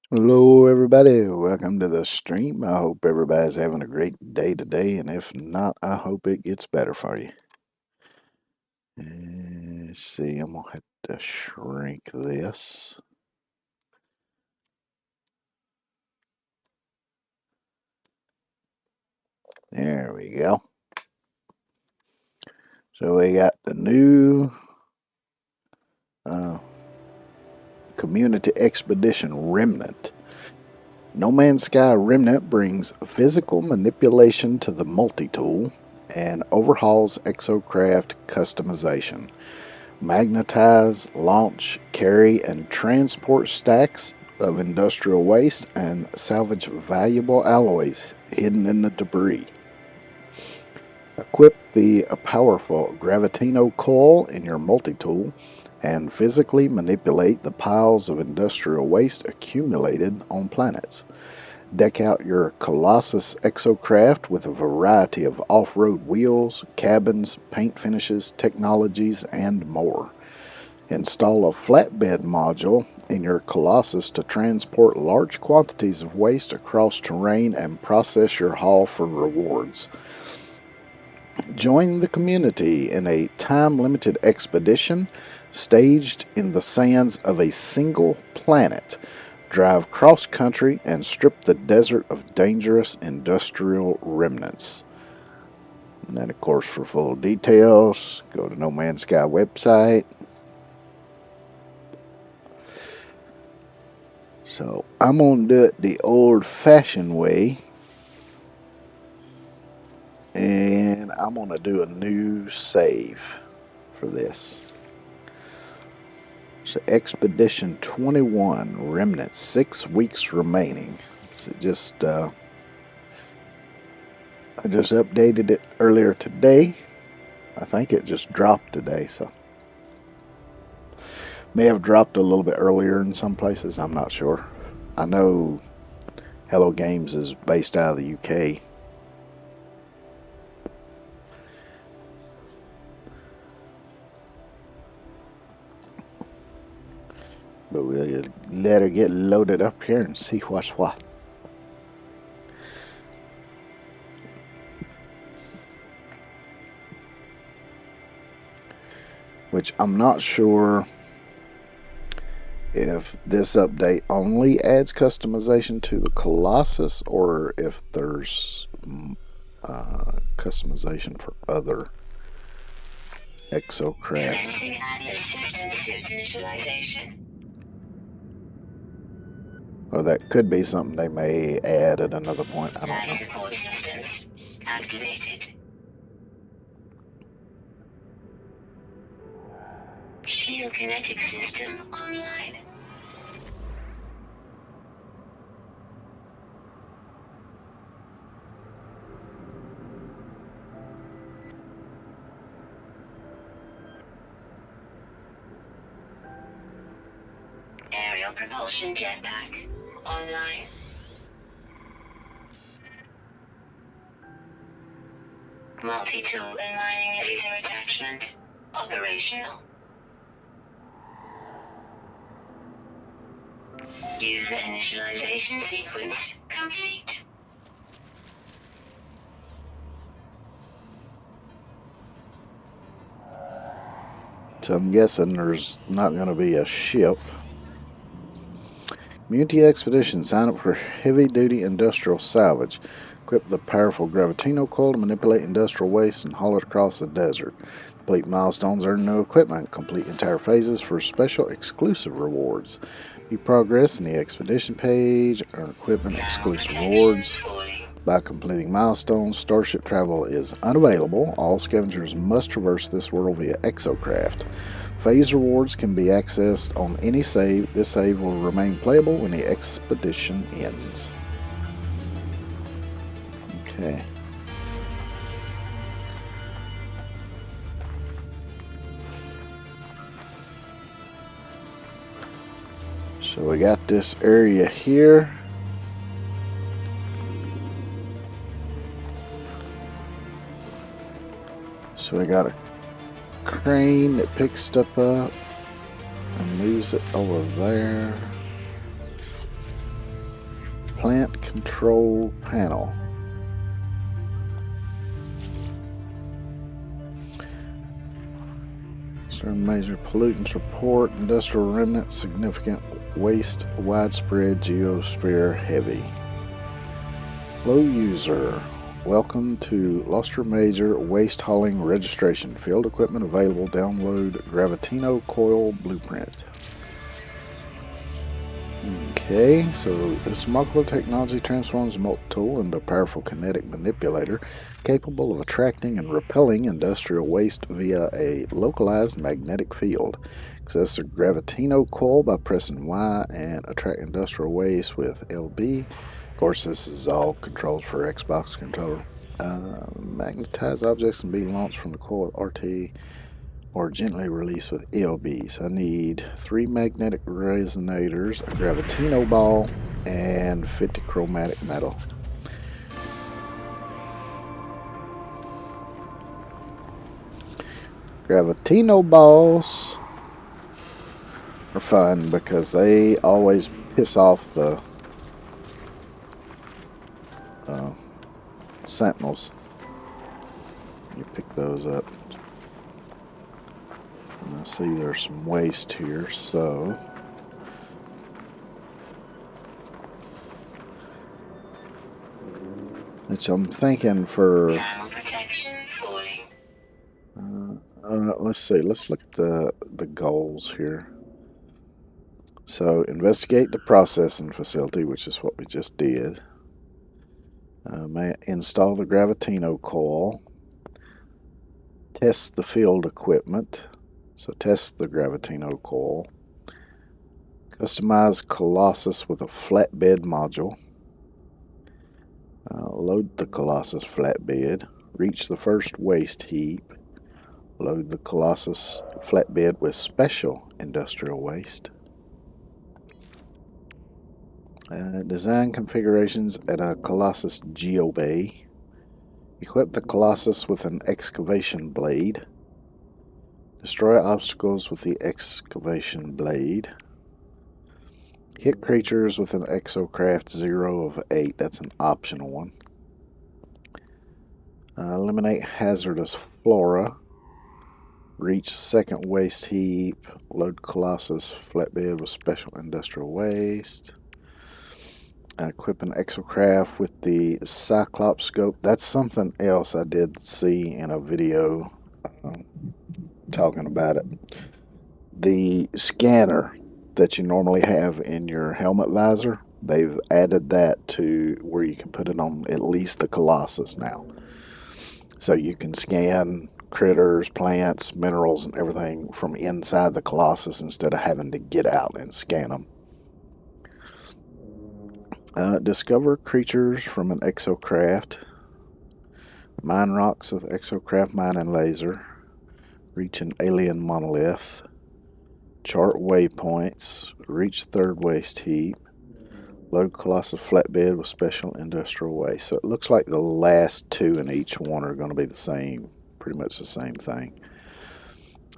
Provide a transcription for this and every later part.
Hello, everybody. Welcome to the stream. I hope everybody's having a great day today, and if not, I hope it gets better for you. Let's see, I'm gonna have to shrink this. There we go. So we got the new Community Expedition Remnant. No Man's Sky Remnant brings physical manipulation to the multi-tool and overhauls exocraft customization. Magnetize, launch, carry, and transport stacks of industrial waste and salvage valuable alloys hidden in the debris. Equip the powerful Gravitino coil in your multi-tool and physically manipulate the piles of industrial waste accumulated on planets. Deck out your Colossus exocraft with a variety of off-road wheels, cabins, paint finishes, technologies, and more. Install a flatbed module in your Colossus to transport large quantities of waste across terrain and process your haul for rewards. Join the community in a time-limited expedition staged in the sands of a single planet. Drive cross-country and strip the desert of dangerous industrial remnants. And then, of course, for full details, go to No Man's Sky website. So I'm going to do it the old-fashioned way. And I'm going to do a new save for this. So Expedition 21, Remnant, 6 weeks remaining. So I just updated it earlier today. I think it just dropped today, so may have dropped a little bit earlier in some places. I'm not sure. I know Hello Games is based out of the UK. But we'll let her get loaded up here and see what's what. Which I'm not sure if this update only adds customization to the Colossus or if there's customization for other exocrafts. Or that could be something they may add at another point. I don't know. Support systems activated. Shield kinetic system online. Aerial propulsion jetpack online. Multi-tool and mining laser attachment operational. User initialization sequence complete. So I'm guessing there's not going to be a ship. Community Expedition. Sign up for heavy-duty industrial salvage. Equip the powerful Gravitino coil to manipulate industrial waste and haul it across the desert. Complete milestones, earn new equipment. Complete entire phases for special exclusive rewards. View progress in the expedition page. Earn equipment exclusive rewards. By completing milestones, starship travel is unavailable. All scavengers must traverse this world via exocraft. Phase rewards can be accessed on any save. This save will remain playable when the expedition ends. Okay. So we got this area here. So we got a crane that picks stuff up and moves it over there. Plant control panel. Certain major pollutants report. Industrial remnant, significant waste, widespread geosphere heavy. Low user. Welcome to Luster Major Waste Hauling Registration. Field equipment available. Download Gravitino Coil Blueprint. Okay, so this remarkable technology transforms a multi-tool into a powerful kinetic manipulator capable of attracting and repelling industrial waste via a localized magnetic field. Access the Gravitino Coil by pressing Y and attract industrial waste with LB. Of course, this is all controls for Xbox controller. Magnetize objects and be launched from the coil with RT or gently released with LB. So I need 3 magnetic resonators, a Gravitino ball, and 50 chromatic metal. Gravitino balls are fun because they always piss off the sentinels. You pick those up. And I see there's some waste here, so which I'm thinking for let's see, let's look at the goals here. So investigate the processing facility, which is what we just did. Install the Gravitino coil. Test the field equipment. So test the Gravitino coil. Customize Colossus with a flatbed module. Load the Colossus flatbed. Reach the first waste heap. Load the Colossus flatbed with special industrial waste. Design configurations at a Colossus geobay. Equip the Colossus with an excavation blade. Destroy obstacles with the excavation blade. Hit creatures with an exocraft 0 of 8. That's an optional one. Eliminate hazardous flora. Reach second waste heap. Load Colossus flatbed with special industrial waste. Equip an exocraft with the Cyclops scope. That's something else I did see in a video talking about it. The scanner that you normally have in your helmet visor, they've added that to where you can put it on at least the Colossus now. So you can scan critters, plants, minerals, and everything from inside the Colossus instead of having to get out and scan them. Discover creatures from an exocraft. Mine rocks with exocraft mining laser. Reach an alien monolith. Chart waypoints. Reach third waste heap. Load Colossus flatbed with special industrial waste. So it looks like the last two in each one are going to be the same, pretty much the same thing.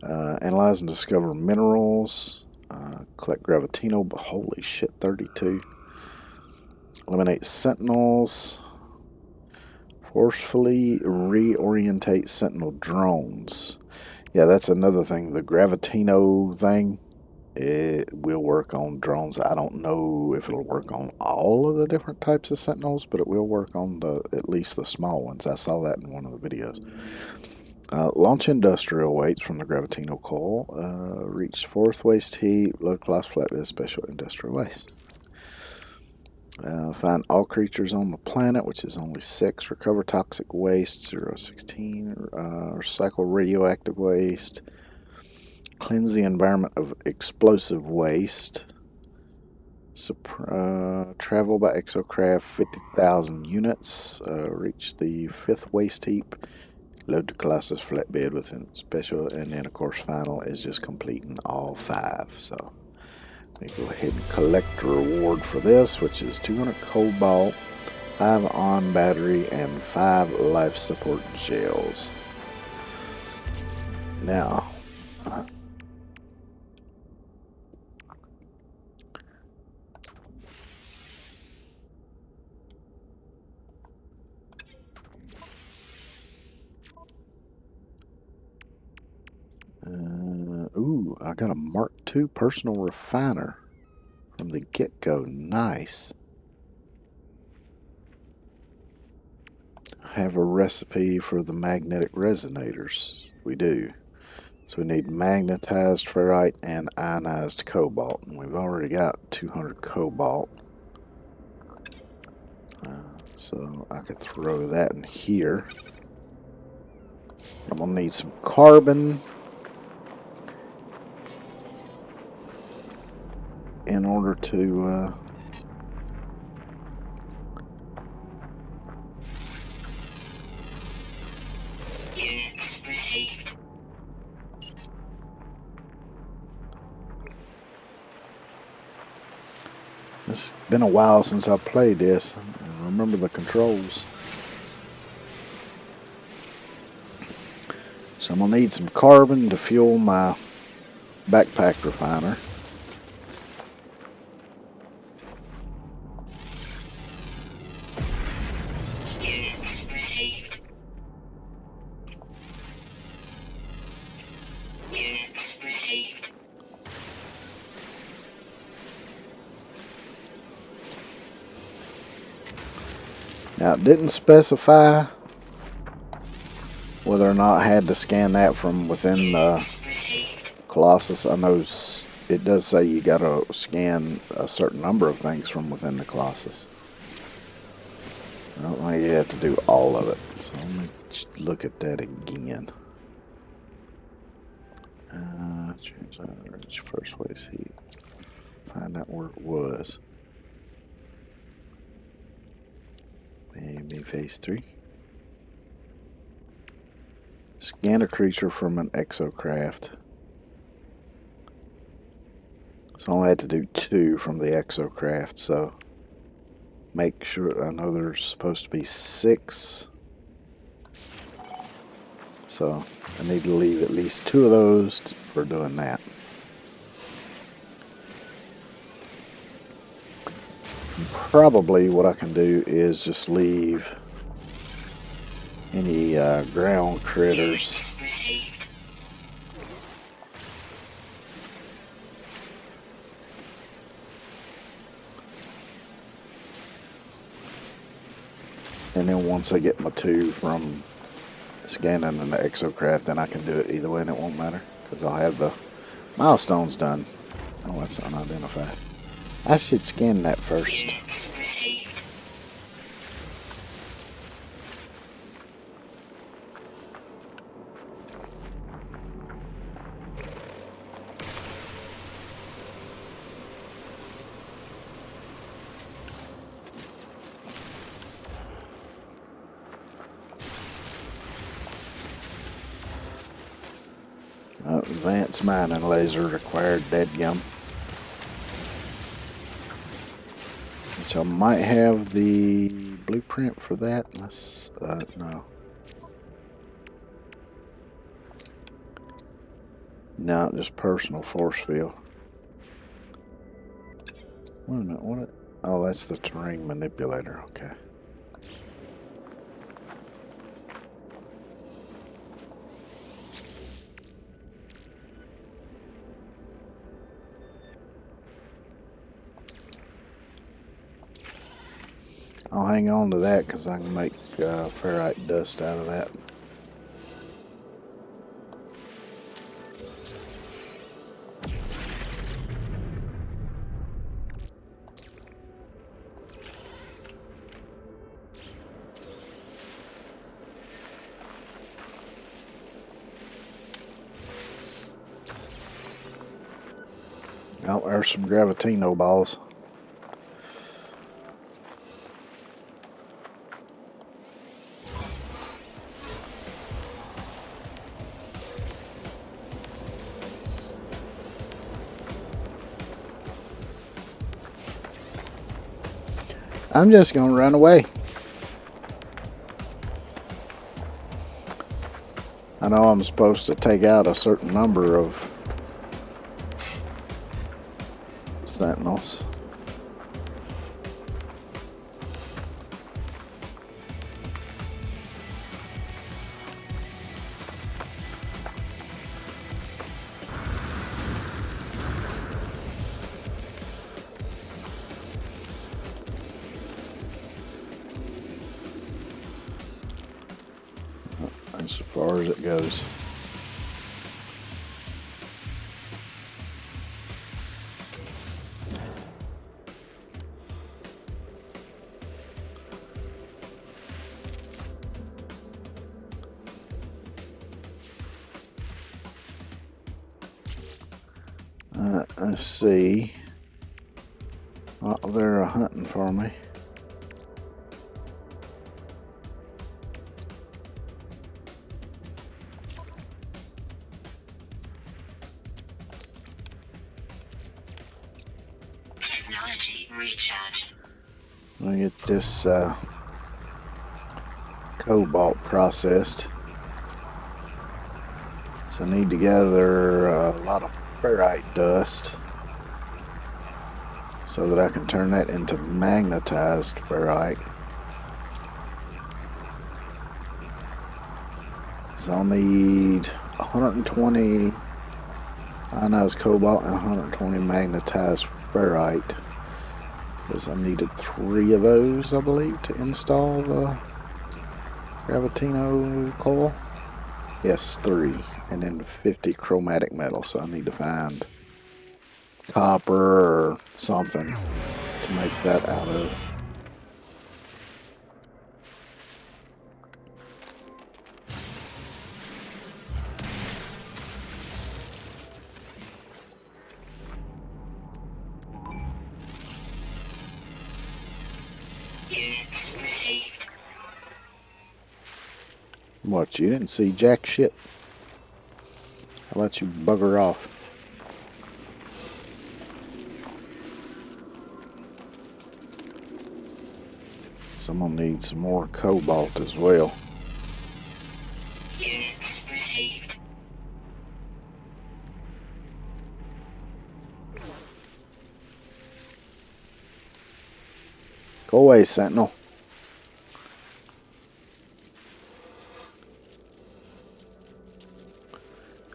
Analyze and discover minerals. Collect Gravitino, but holy shit, 32. Eliminate sentinels. Forcefully reorientate sentinel drones. Yeah, that's another thing. The Gravitino thing, it will work on drones. I don't know if it'll work on all of the different types of sentinels, but it will work on at least the small ones. I saw that in one of the videos. Launch industrial weights from the Gravitino coil. Reach fourth waste heap. Load class flatbed special industrial waste. Find all creatures on the planet, which is only 6. Recover toxic waste, 016. Recycle radioactive waste. Cleanse the environment of explosive waste. Travel by exocraft 50,000 units. Reach the 5th waste heap. Load the Colossus flatbed with a special. And then, of course, final is just completing all 5. So we go ahead and collect the reward for this, which is 200 cobalt, 5 on battery, and 5 life support gels. Now, I got a Mark II personal refiner from the get-go. Nice. I have a recipe for the magnetic resonators. We do. So we need magnetized ferrite and ionized cobalt. And we've already got 200 cobalt. So I could throw that in here. I'm going to need some carbon in order to Units received. It's been a while since I played this. I remember the controls. So I'm going to need some carbon to fuel my backpack refiner. Units received. Units received. Now it didn't specify whether or not I had to scan that from within the Colossus. I know it does say you gotta scan a certain number of things from within the Colossus. I don't think you have to do all of it, so let me just look at that again. Change that. Reach first place heat. Find out where it was. Maybe phase 3. Scan a creature from an exocraft. So I only had to do 2 from the exocraft, so make sure. I know there's supposed to be 6. So I need to leave at least 2 of those for doing that. Probably what I can do is just leave any ground critters. And then once I get my 2 from scanning in the exocraft, then I can do it either way and it won't matter because I'll have the milestones done. Oh, that's unidentified. I should scan that first. Advanced mining laser required, deadgum. So I might have the blueprint for that. Let's, no. No, just personal force field. Wait a minute, what? Oh, that's the terrain manipulator, okay. I'll hang on to that because I can make ferrite dust out of that. Oh, there's some Gravitino balls. I'm just going to run away. I know I'm supposed to take out a certain number of sentinels. As far as it goes. Let's see. Oh, they're hunting for me. Technology recharge. Let me get this cobalt processed. So I need to gather a lot of ferrite dust so that I can turn that into magnetized ferrite. So I'll need 120 ionized cobalt and 120 magnetized ferrite, because I needed 3 of those, I believe, to install the Gravitino coil. Yes, 3, and then 50 chromatic metal. So I need to find copper or something to make that out of. Units received. What, you didn't see jack shit? How about you bugger off? Someone needs some more cobalt as well. Units received. Go away, Sentinel.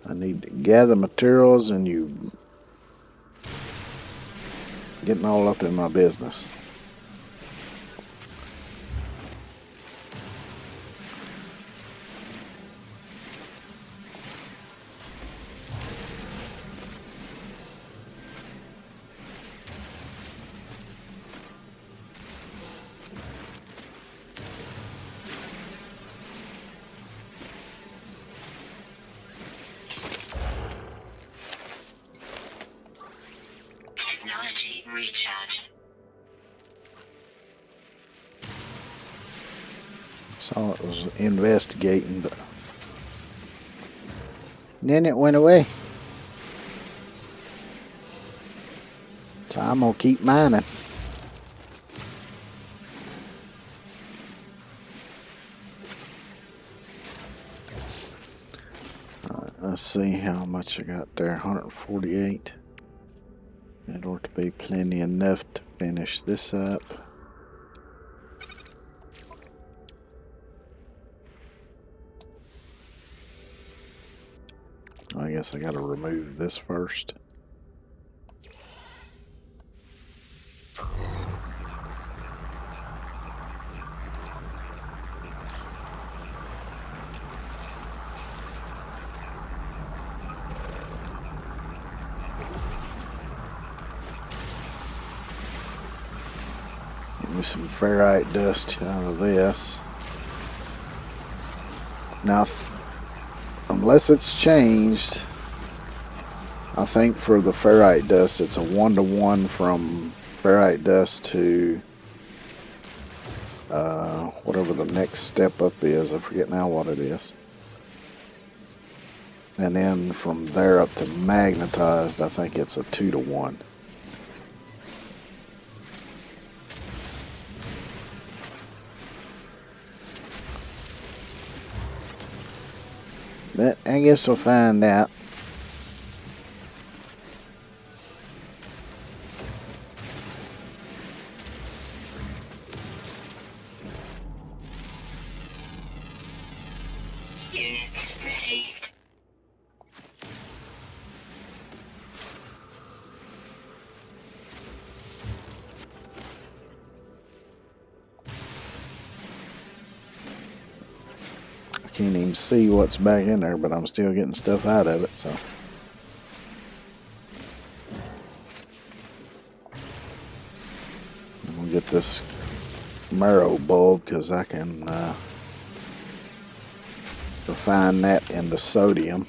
I need to gather materials and you getting all up in my business. Technology recharge. Saw it was investigating, but then it went away. So I'm gonna keep mining. Let's see how much I got there. 148. That ought to be plenty enough to finish this up. I guess I gotta remove this first. Get me some ferrite dust out of this. Now, unless it's changed, I think for the ferrite dust, it's a 1-to-1 from ferrite dust to whatever the next step up is. I forget now what it is. And then from there up to magnetized, I think it's a 2-to-1. But I guess we'll find out. Units received. I can't even see what's back in there, but I'm still getting stuff out of it, so. I'm gonna get this marrow bulb because I can refine that into sodium.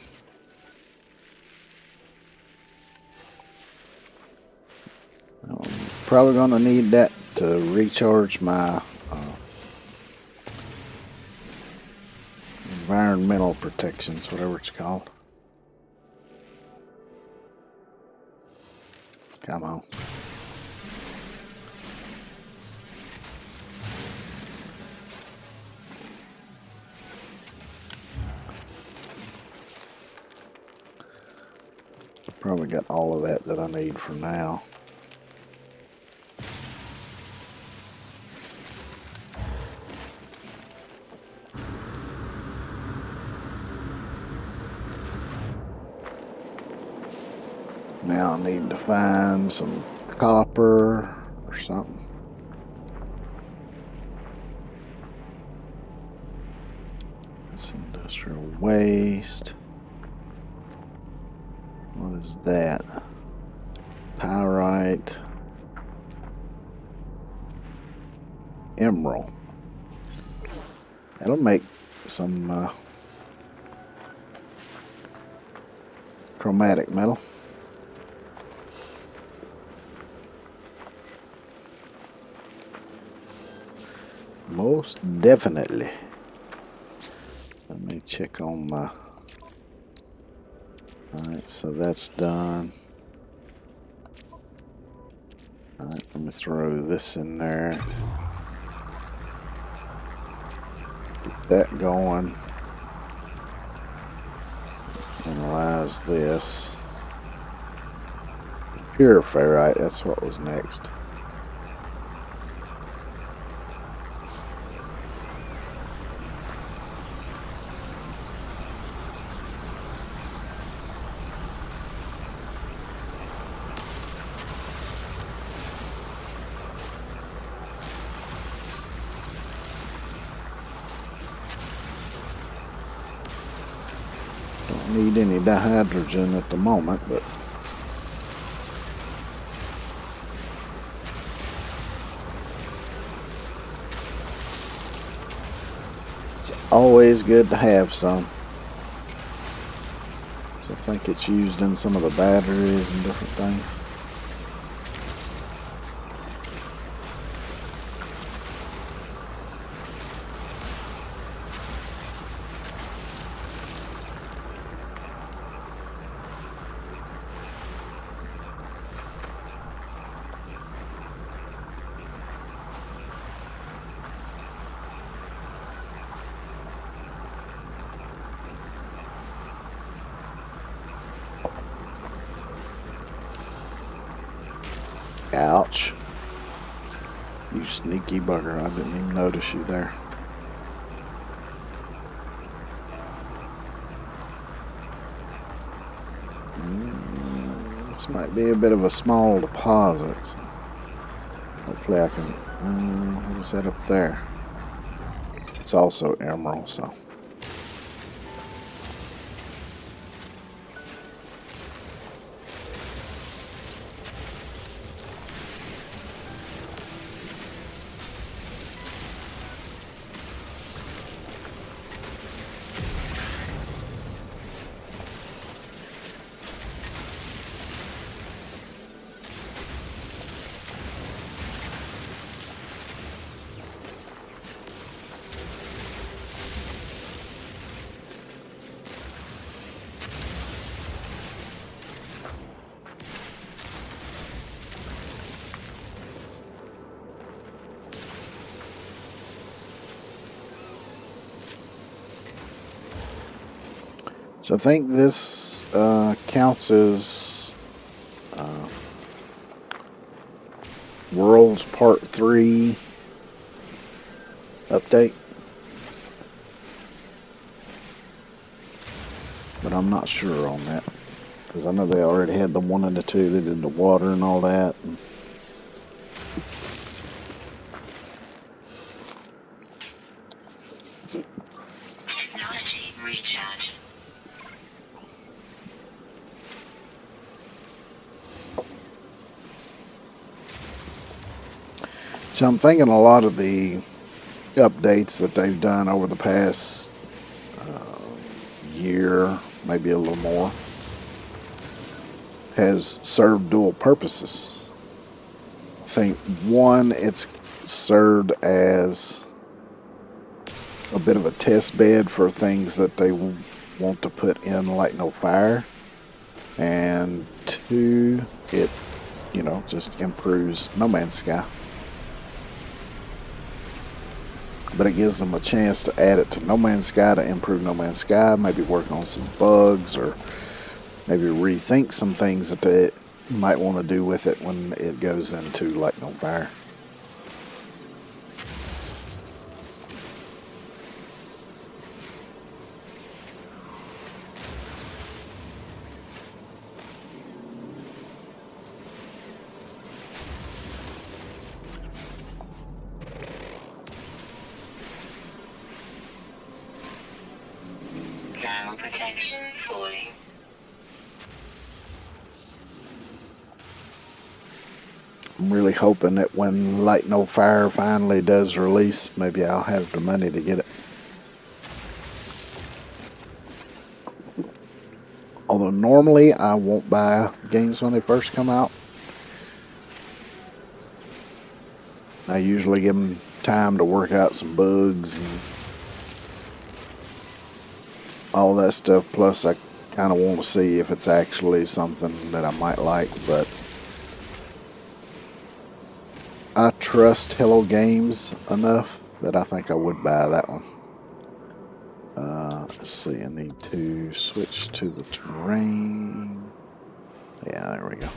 I'm probably gonna need that to recharge my environmental protections, whatever it's called. Come on. Probably got all of that I need for now. Now I need to find some copper or something. That's industrial waste. What is that? Pyrite. Emerald. That'll make some chromatic metal. Most definitely. Let me check on my... Alright, so that's done. Alright, let me throw this in there. Get that going. Analyze this. Pure ferrite, that's what was next. Don't need any dihydrogen at the moment, but it's always good to have some. So I think it's used in some of the batteries and different things. Ouch. You sneaky bugger. I didn't even notice you there. This might be a bit of a small deposit. So hopefully I can... what is that up there? It's also emerald, so... So I think this counts as Worlds Part 3 update. But I'm not sure on that. Because I know they already had the 1 and the 2. They did the water and all that. Technology recharge. So I'm thinking a lot of the updates that they've done over the past year, maybe a little more, has served dual purposes. I think one, it's served as a bit of a test bed for things that they want to put in like no fire, and two, it just improves No Man's Sky. But it gives them a chance to add it to No Man's Sky to improve No Man's Sky, maybe work on some bugs, or maybe rethink some things that they might want to do with it when it goes into like no fire. Thermal protection falling. I'm really hoping that when Light No Fire finally does release, maybe I'll have the money to get it. Although normally I won't buy games when they first come out. I usually give them time to work out some bugs and all that stuff. Plus, I kind of want to see if it's actually something that I might like. But I trust Hello Games enough that I think I would buy that one. Let's see, I need to switch to the terrain. Yeah, there we go.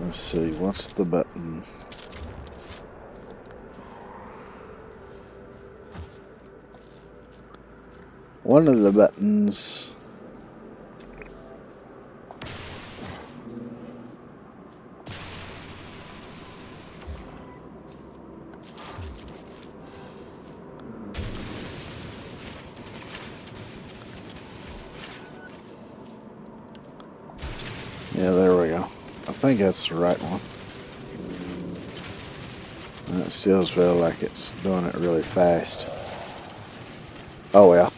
Let's see, what's the button? One of the buttons. Yeah, there we go. I think that's the right one. And it still feels like it's doing it really fast. Oh well.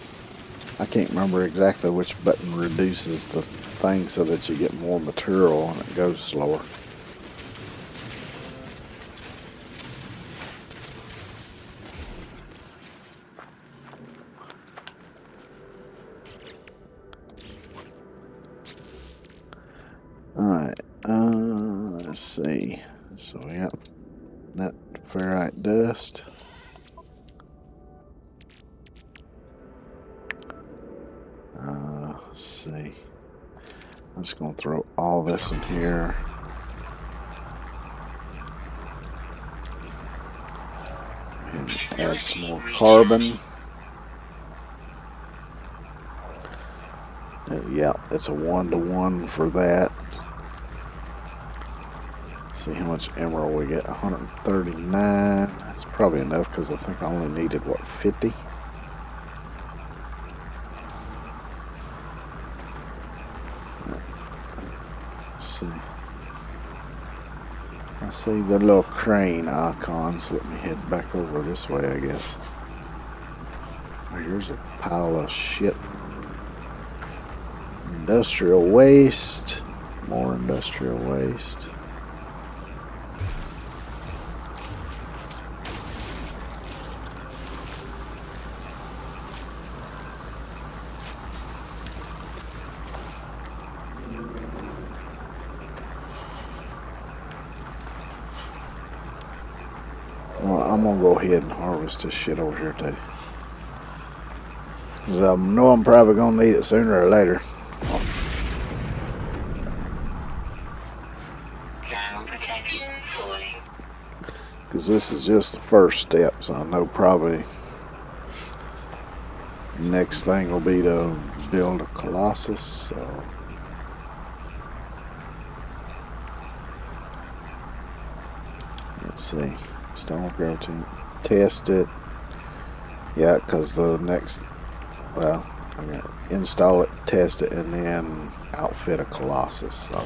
I can't remember exactly which button reduces the thing so that you get more material and it goes slower. Alright, let's see. So we got that ferrite dust. Let's see. I'm just going to throw all this in here. And add some more carbon. Yeah, it's a 1-to-1 for that. See how much emerald we get. 139. That's probably enough because I think I only needed, what, 50? Let's see. I see the little crane icons. Let me head back over this way, I guess. Oh, here's a pile of shit. Industrial waste. More industrial waste. Well, I'm gonna go ahead and harvest this shit over here too. Cause I know I'm probably gonna need it sooner or later. Thermal protection falling. Because this is just the first step, so I know probably the next thing will be to build a Colossus. So let's see, stone protein, test it. Yeah, because the next, well, I'm gonna install it, test it, and then outfit a Colossus. So.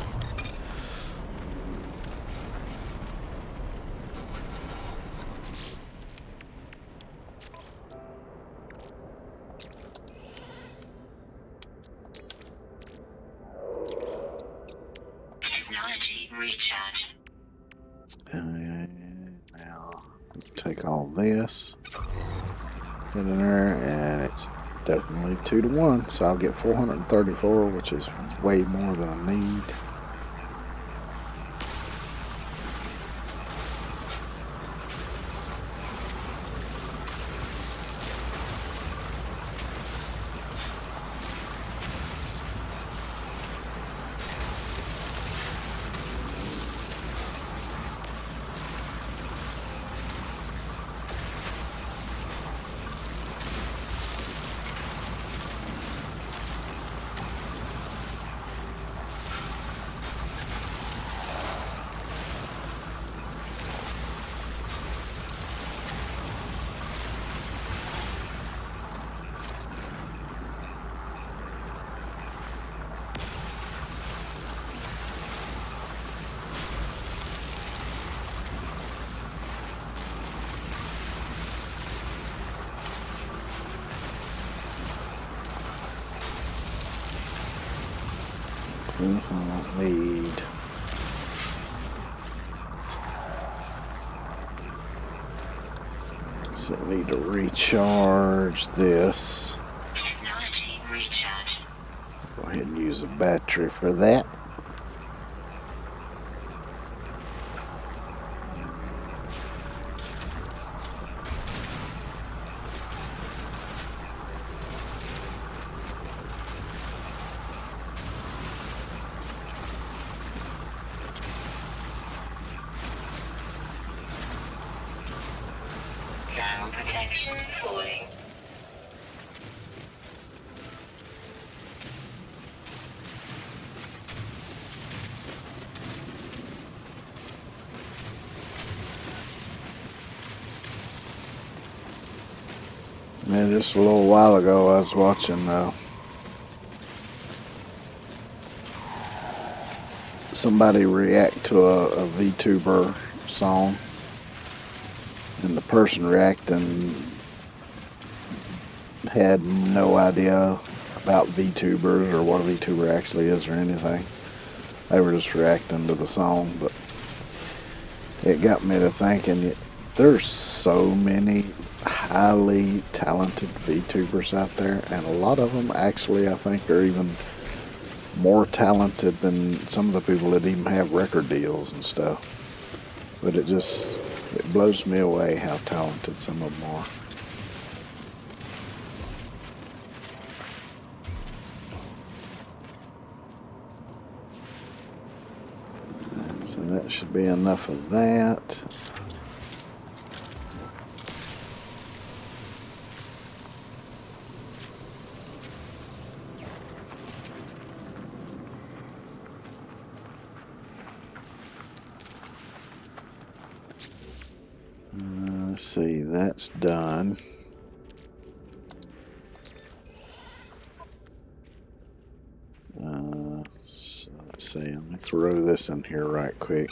Technology recharge. And now take all this, get in there, and it's definitely 2-to-1. So I'll get 434, which is way more than I need. This I won't need. So I need to recharge this. Technology recharge. Go ahead and use a battery for that. Thermal protection falling. And just a little while ago, I was watching somebody react to a VTuber song, and the person reacting had no idea about VTubers or what a VTuber actually is or anything. They were just reacting to the song, but it got me to thinking there's so many highly talented VTubers out there, and a lot of them actually I think are even more talented than some of the people that even have record deals and stuff. But it blows me away how talented some of them are. So that should be enough of that. Let's see, that's done. So let's see, let me throw this in here right quick.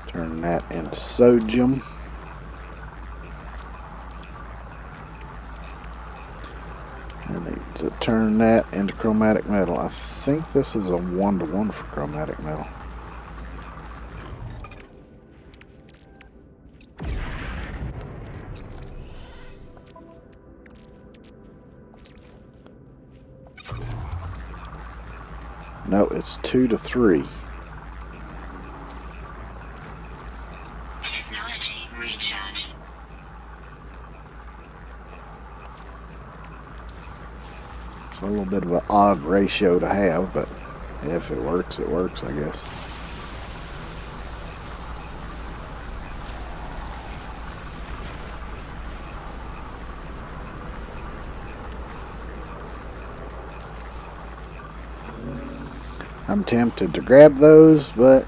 Turn that into sodium. I need to turn that into chromatic metal. I think this is a 1-to-1 for chromatic metal. No, it's 2-to-3. Technology recharge. It's a little bit of an odd ratio to have, but if it works, I guess. I'm tempted to grab those, but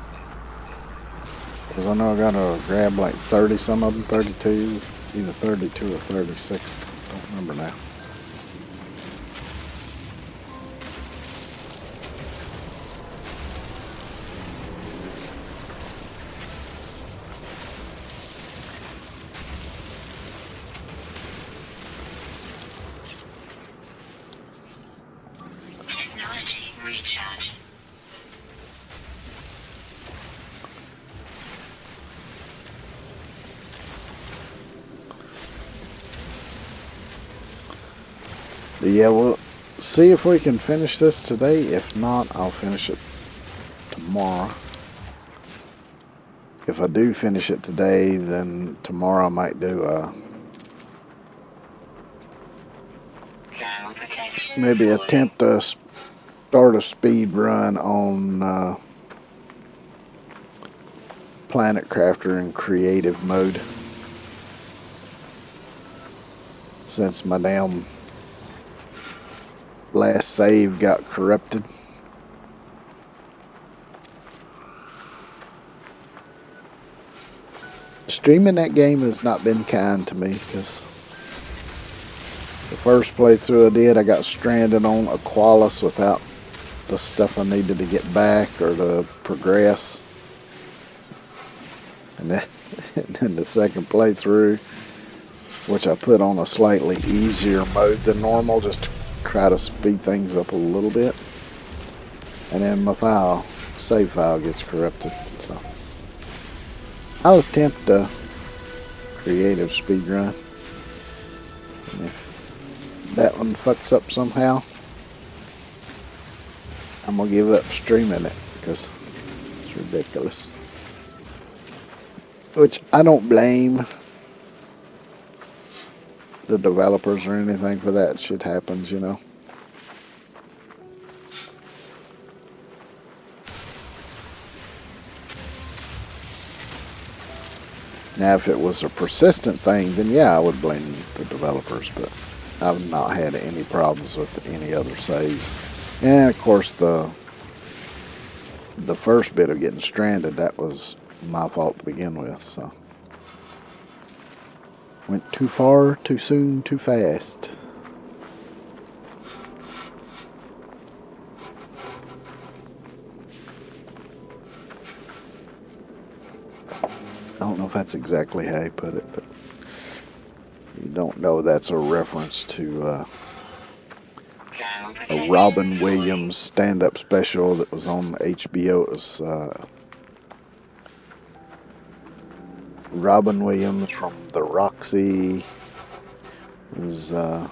because I know I gotta grab like 30 some of them, 32, either 32 or 36. Don't remember now. Technology recharge. But yeah, we'll see if we can finish this today. If not, I'll finish it tomorrow. If I do finish it today, then tomorrow I might do Thermal protection maybe falling. attempt to start a speed run on Planet Crafter in creative mode, since my damn last save got corrupted. Streaming that game has not been kind to me, because the first playthrough I did, I got stranded on Aqualis without the stuff I needed to get back or to progress. And then the second playthrough, which I put on a slightly easier mode than normal, just to try to speed things up a little bit. and then my save file gets corrupted. So I'll attempt a creative speed run. And if that one fucks up somehow, I'm gonna give up streaming it because it's ridiculous. Which I don't blame the developers or anything for that. Shit happens, you know. Now, if it was a persistent thing, then yeah, I would blame the developers, but I've not had any problems with any other saves. And of course, the first bit of getting stranded, that was my fault to begin with, so. Went too far, too soon, too fast. I don't know if that's exactly how he put it, but you don't know that's a reference to a Robin Williams stand-up special that was on HBO. It was Robin Williams from the Roxy. It was done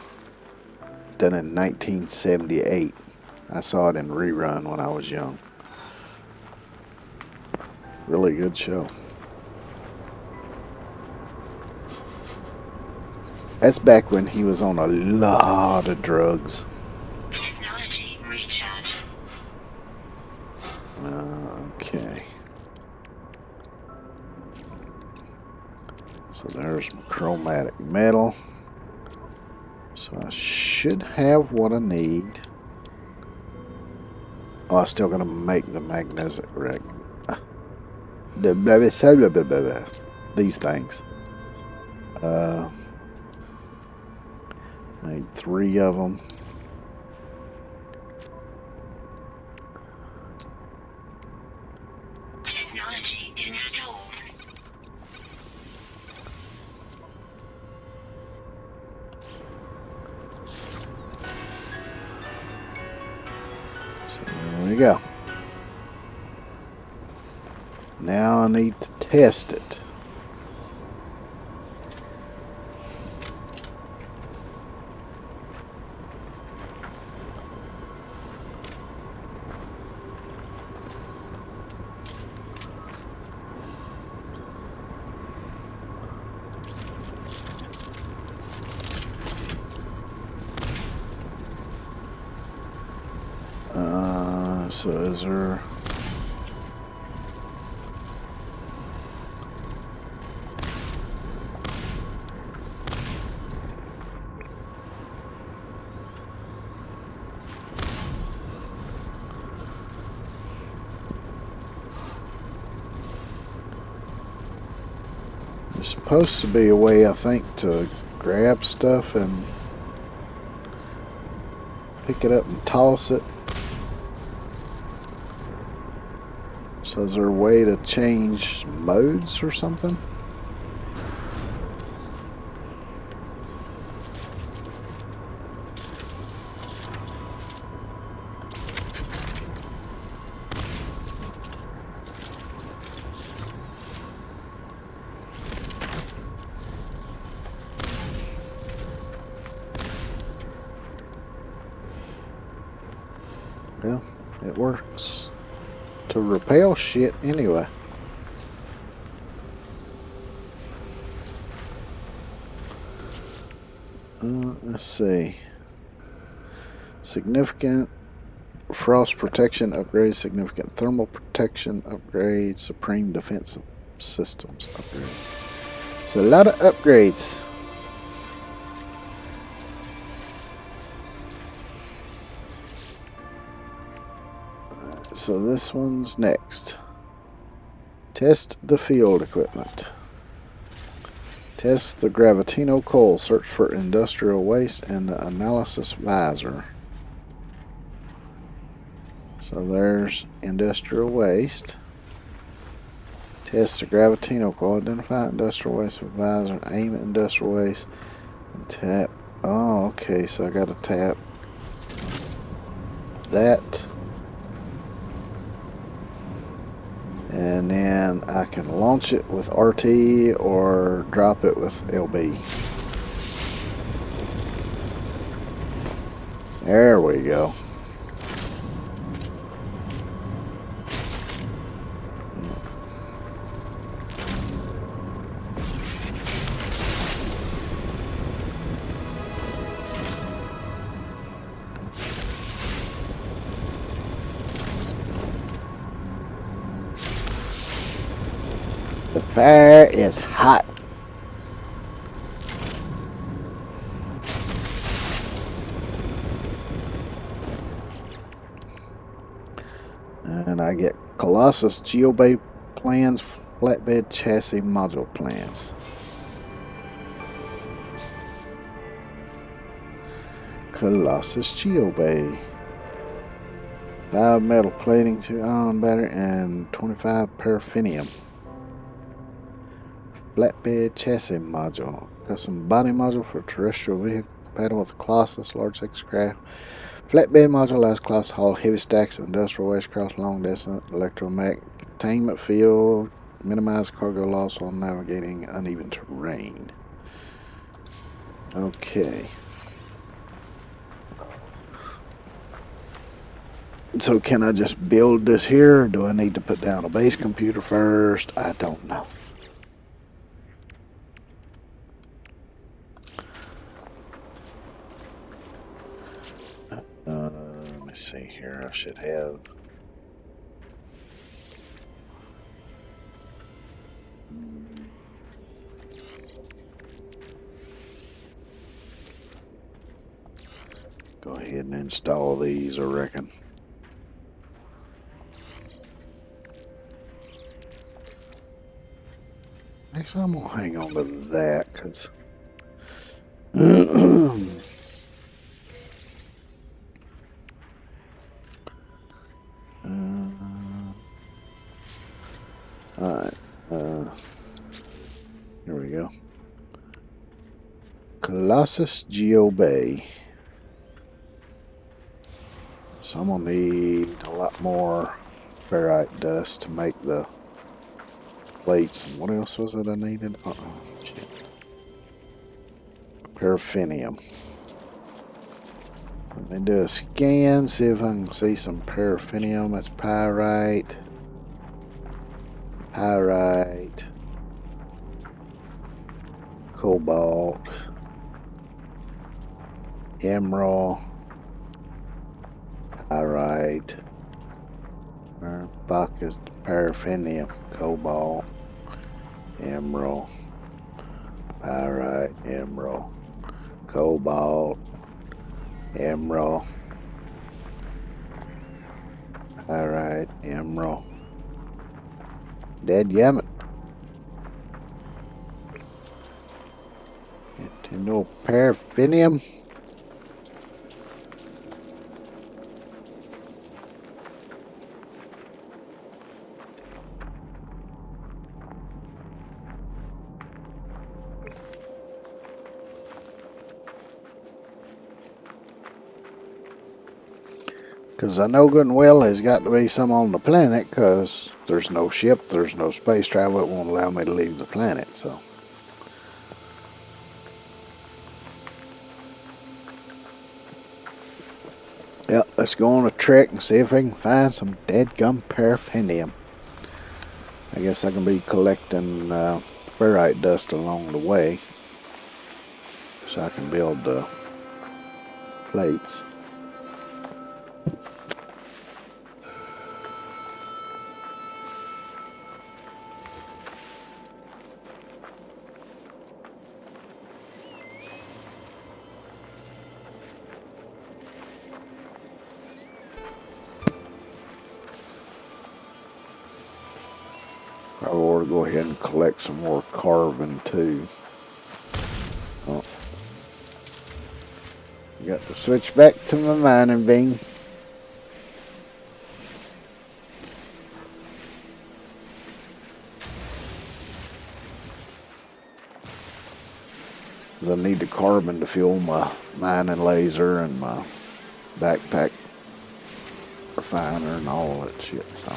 in 1978. I saw it in rerun when I was young. Really good show. That's back when he was on a lot of drugs. Technology recharge. Okay. So there's my chromatic metal. So I should have what I need. Oh, I'm still gonna make the magnetic rig. These things. Made 3 of them. Technology installed. So there we go. Now I need to test it. So is there... There's supposed to be a way, I think, to grab stuff and pick it up and toss it. So is there a way to change modes or something? Well, it works to repel shit anyway. Let's see. Significant frost protection upgrade, significant thermal protection upgrade, supreme defensive systems upgrade. So a lot of upgrades. So this one's next. Test the field equipment. Test the Gravitino coal. Search for industrial waste and the analysis visor. So there's industrial waste. Test the Gravitino coal. Identify industrial waste with visor. Aim at industrial waste. And tap. Oh, okay. So I got to tap that. And then I can launch it with RT or drop it with LB. There we go. The fire is hot. And I get Colossus Geobay plans, flatbed chassis module plans. Colossus Geobay. 5 metal plating, 2 ion battery, and 25 paraffinium. Flatbed chassis module. Custom body module for terrestrial vehicle. Paddle with Colossus, large X-craft. Flatbed module allows Colossus to haul heavy stacks of industrial waste across long distance. Electromagnetic containment field. Minimize cargo loss while navigating uneven terrain. Okay. So can I just build this here, or do I need to put down a base computer first? I don't know. Let me see here. I should have. Go ahead and install these, I reckon. Actually, I'm going to hang on to that because. Alright. Here we go. Colossus Geobay. So I'm going to need a lot more ferrite dust to make the plates. What else was it I needed? Shit. Paraffinium. Let me do a scan, see if I can see some paraffinium. That's pyrite. Pyrite. Cobalt. Emerald. Pyrite. Bucket, paraffinium, cobalt, emerald, pyrite, emerald, cobalt, emerald, pyrite, emerald. Dadgummit. No paraffinium. Because I know good and well there's got to be some on the planet, because there's no ship, there's no space travel, it won't allow me to leave the planet, so. Yep, let's go on a trek and see if we can find some deadgum paraffinium. I guess I can be collecting ferrite dust along the way, so I can build the plates. I ought to go ahead and collect some more carbon too. Oh. Got to switch back to my mining beam. I need the carbon to fuel my mining laser and my backpack refiner and all that shit. So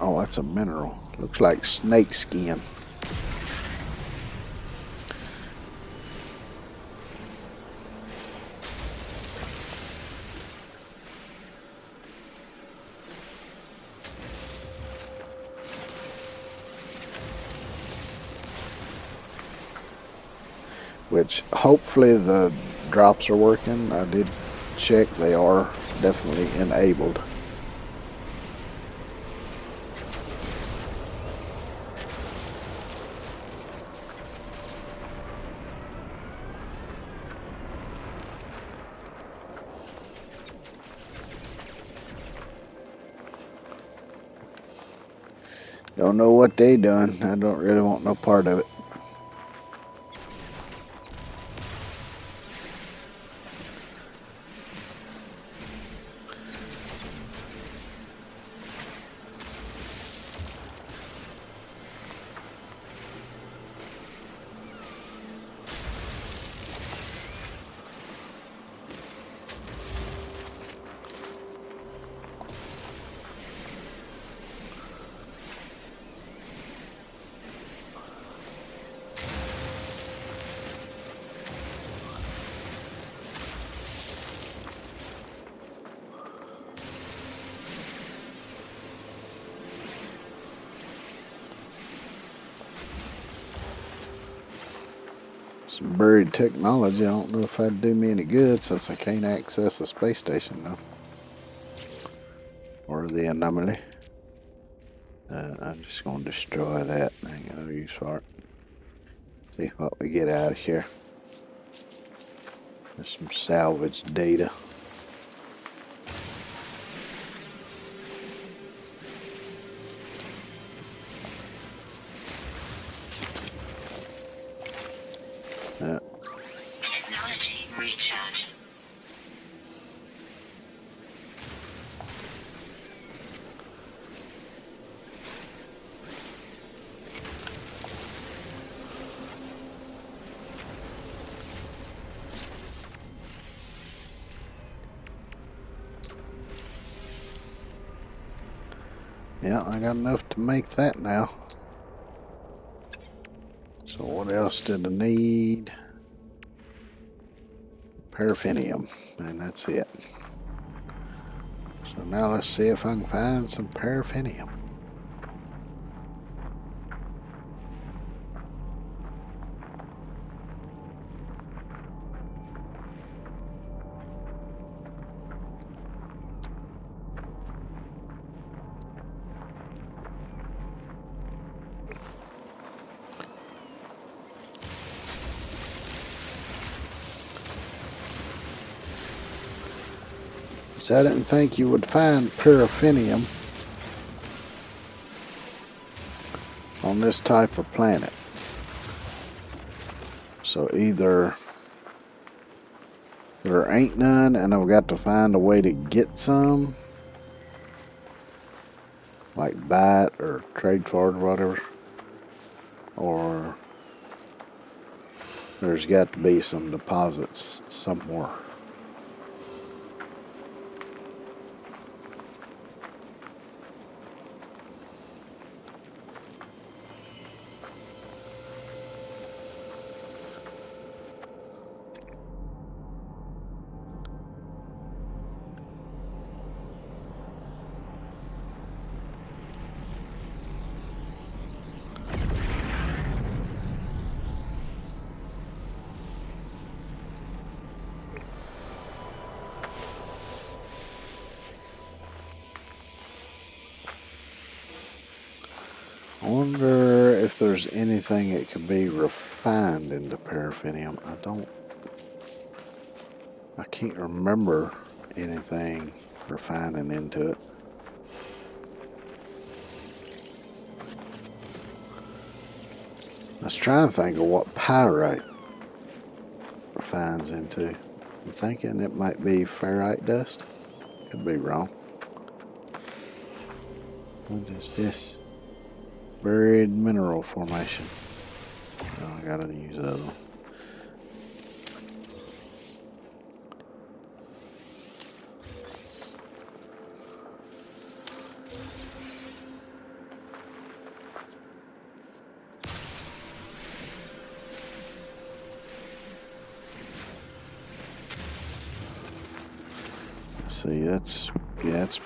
Oh, that's a mineral. Looks like snake skin. Which hopefully the drops are working. I did check, they are definitely enabled. Don't know what they done. I don't really want no part of it. Some buried technology. I don't know if that'd do me any good since I can't access a space station now. Or the anomaly. I'm just going to destroy that. I ain't got no use for it. See what we get out of here. There's some salvage data. Technology recharge. Yeah, I got enough to make that now. So what else did I need? Paraffinium, and that's it. So now let's see if I can find some paraffinium. So I didn't think you would find paraffinium on this type of planet. So either there ain't none and I've got to find a way to get some, like buy it or trade for it or whatever, or there's got to be some deposits somewhere. I wonder if there's anything that can be refined into paraffinium. I can't remember anything refining into it. Let's try and think of what pyrite refines into. I'm thinking it might be ferrite dust. Could be wrong. What is this? Buried mineral formation. Oh, I gotta use the other one. See, that's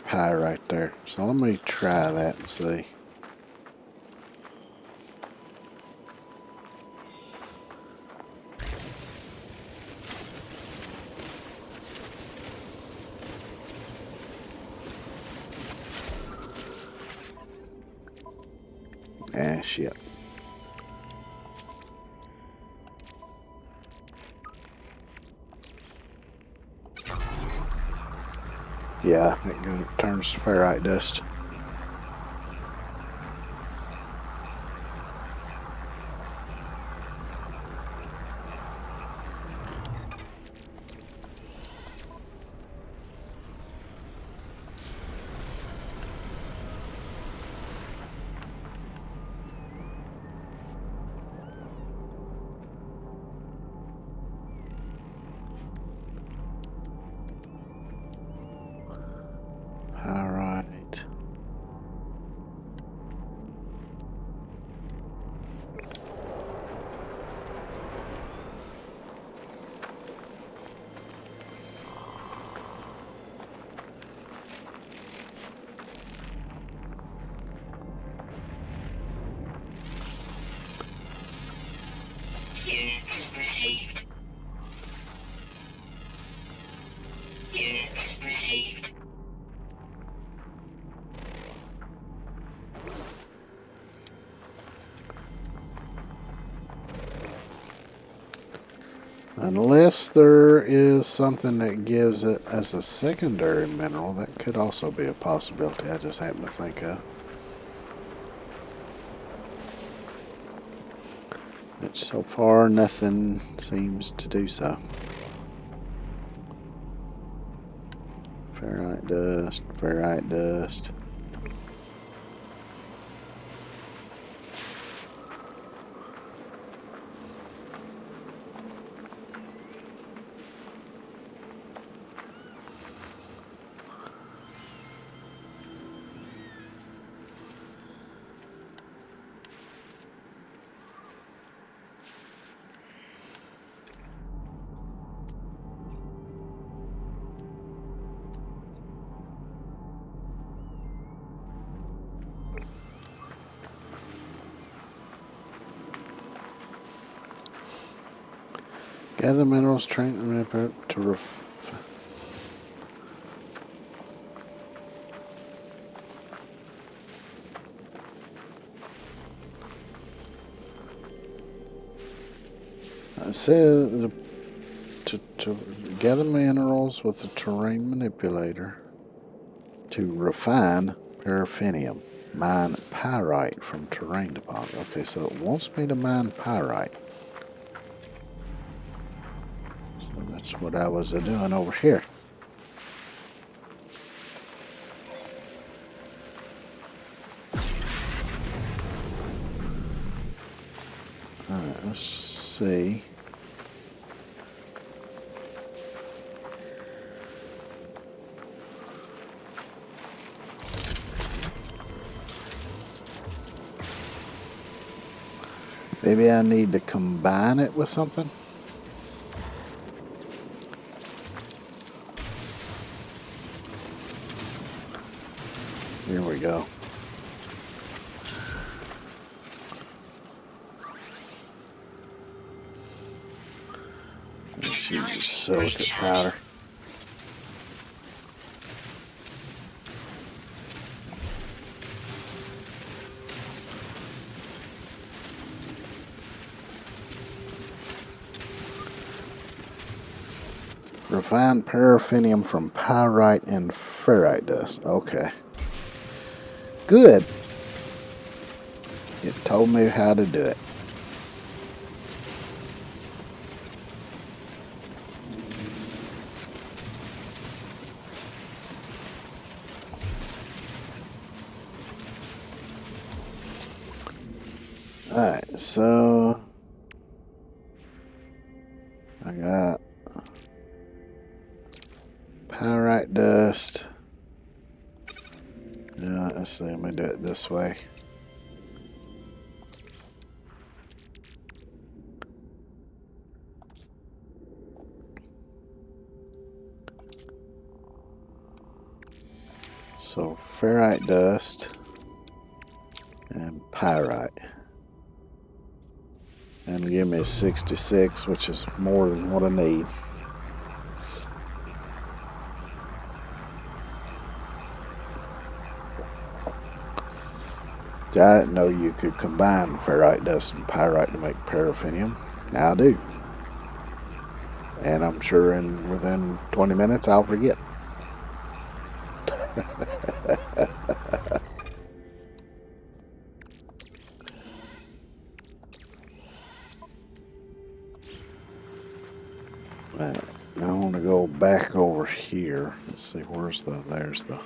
pyrite there. So let me try that and see. Ah, shit. Yeah, it turns to ferrite dust. Pyrite. Units received. Units received. Unless there is something that gives it as a secondary mineral, that could also be a possibility I just happen to think of. But so far, nothing seems to do so. Ferrite dust, ferrite dust. Gather minerals, train them to it says to gather minerals with the terrain manipulator to refine paraffinium. Mine pyrite from terrain deposit. Okay, so it wants me to mine pyrite. So that's what I was doing over here. Alright, let's see. Maybe I need to combine it with something. Here we go. Let's use silicate powder. Refined paraffinium from pyrite and ferrite dust. Okay. Good. It told me how to do it. Alright, so I got pyrite dust. Yeah, let's see, let me do it this way. So ferrite dust and pyrite. And give me a 66, which is more than what I need. I didn't know you could combine ferrite dust and pyrite to make paraffinium. Now I do. And I'm sure within 20 minutes I'll forget. Right. Now I want to go back over here. Let's see, there's the,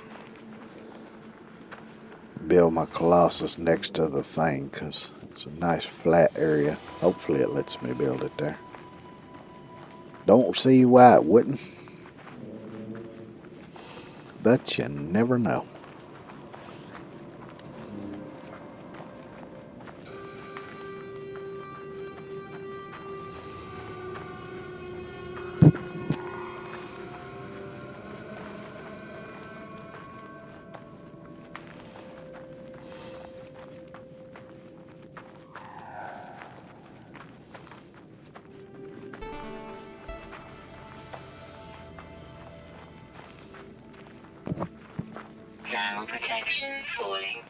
build my Colossus next to the thing, because it's a nice flat area. Hopefully it lets me build it there. Don't see why it wouldn't, but you never know. Thermal protection falling.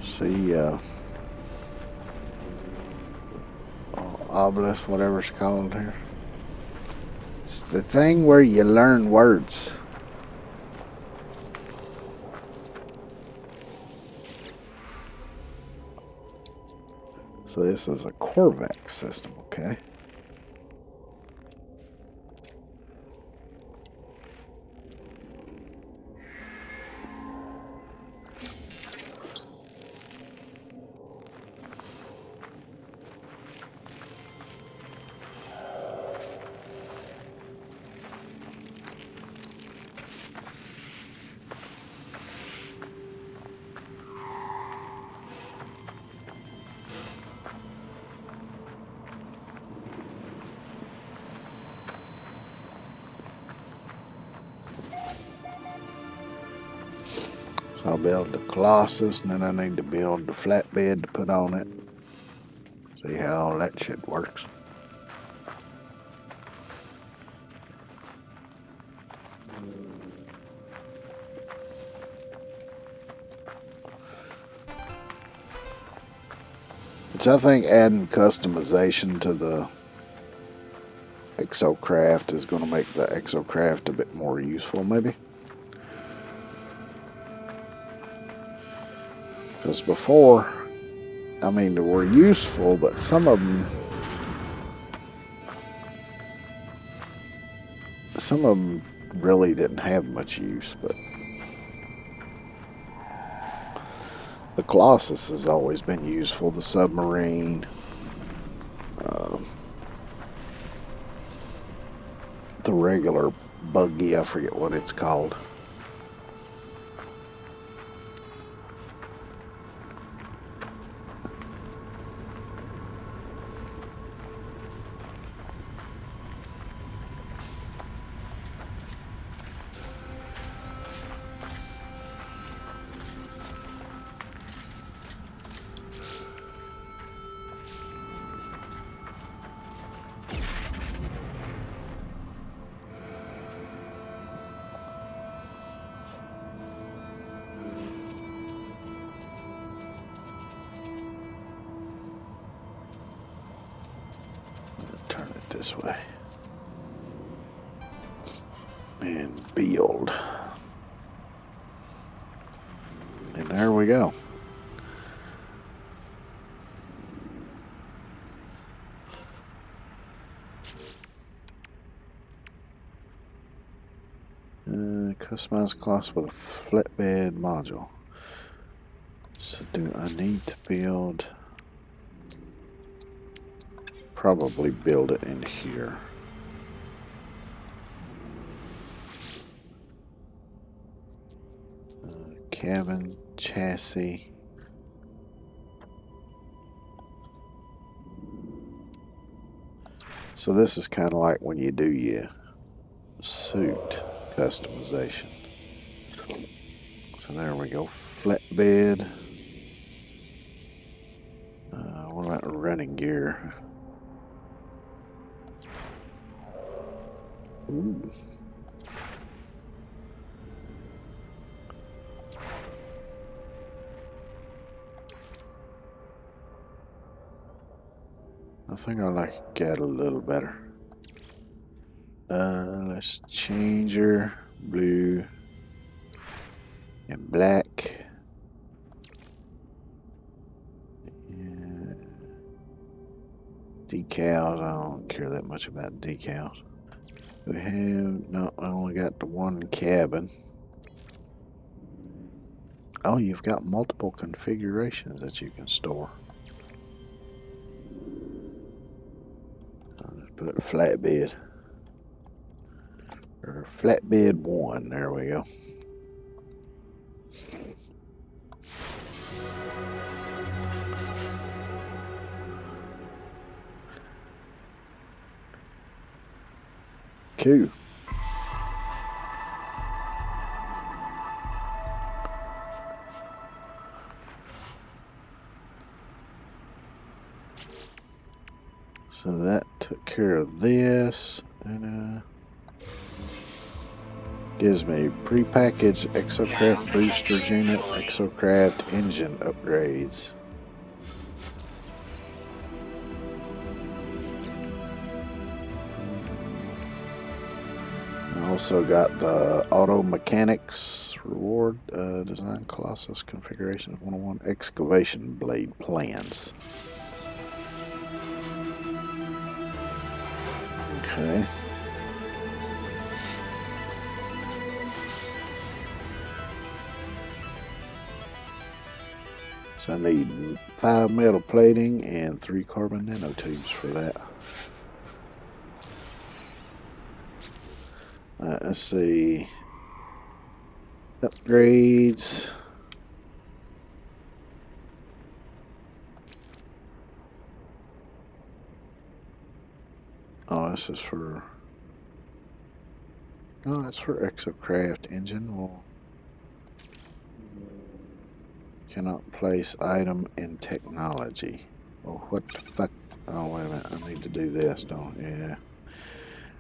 See, obelisk, whatever it's called here. It's the thing where you learn words. So this is a Korvac system, okay? So I'll build the Colossus, and then I need to build the flatbed to put on it. See how all that shit works. Which I think adding customization to the Exocraft is going to make the Exocraft a bit more useful, maybe. Because before, I mean, they were useful, but some of them really didn't have much use. But the Colossus has always been useful. The submarine, the regular buggy, I forget what it's called. Turn it this way. And build. And there we go. Customize Colossus with a flatbed module. So do I need to build probably build it in here. Cabin, chassis. So this is kind of like when you do your suit customization. So there we go, flatbed. What about running gear? Ooh. I think I like that a little better. Let's change her blue and black. And decals, I don't care that much about decals. We have, no, I only got the one cabin. Oh, you've got multiple configurations that you can store. I'll just put flatbed. Or flatbed 1, there we go. Cool. So that took care of this, and gives me prepackaged exocraft boosters unit, exocraft engine upgrades. I also got the auto mechanics reward, design Colossus configuration 101 excavation blade plans. Okay. So I need 5 metal plating and 3 carbon nanotubes for that. Let's see. Upgrades. Oh, this is for... Oh, that's for exocraft engine. Well, cannot place item in technology. Well, what the fuck? Oh, wait a minute. I need to do this, don't I? Yeah.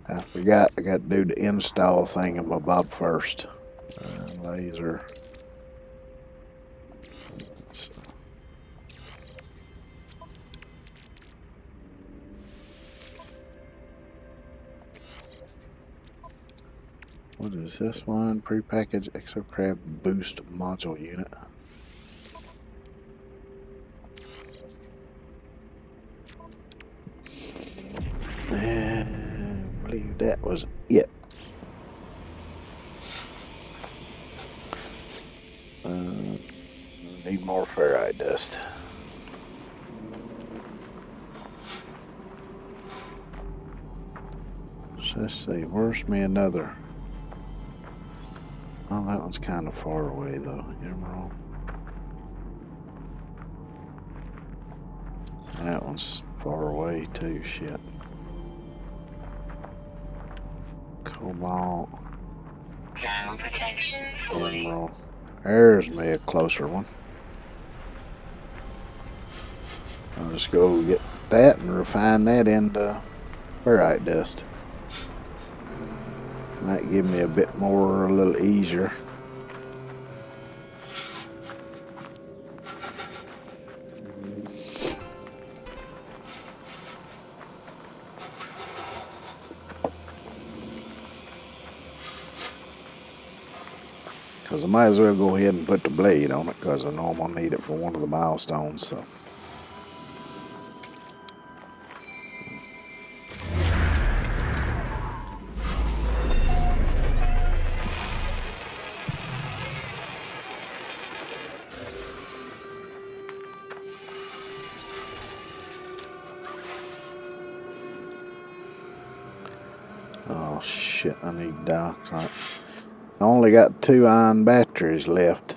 I forgot. I got to do the install thingamabob first. Laser. So. What is this one? Prepackaged exocraft boost module unit. And I believe that was it. Need more ferrite dust. So let's see, where's me another? Oh, that one's kind of far away though. You know, that one's far away too. Shit. Cobalt. Ground protection falling. Emerald. There's me a closer one. I'll just go get that and refine that into ferrite dust. Might give me a bit more, a little easier. Because I might as well go ahead and put the blade on it, because I know I'm going to need it for one of the milestones. So. Oh shit, I need dioxide. I only got 2 iron batteries left.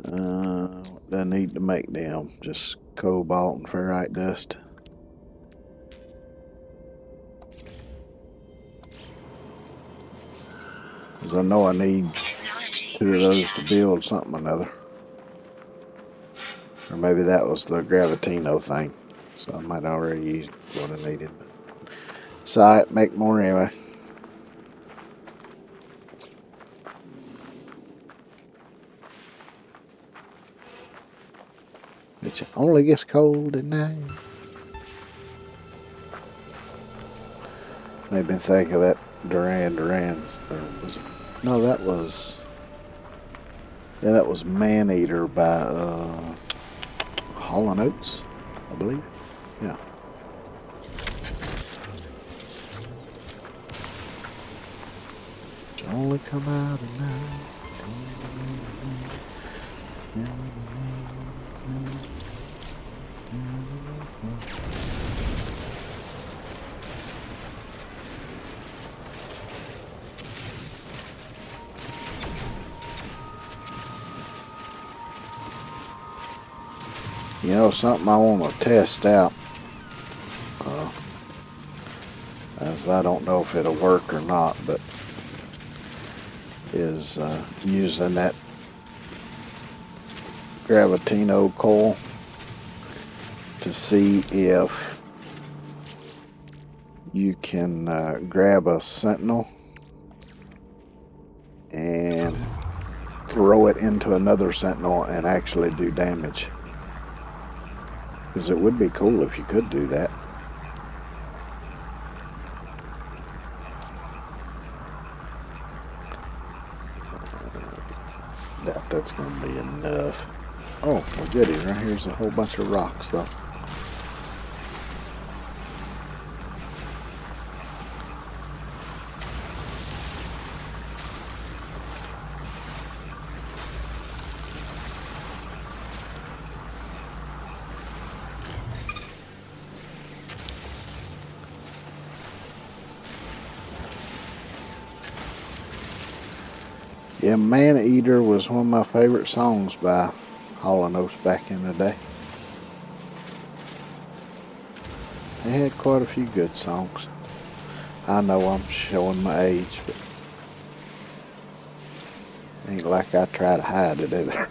What do I need to make them? Just cobalt and ferrite dust. Because I know I need 2 of those to build something or another. Or maybe that was the Gravitino thing. So I might already use what I needed. So I make more anyway. It only gets cold at night. Made me think of that Duran's. Or was it? No, that was. Yeah, that was Maneater by Hall & Oates, I believe. Yeah. Only come out at night. You know, something I want to test out, as I don't know if it'll work or not, but is using that Gravitino coil to see if you can grab a sentinel and throw it into another sentinel and actually do damage. Because it would be cool if you could do that. Doubt that's going to be enough. Oh, well, goody. Right here's a whole bunch of rocks, though. Yeah, Maneater was one of my favorite songs by Hall & Oates back in the day. They had quite a few good songs. I know I'm showing my age, but ain't like I try to hide it either.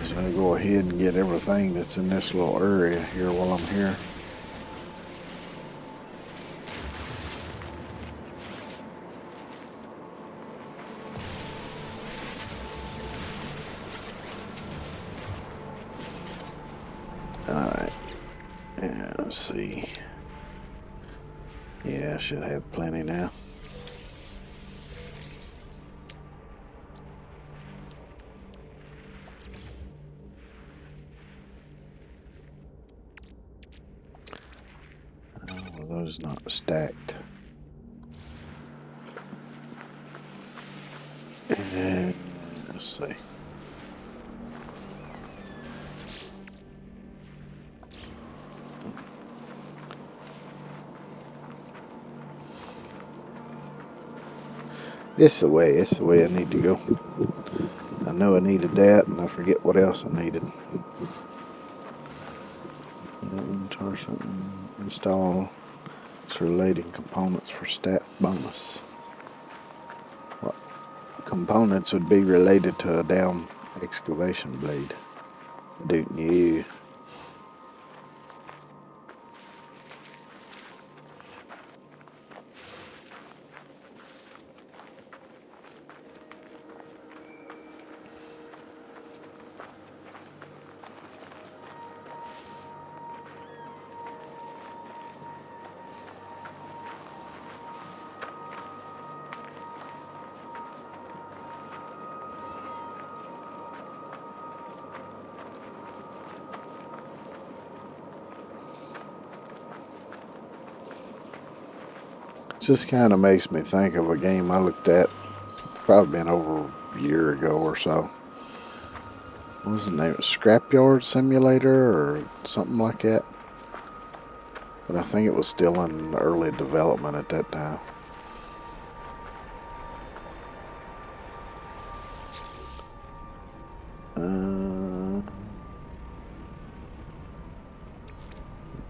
I'm going to go ahead and get everything that's in this little area here while I'm here. Alright. Yeah, let's see. Yeah, I should have plenty now. Those not stacked. And Let's see. This is the way I need to go. I know I needed that, and I forget what else I needed. Install relating components for stat bonus. What components would be related to a down excavation blade? I don't know. Just kind of makes me think of a game I looked at, probably been over a year ago or so. What was the name? Scrapyard Simulator or something like that. But I think it was still in early development at that time.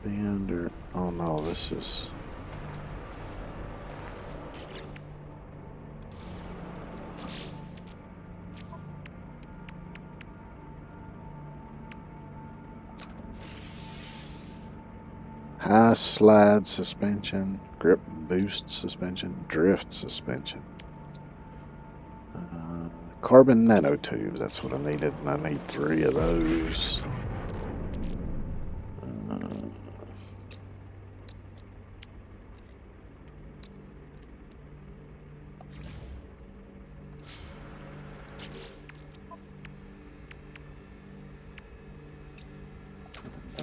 Be under. Oh no, this is. High slide suspension, grip boost suspension, drift suspension. Carbon nanotubes, that's what I needed, and I need 3 of those.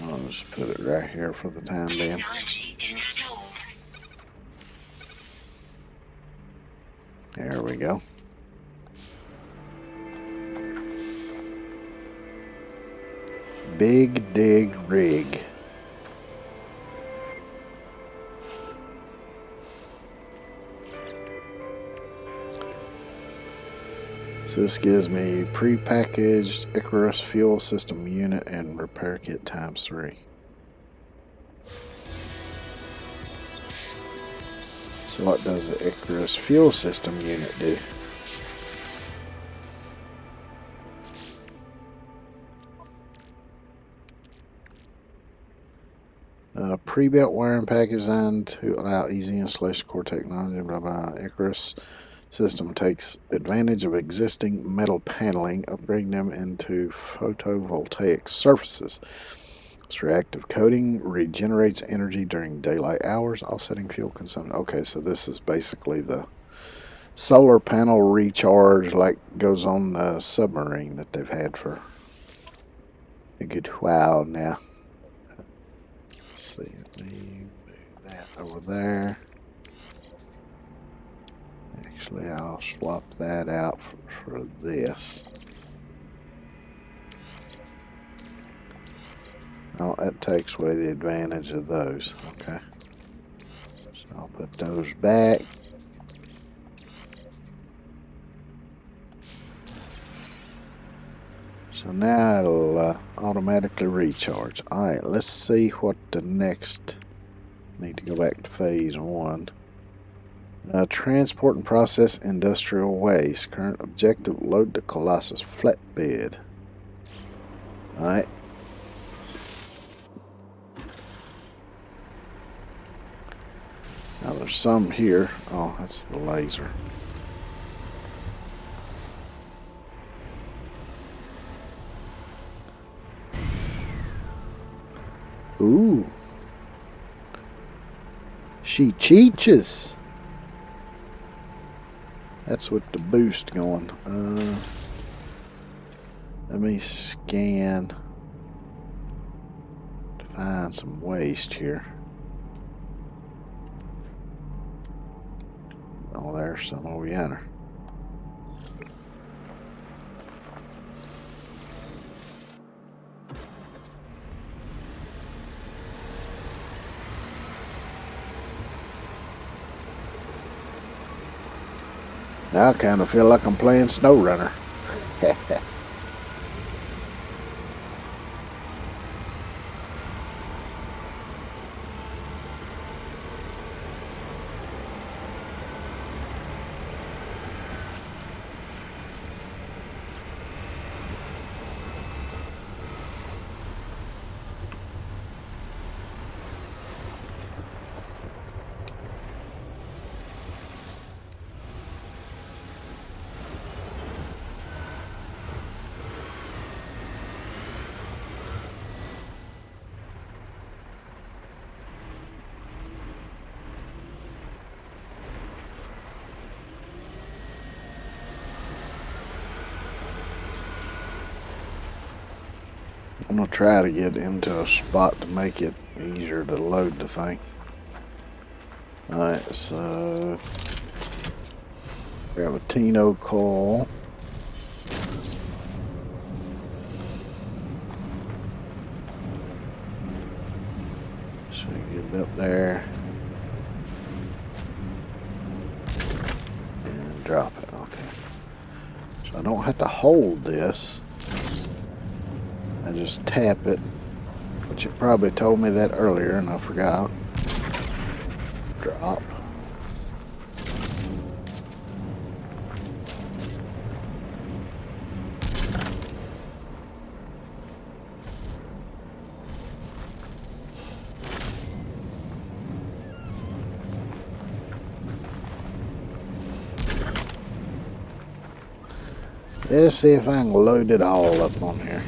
I'll just put it right here for the time being. There we go. Big dig rig. So this gives me pre-packaged Icarus fuel system unit and repair kit ×3. So what does the Icarus fuel system unit do? Pre-built wiring package designed to allow easy installation core technology, blah blah. Icarus system takes advantage of existing metal paneling, upgrading them into photovoltaic surfaces. Its reactive coating regenerates energy during daylight hours, offsetting fuel consumption. Okay, so this is basically the solar panel recharge like goes on the submarine that they've had for a good while now. Let's see, let me move that over there. Actually, I'll swap that out for this. Oh, that takes away the advantage of those. Okay. So I'll put those back. So now it'll automatically recharge. Alright, let's see what the next... Need to go back to phase 1. Transport and process industrial waste. Current objective, load the Colossus flatbed. Alright. Now there's some here. Oh, that's the laser. Ooh. She cheeches. That's with the boost going. Let me scan to find some waste here. Oh, there's some over yonder. Now I kind of feel like I'm playing SnowRunner. I'm gonna try to get into a spot to make it easier to load the thing. Alright, so we have a Tino coil. So get it up there and drop it. Okay. So I don't have to hold this. I just tap it, but you probably told me that earlier and I forgot. Drop. Let's see if I can load it all up on here.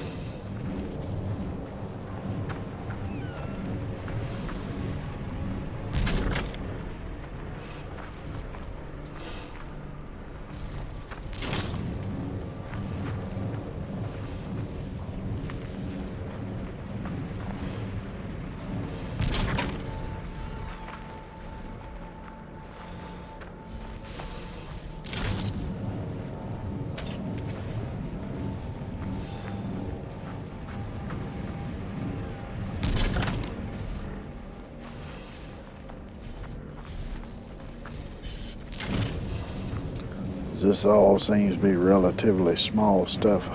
This all seems to be relatively small stuff.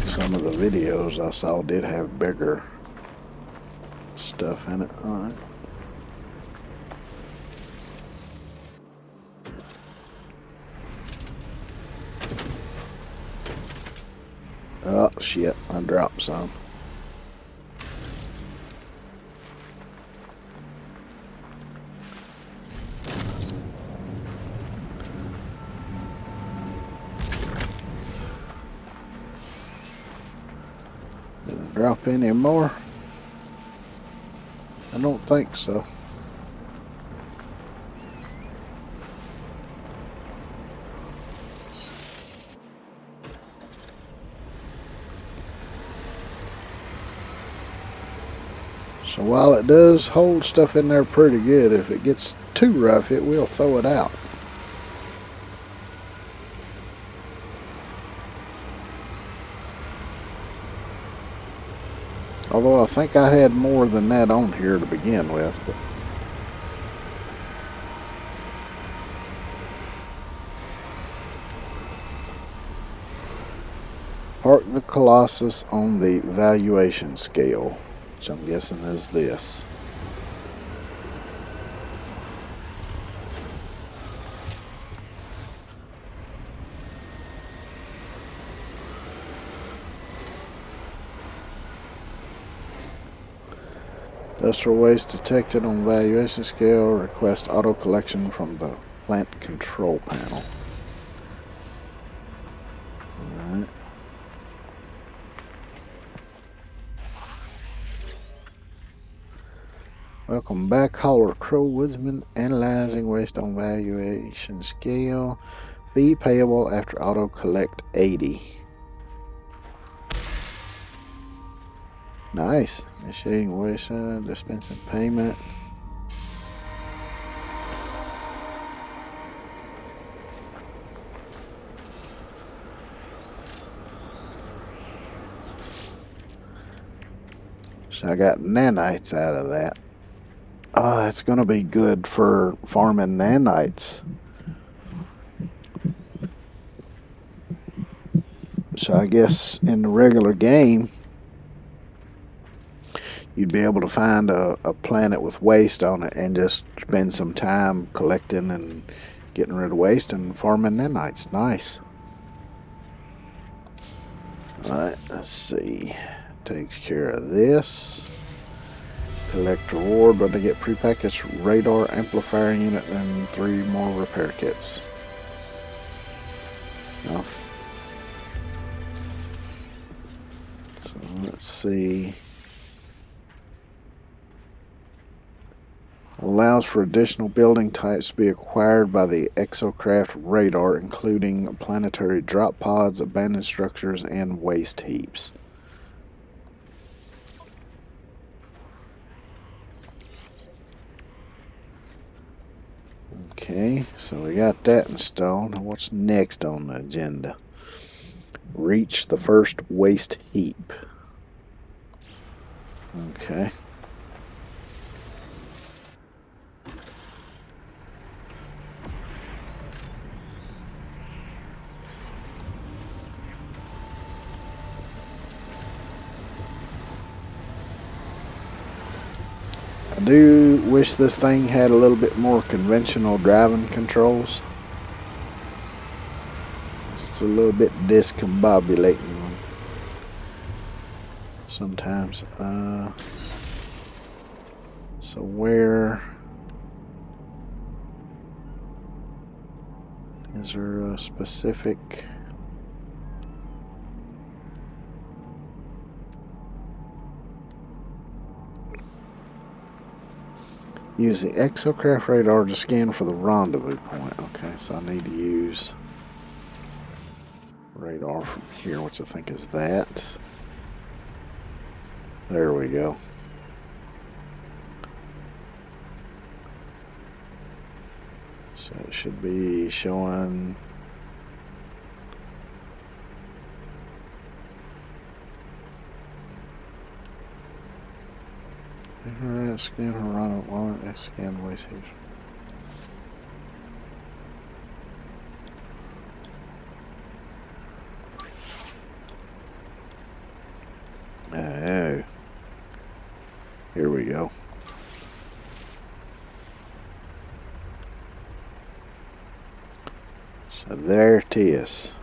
Some of the videos I saw did have bigger stuff in it. Alright. Oh shit, I dropped some. Drop any more? I don't think so. So while it does hold stuff in there pretty good, if it gets too rough, it will throw it out. Although I think I had more than that on here to begin with. But park the Colossus on the valuation scale, which I'm guessing is this. Industrial waste detected on valuation scale. Request auto collection from the plant control panel. Alright. Welcome back, Hauler Crow Woodsman. Analyzing waste on valuation scale. Fee payable after auto collect 80. Nice. Initiating waste, dispensing payment. So I got nanites out of that. It's going to be good for farming nanites. So I guess in the regular game, you'd be able to find a planet with waste on it and just spend some time collecting and getting rid of waste and farming nanites. Nice. Alright, let's see. Takes care of this. Collect reward, but I get prepackaged radar amplifier unit and 3 more repair kits. Now, so let's see. Allows for additional building types to be acquired by the exocraft radar, including planetary drop pods, abandoned structures, and waste heaps. Okay, so we got that installed. Now what's next on the agenda? Reach the first waste heap. Okay. I do wish this thing had a little bit more conventional driving controls. It's a little bit discombobulating sometimes. So where is there a specific? Use the exocraft radar to scan for the rendezvous point. Okay, so I need to use radar from here, which I think is that. There we go. So it should be showing. Scan horizontal wallet, scan waste heaps. Oh, here we go. So there it is.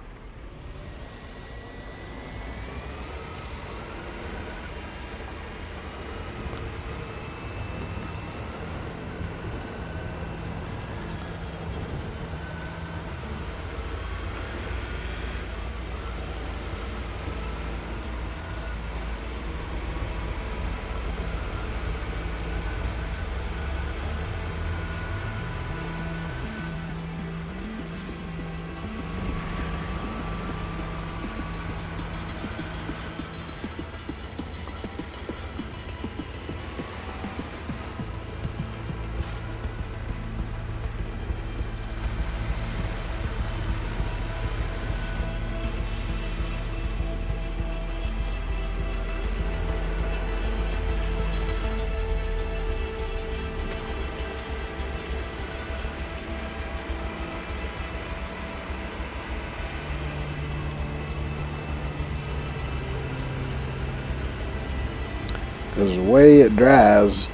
Because the way it drives,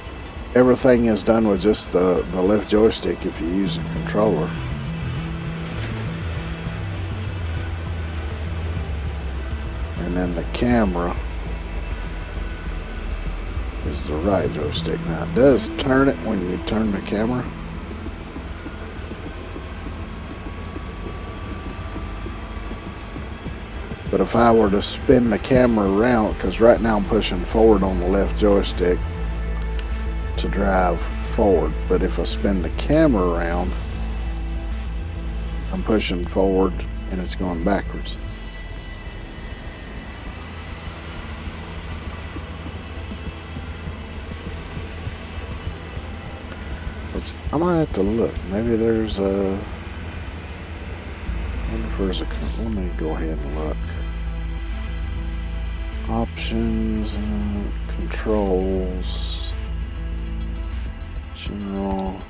everything is done with just the left joystick if you use a controller. And then the camera is the right joystick. Now it does turn it when you turn the camera. But if I were to spin the camera around, because right now I'm pushing forward on the left joystick to drive forward, but if I spin the camera around, I'm pushing forward and it's going backwards. I might have to look. Maybe there's a. I wonder if there's a. Let me go ahead and look. Options, controls, general.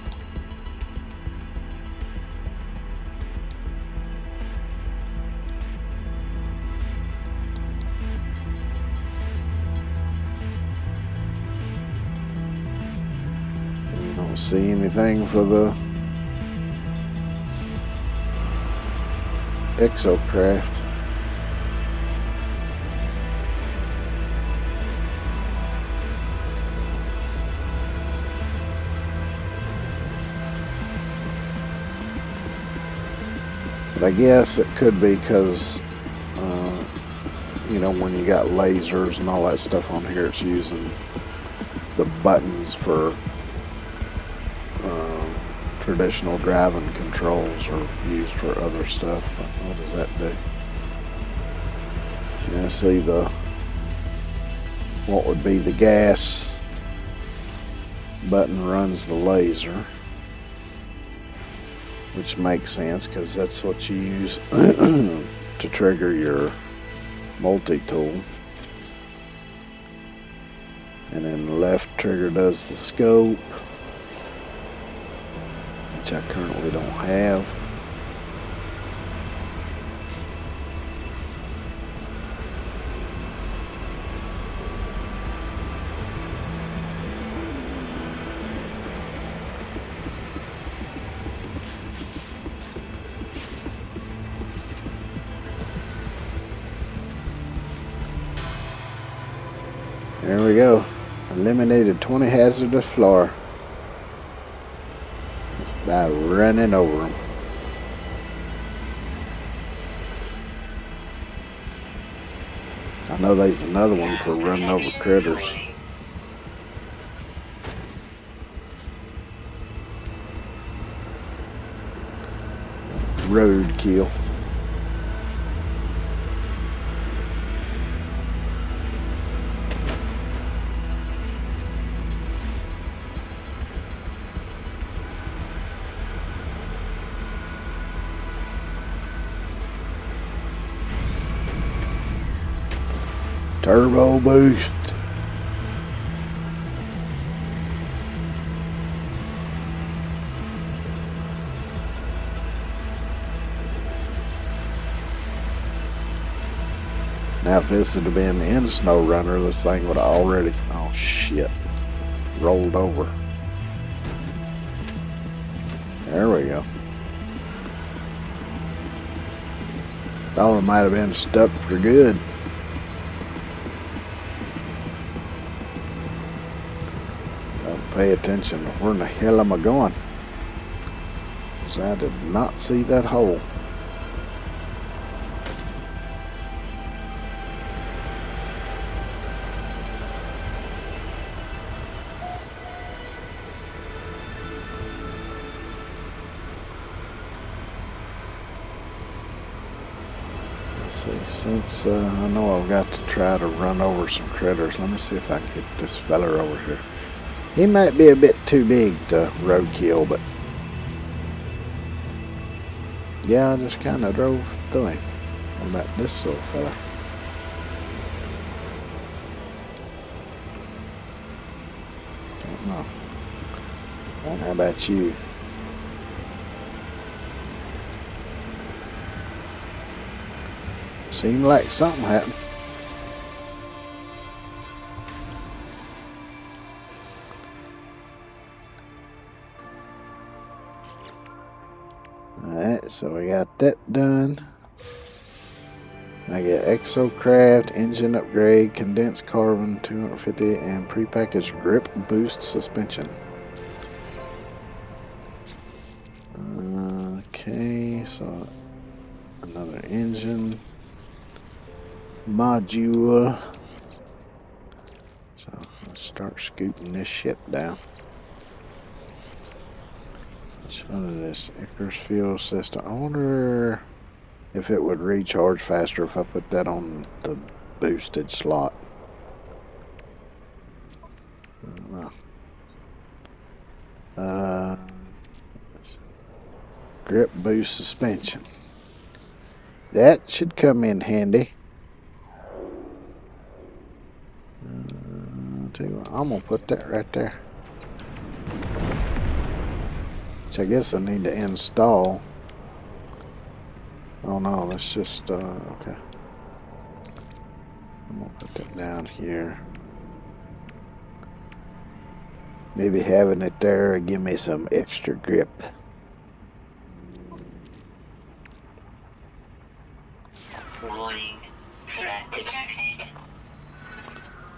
don't see anything for the exocraft. But I guess it could be because, you know, when you got lasers and all that stuff on here, it's using the buttons for traditional driving controls are used for other stuff. What does that do? Yeah, see what would be the gas button runs the laser, which makes sense because that's what you use to trigger your multi-tool. And then the left trigger does the scope, which I currently don't have. There we go. Eliminated 20 hazardous flora by running over them. I know there's another one for running over critters. Roadkill. Turbo boost. Now if this had been in Snow Runner, this thing would have already, oh shit, rolled over. There we go. Thought it might have been stuck for good. Pay attention to where in the hell am I going, because I did not see that hole. Let's see, since I know I've got to try to run over some critters, let me see if I can get this feller over here. He might be a bit too big to roadkill, but yeah, I just kind of drove through him. What about this little fella? Don't know. Well, how about you? Seemed like something happened. Alright, so we got that done. I get exocraft, engine upgrade, condensed carbon 250, and prepackaged grip boost suspension. Okay, so another engine module. So let's start scooting this ship down. What is this? Icarus fuel system. I wonder if it would recharge faster if I put that on the boosted slot. I don't know. Grip boost suspension. That should come in handy. I'll tell you what, I'm going to put that right there. Which I guess I need to install. Oh no, let's just, okay. I'm going to put that down here. Maybe having it there will give me some extra grip. Warning. Threat detected.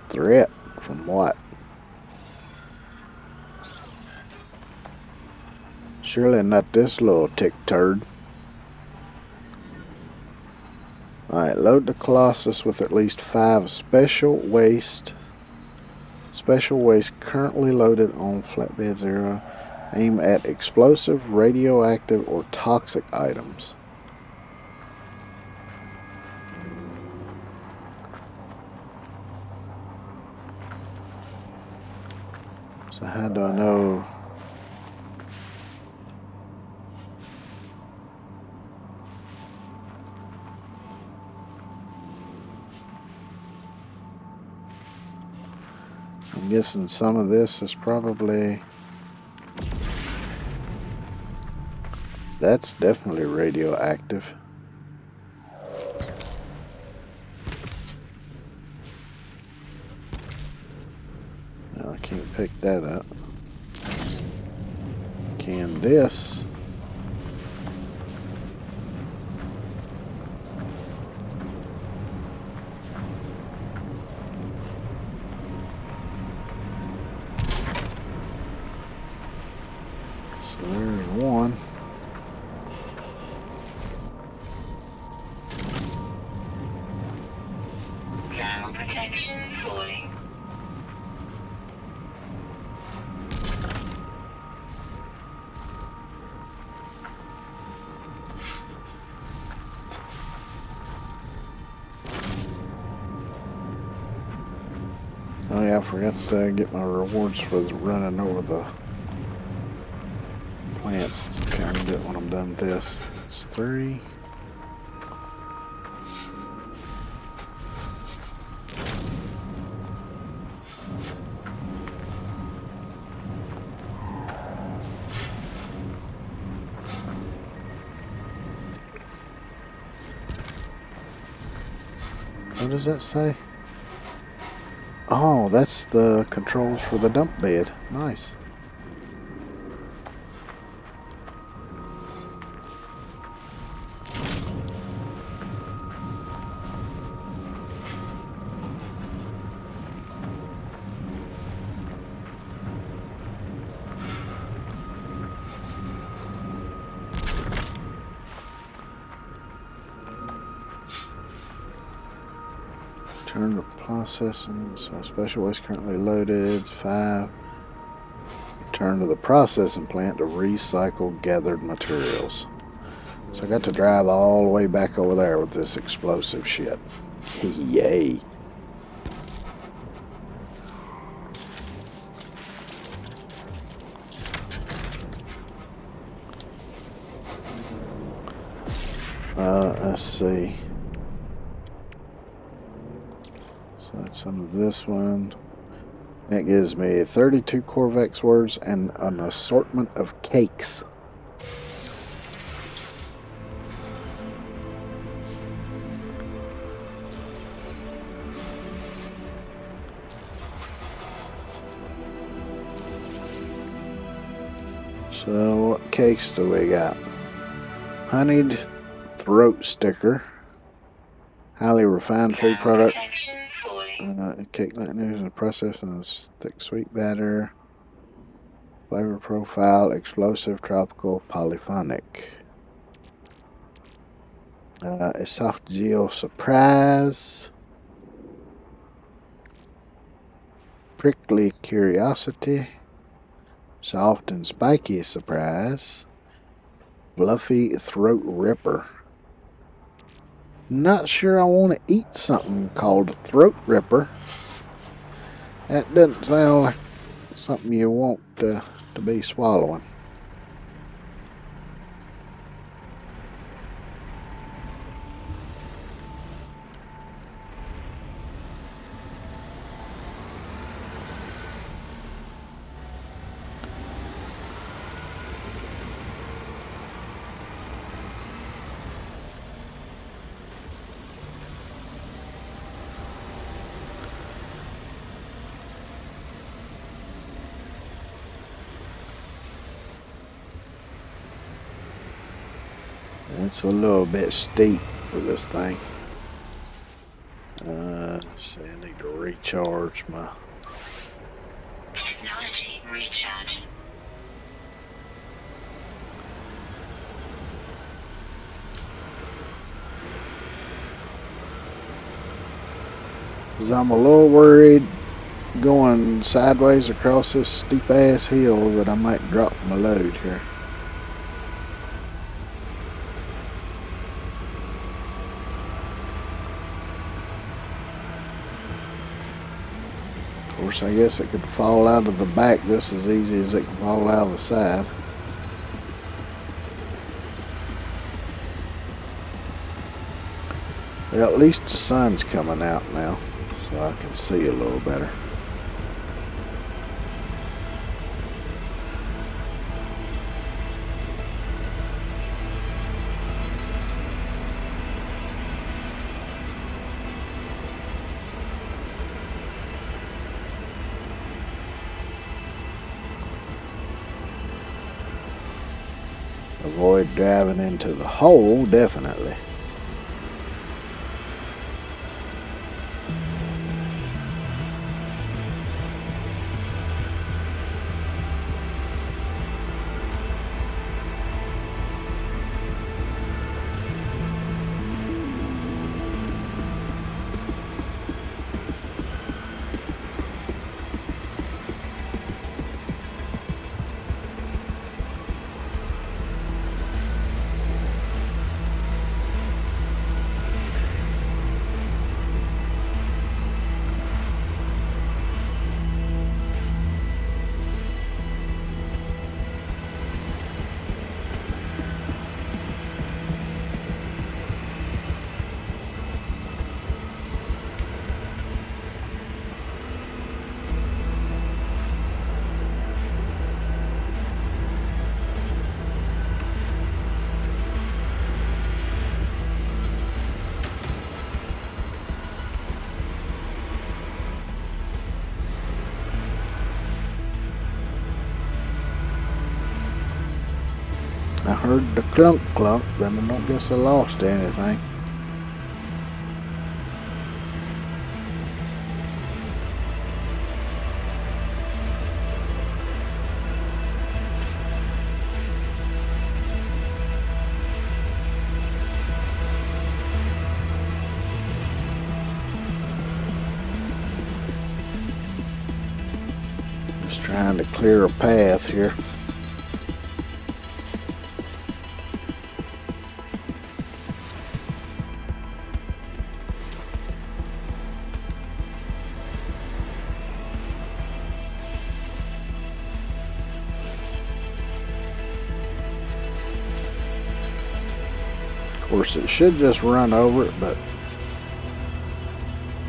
Threat? From what? Surely not this little tick turd. Alright, load the Colossus with at least 5 special waste currently loaded on flatbed 0. Aim at explosive, radioactive, or toxic items. So how do I know? I'm guessing some of this is probably... That's definitely radioactive. No, I can't pick that up. Can this? So there's one. Thermal protection falling. Oh yeah, I forgot to get my rewards for running over the plants. It's okay, I can do it when I'm done with this. It's 3. What does that say? Oh, that's the controls for the dump bed. Nice. Turn to processing. So special waste currently loaded. 5. Return to the processing plant to recycle gathered materials. So I got to drive all the way back over there with this explosive shit. Yay. Let's see. So that's under this one. That gives me 32 Corvex words and an assortment of cakes. So what cakes do we got? Honeyed throat sticker. Highly refined food product. Cake like news and processed in a thick sweet batter. Flavor profile, explosive, tropical, polyphonic. Esophageal surprise. Prickly curiosity. Soft and spiky surprise. Fluffy throat ripper. Not sure I want to eat something called throat ripper. That doesn't sound like something you want to be swallowing. It's a little bit steep for this thing. Let's see, I need to recharge my... Technology recharge. Cause I'm a little worried going sideways across this steep ass hill that I might drop my load here. Of course, I guess it could fall out of the back just as easy as it can fall out of the side. Well, at least the sun's coming out now, so I can see a little better. Avoid driving into the hole, definitely. I heard the clunk clunk, but I don't guess I lost anything. Just trying to clear a path here. Of course, it should just run over it, but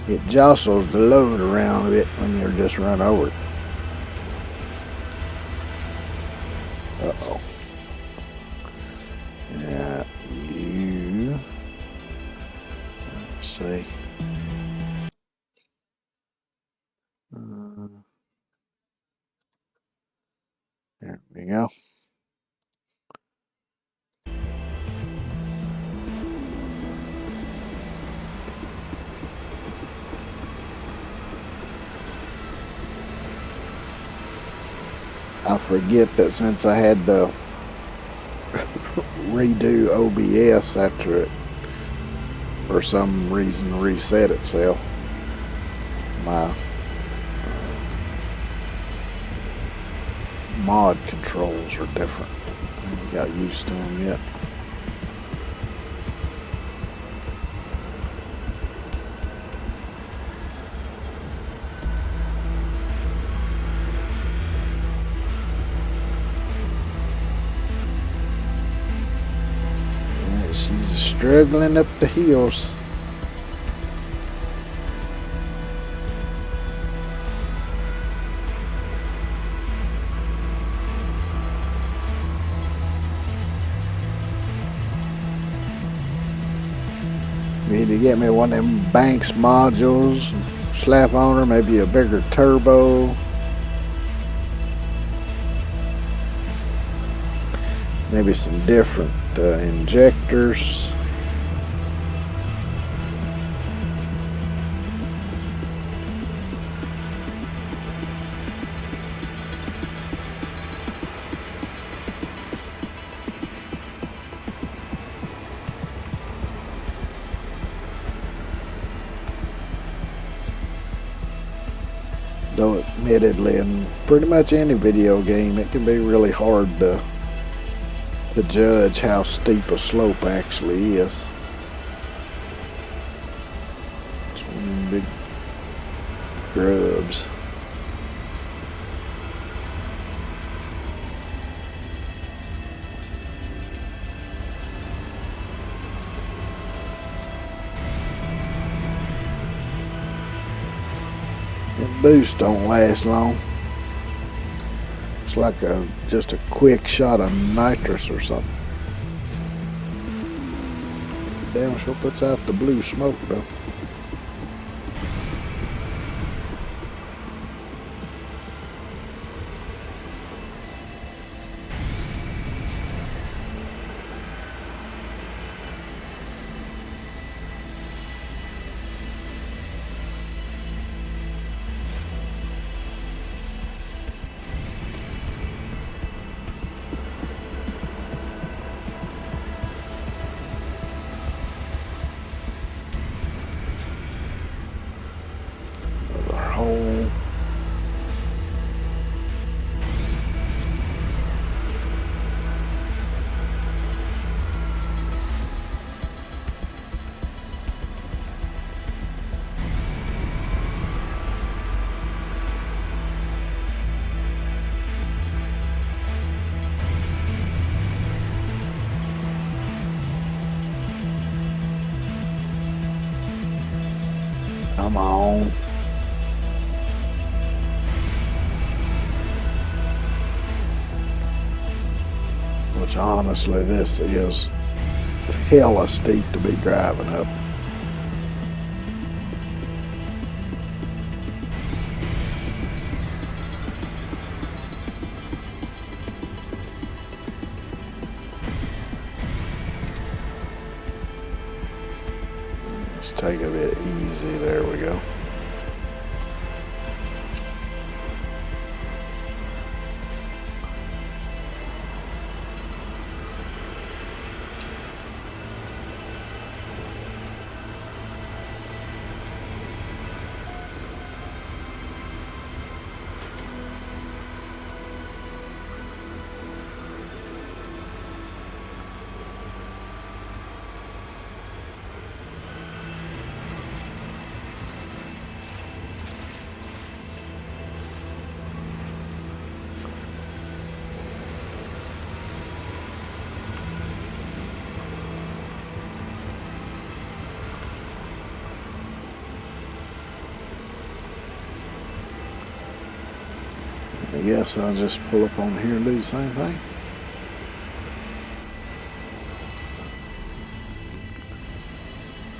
it jostles the load around a bit when you're just run over it. Uh-oh. Yeah, let's see. There we go. I forget that since I had to redo OBS after it, for some reason, reset itself, my mod controls are different. I haven't got used to them yet. She's struggling up the hills. Need to get me one of them Banks modules, slap on her, maybe a bigger turbo. Maybe some different injectors. Though admittedly in pretty much any video game it can be really hard to judge how steep a slope actually is. It's one of them big grubs. That boost don't last long. It's like just a quick shot of nitrous or something. Damn sure puts out the blue smoke though. Hole. Come on. Which honestly, this is hella steep to be driving up. Let's take it a bit easy. There we go. I guess I'll just pull up on here and do the same thing.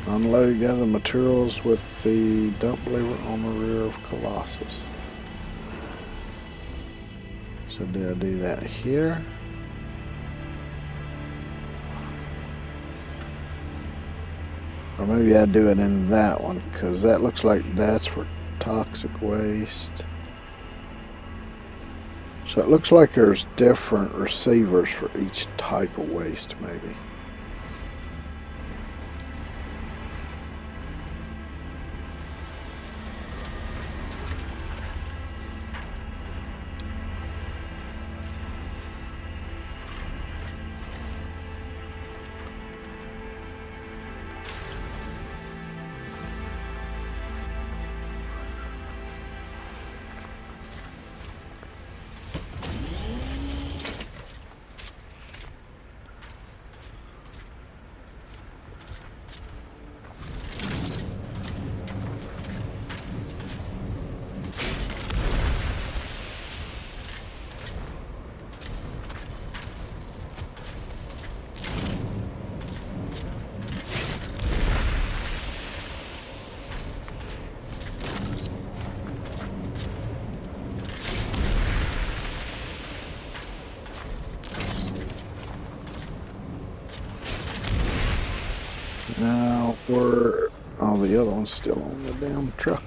Unload gather materials with the dump lever on the rear of Colossus. So did I do that here? Or maybe I do it in that one, because that looks like that's for toxic waste. So it looks like there's different receivers for each type of waste, maybe. Now, where... Oh, the other one's still on the damn truck.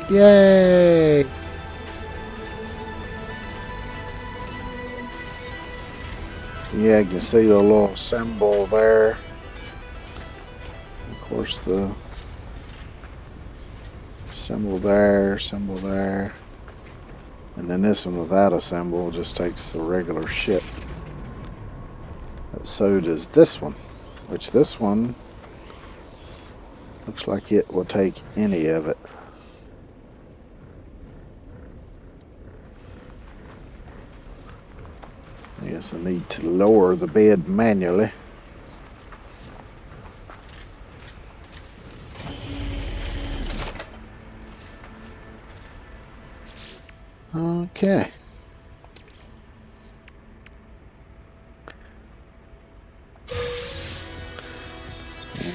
Yay! Yeah, you can see the little symbol there. Of course, the symbol there, and then this one without a symbol just takes the regular shit. But so does this one, which this one looks like it will take any of it. I guess I need to lower the bed manually. Okay.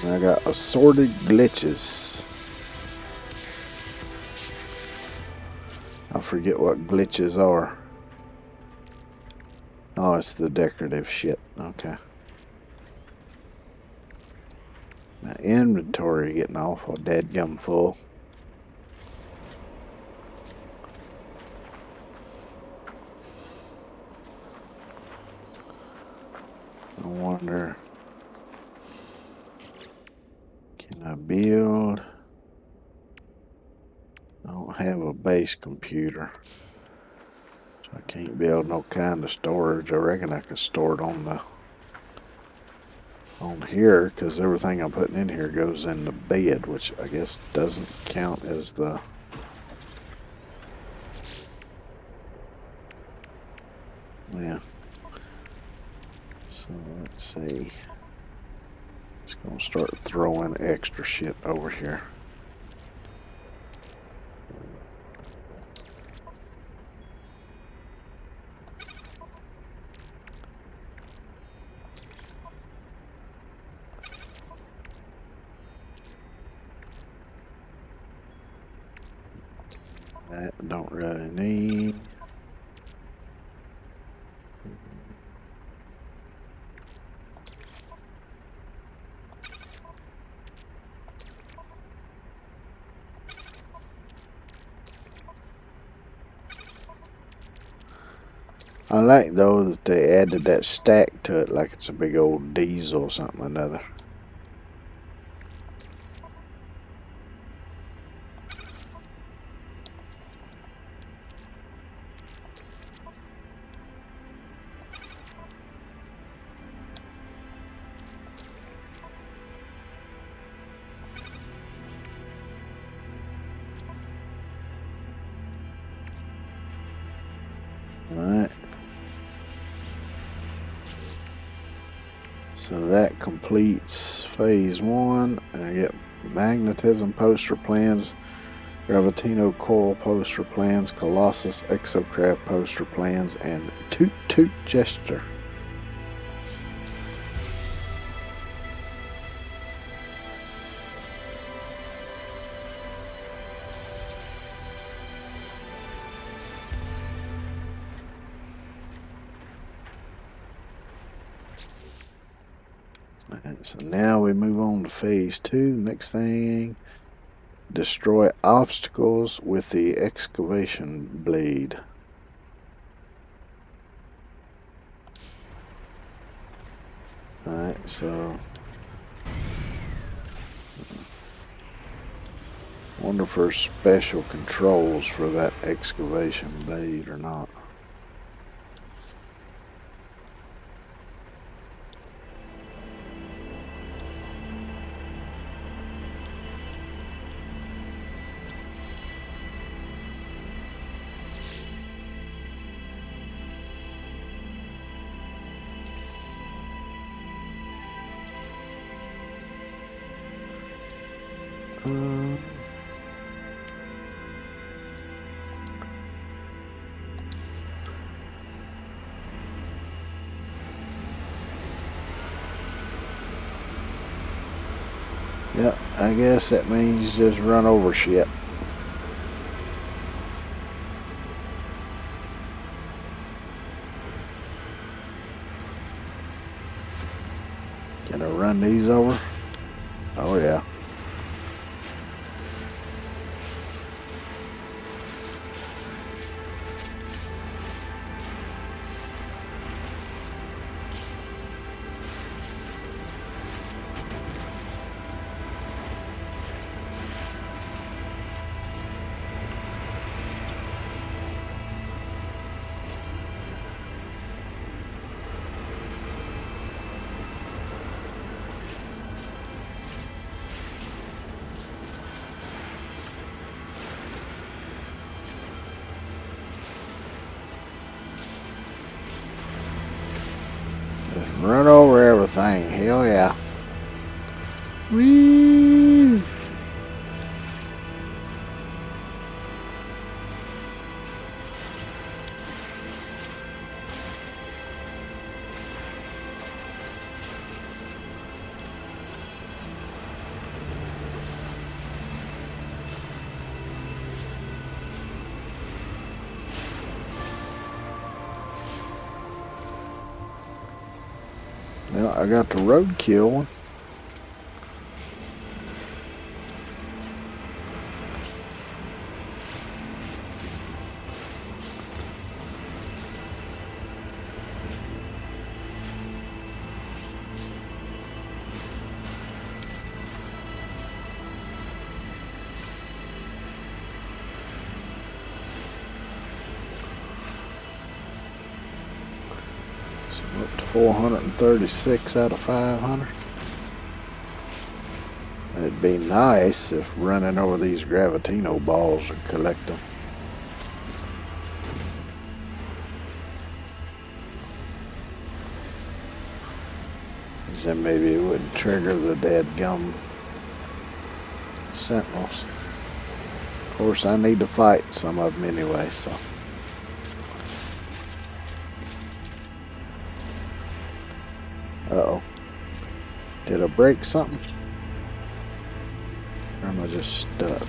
And I got assorted glitches. I forget what glitches are. Oh, it's the decorative shit. Okay. My inventory getting awful dadgum full. I wonder, can I build? I don't have a base computer, so I can't build no kind of storage. I reckon I could store it on here, because everything I'm putting in here goes in the bed, which I guess doesn't count as the... Yeah. So let's see. Just gonna start throwing extra shit over here. That I don't really need. I like though that they added that stack to it, like it's a big old diesel or something or another. Alright. So that completes phase 1. And I get magnetism poster plans, Gravitino coil poster plans, Colossus exocraft poster plans, and Toot Toot gesture. Alright, so now we move on to phase 2. The next thing, destroy obstacles with the excavation blade. Alright, so wonder if there's special controls for that excavation blade or not. Yep, I guess that means just run over shit. run these over? Oh yeah. Just run over everything. Hell yeah. Whee! Well, I got the roadkill one. So up to 436 out of 500. It'd be nice if running over these Gravitino balls would collect them. Then maybe it would trigger the dadgum sentinels. Of course, I need to fight some of them anyway, so. Uh-oh. Did I break something? Or am I just stuck?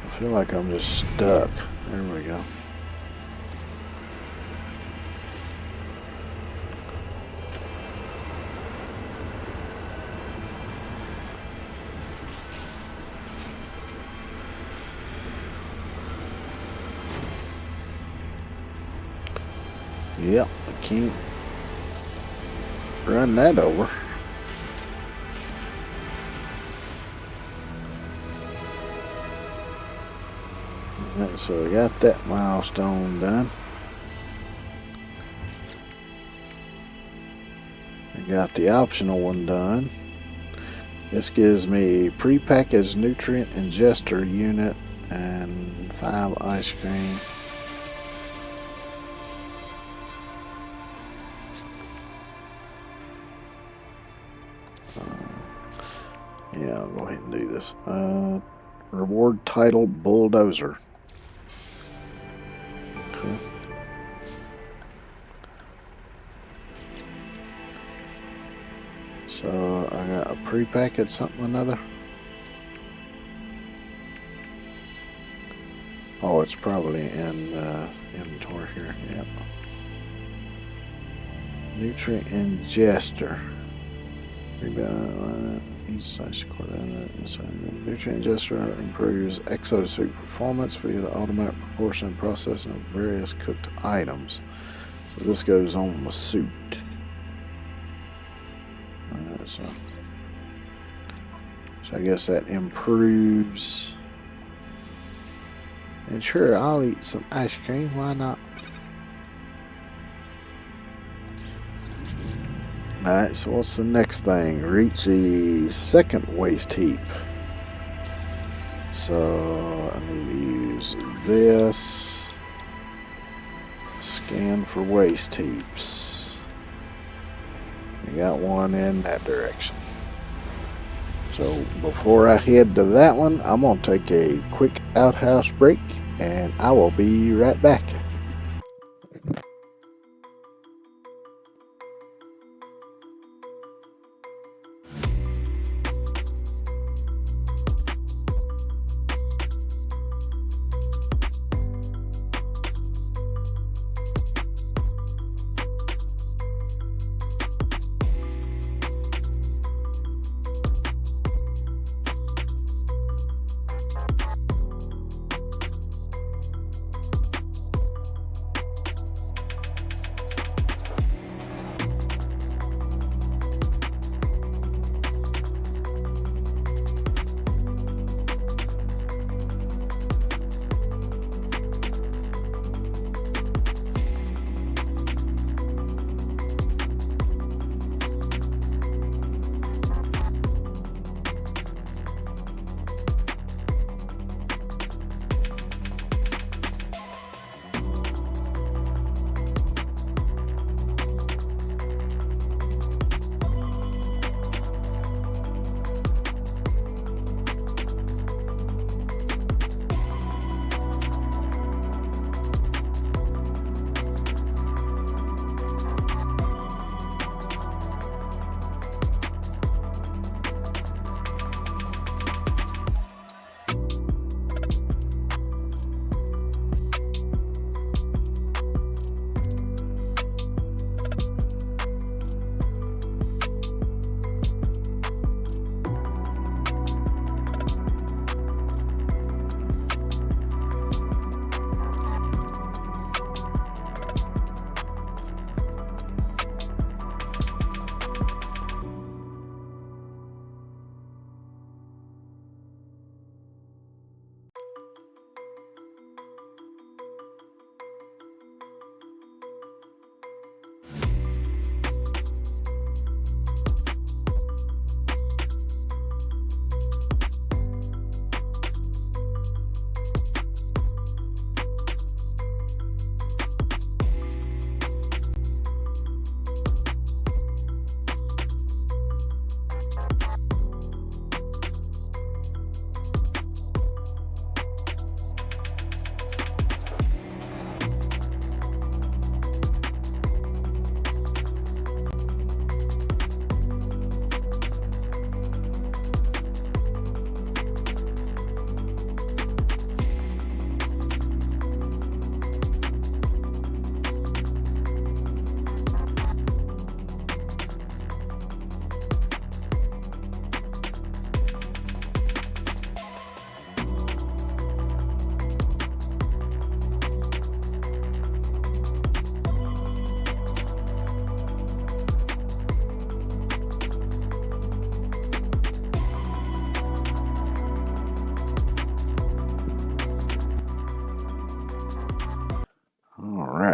I feel like I'm just stuck. There we go. Yep, I can't run that over. Alright, so I got that milestone done. I got the optional one done. This gives me prepackaged nutrient ingester unit and 5 ice cream. Yeah, I'll go ahead and do this. Reward title Bulldozer. Okay. So I got a prepackaged something or another. Oh, it's probably in inventory here. Yep. Nutrient ingester. Nutrient ingester improves exosuit performance via the automatic proportion processing of various cooked items. So this goes on my suit. So I guess that improves. And sure, I'll eat some ice cream. Why not? Alright, so what's the next thing? Reach the second waste heap. So I need to use this. Scan for waste heaps. We got one in that direction. So before I head to that one, I'm going to take a quick outhouse break and I will be right back.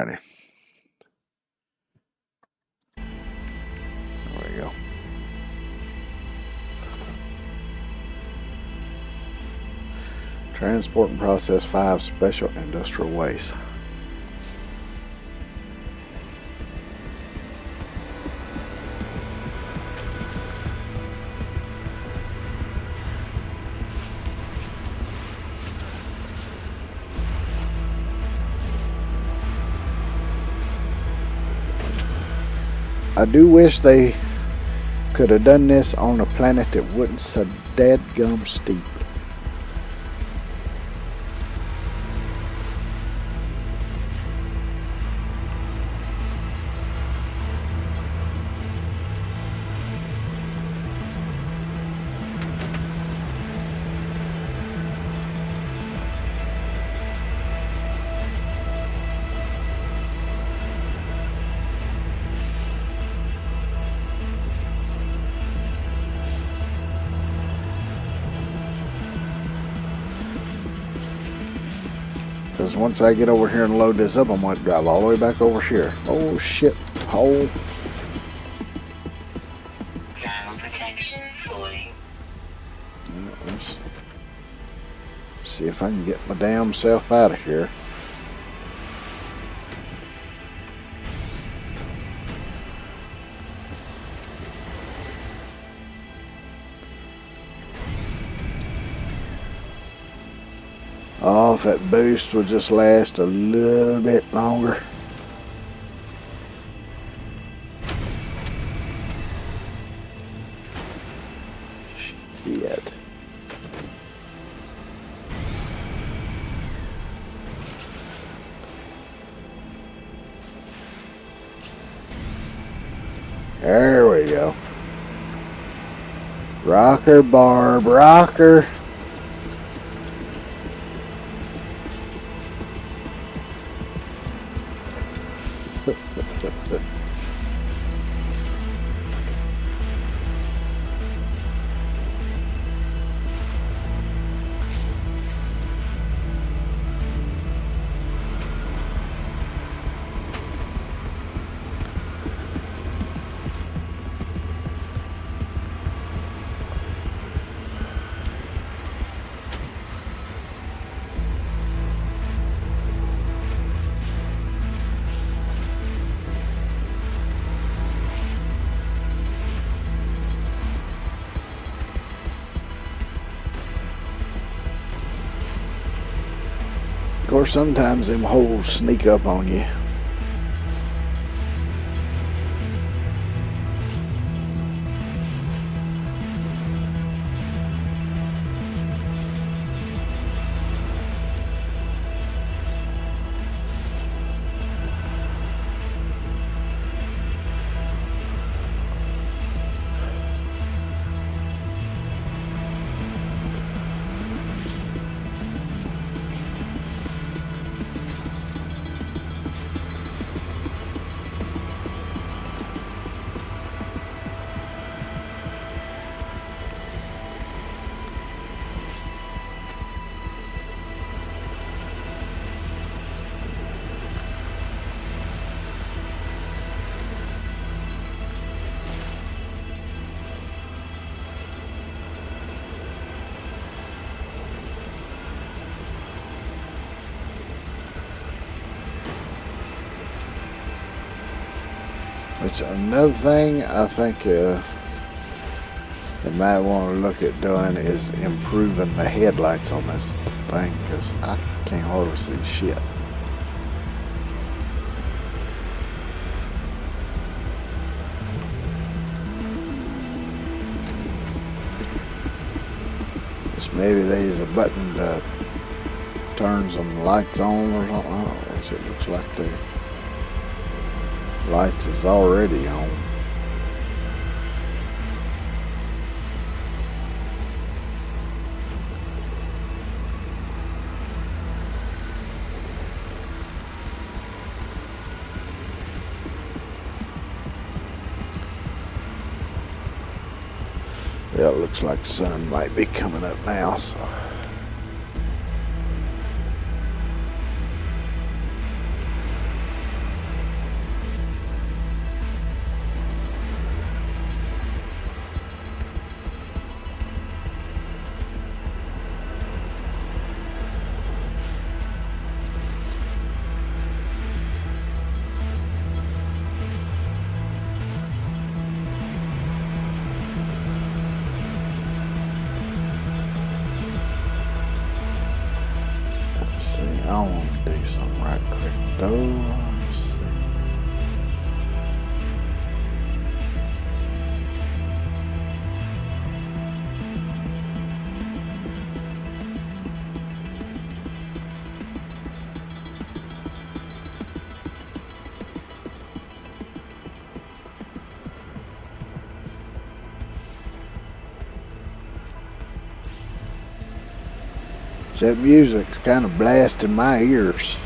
Alrighty. There we go. Transport and process 5 special industrial waste. I do wish they could have done this on a planet that wasn't so dadgum steep. Because once I get over here and load this up, I'm going to drive all the way back over here. Oh shit, hole. Thermal protection falling. Let's see if I can get my damn self out of here. Oh, if that boost would just last a little bit longer. Shit. There we go. Rocker, Barb, rocker. Of course, sometimes them holes sneak up on you. Which another thing I think they might want to look at doing is improving the headlights on this thing, because I can't hardly see shit. Just maybe there's a button that turns some lights on or something. I don't know what it looks like there. Lights is already on. Yeah, it looks like the sun might be coming up now, so. I want to do something right quick though. Let's see. That music's kind of blasting my ears.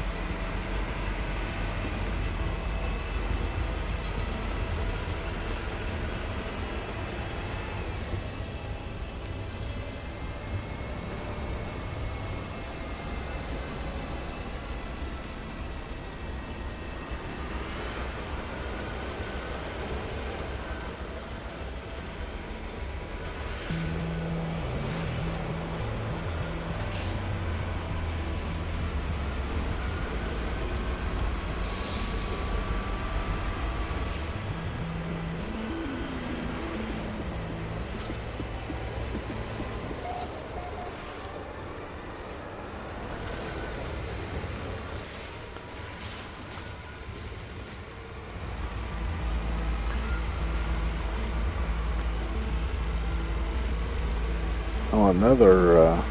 Oh, another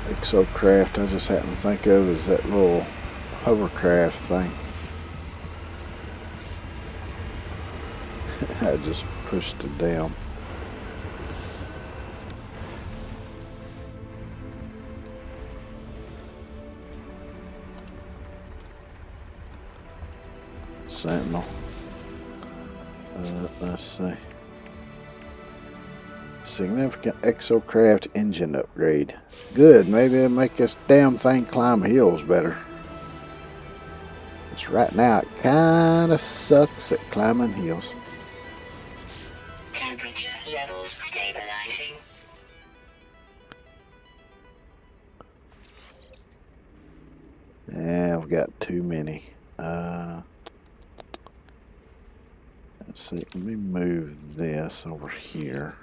exocraft I just happened to think of is that little hovercraft thing. I just pushed it down. Sentinel. Let's see. Significant exocraft engine upgrade. Good, maybe it'll make this damn thing climb hills better. Because right now it kinda sucks at climbing hills. Temperature levels stabilizing. Yeah, I've got too many. Let's see, let me move this over here.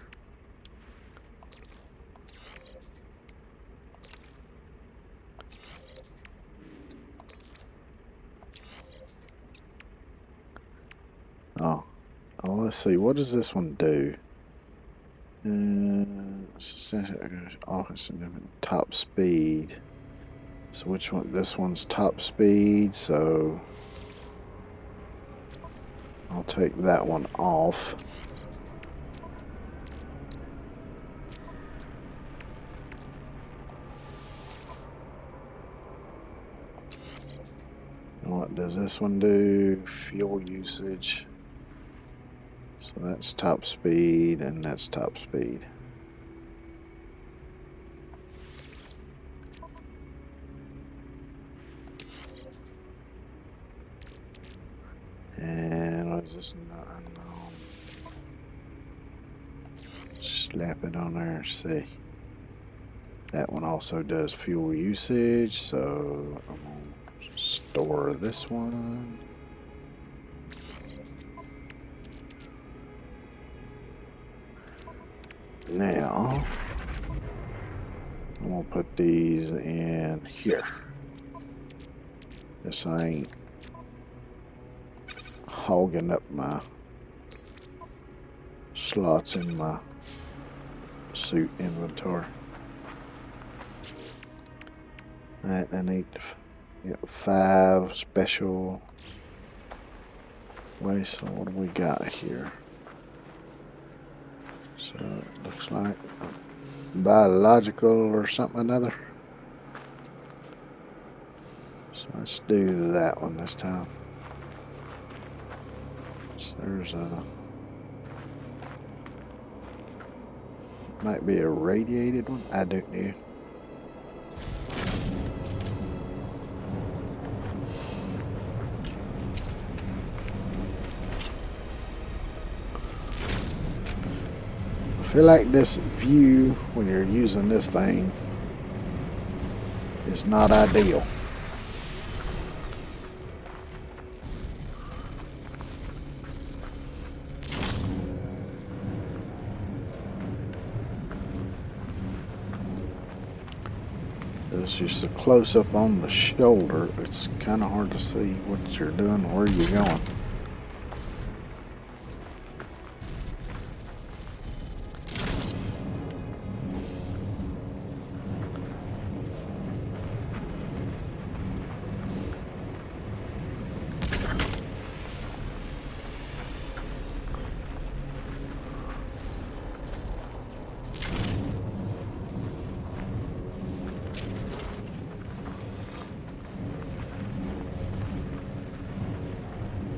Oh, let's see. What does this one do? Top speed. So which one? This one's top speed. So I'll take that one off. And what does this one do? Fuel usage. So that's top speed and that's top speed. And what is this? Unknown. Slap it on there. See. That one also does fuel usage, so I'm gonna store this one. Now, I'm gonna put these in here. This ain't hogging up my slots in my suit inventory. Alright, I need 5 special ways. So what do we got here? So it looks like biological or something another. So let's do that one this time. So there's a might be a radiated one. I don't know. I feel like this view when you're using this thing is not ideal. Because you're so close up on the shoulder, it's kind of hard to see what you're doing, where you're going.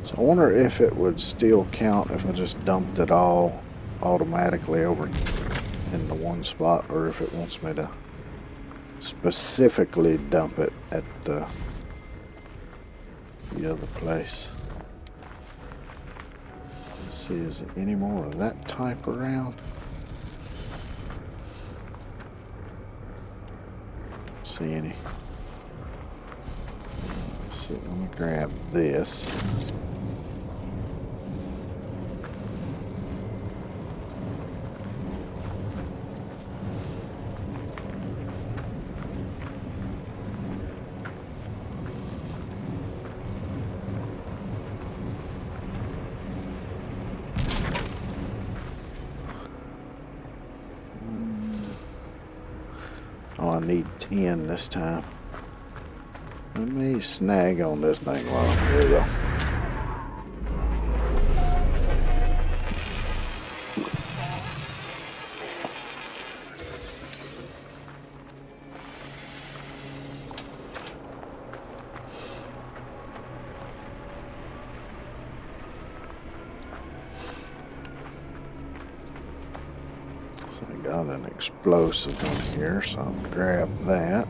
So I wonder if it would still count if I just dumped it all automatically over in the one spot, or if it wants me to specifically dump it at the other place. Let's see, is there any more of that type around? See any? Let's see, let me grab this. Oh, I need 10 this time. Let me snag on this thing while there we go. So I got an explosive in here, so I'll grab that.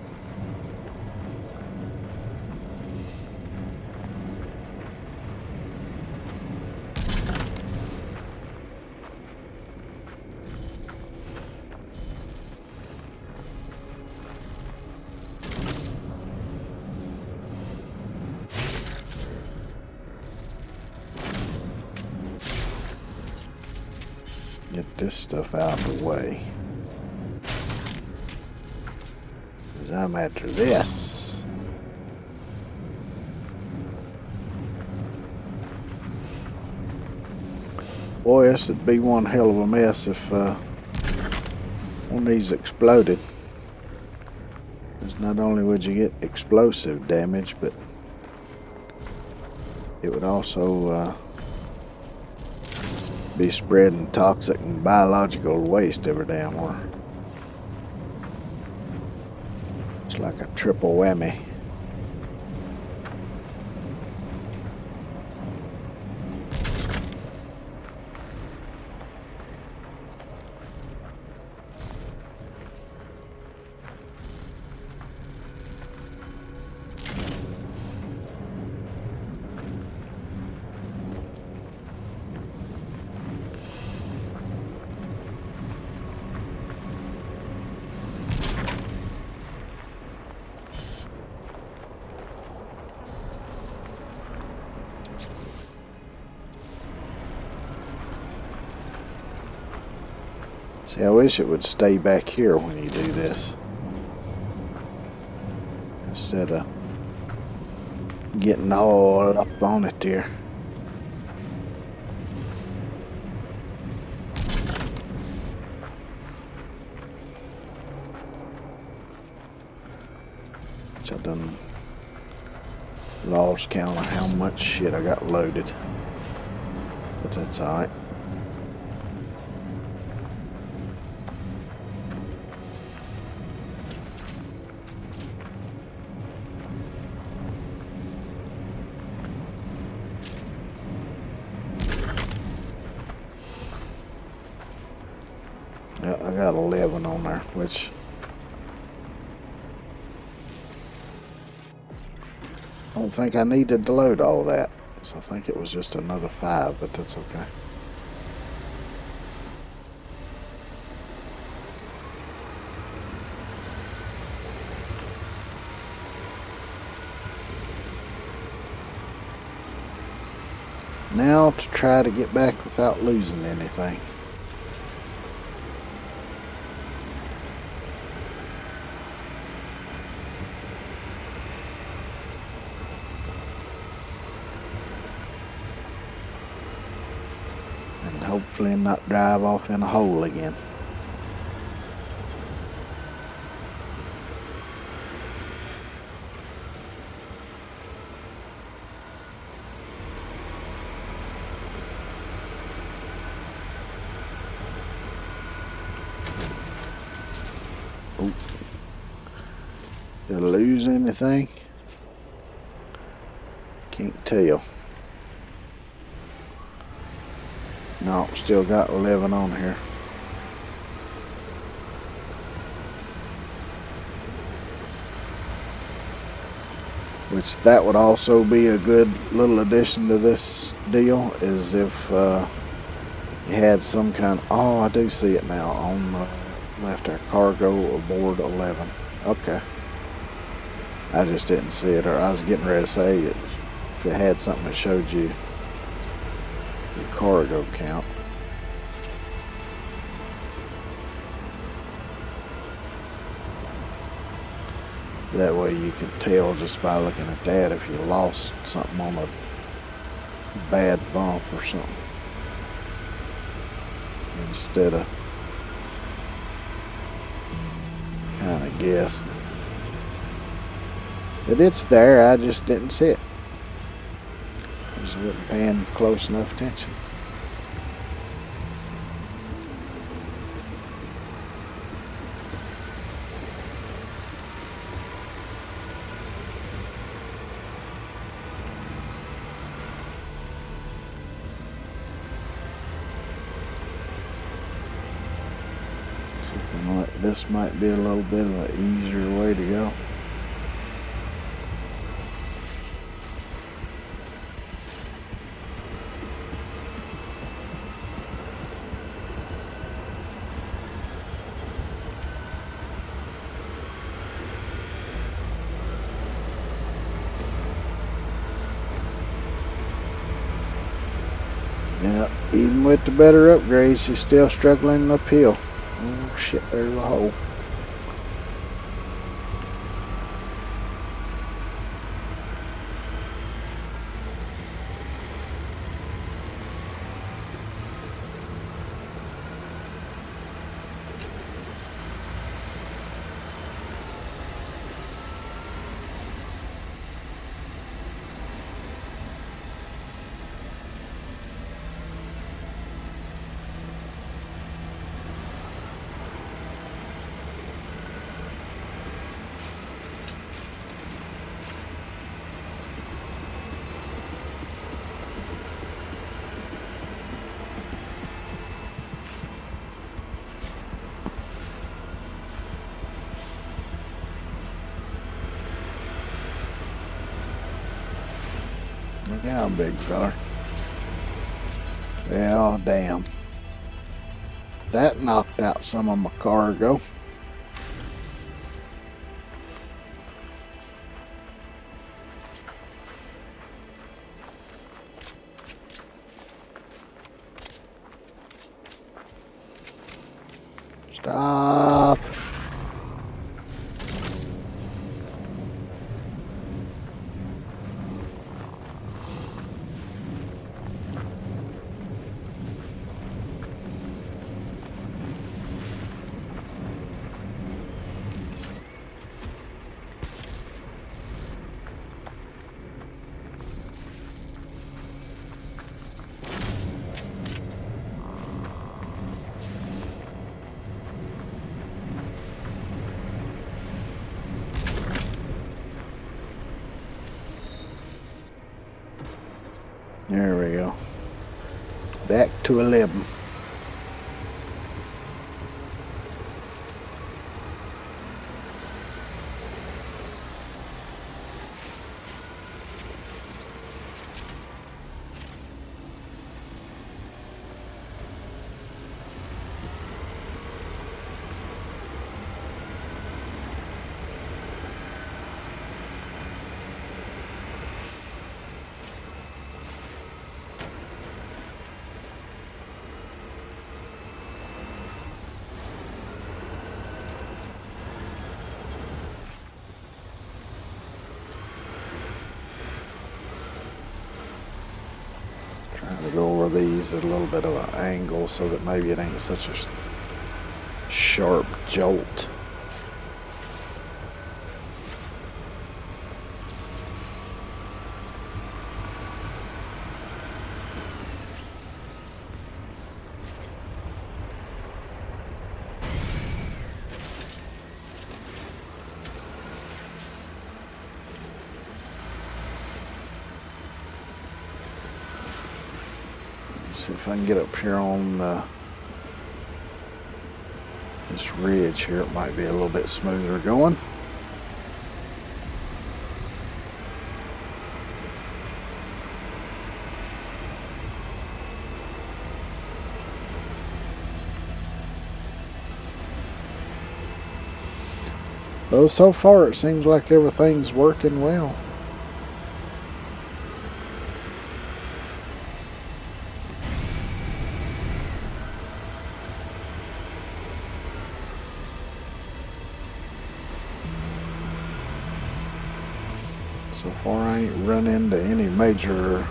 Get this stuff out of the way, 'cause I'm after this. Boy, this would be one hell of a mess if one of these exploded. Because not only would you get explosive damage, but it would also be spreading toxic and biological waste every damn where. It's like a triple whammy. See, I wish it would stay back here when you do this, instead of getting all up on it there. Which I done lost count of how much shit I got loaded, but that's alright. I got 11 on there, which I don't think I needed to load all that. So I think it was just another 5, but that's okay. Now to try to get back without losing anything. hopefully not drive off in a hole again. Oh. Did I lose anything? Can't tell. No, still got 11 on here. Which that would also be a good little addition to this deal, is if you had some kind of, oh, I do see it now on the left there, cargo aboard 11. Okay. I just didn't see it, or I was getting ready to say it. If it had something that showed you your cargo count. That way you can tell just by looking at that if you lost something on a bad bump or something. Instead of kind of guessing. But it's there, I just didn't see it. I just wasn't paying close enough attention. Something like this might be a little bit of an easier way to go. Yeah, even with the better upgrades, she's still struggling uphill. Oh shit, there's a hole. Look how big, fella. Well, damn. That knocked out some of my cargo. Stop. There we go. Back to 11. Trying to go over these at a little bit of an angle so that maybe it ain't such a sharp jolt. See if I can get up here on this ridge here. It might be a little bit smoother going. Though so far it seems like everything's working well. So far I ain't run into any major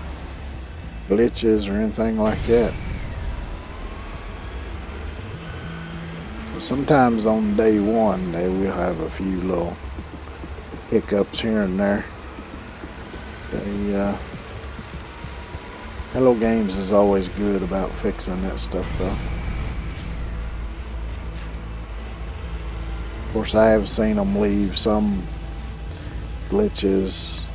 glitches or anything like that. Sometimes on day one they will have a few little hiccups here and there. Hello Games is always good about fixing that stuff though. Of course I have seen them leave some glitches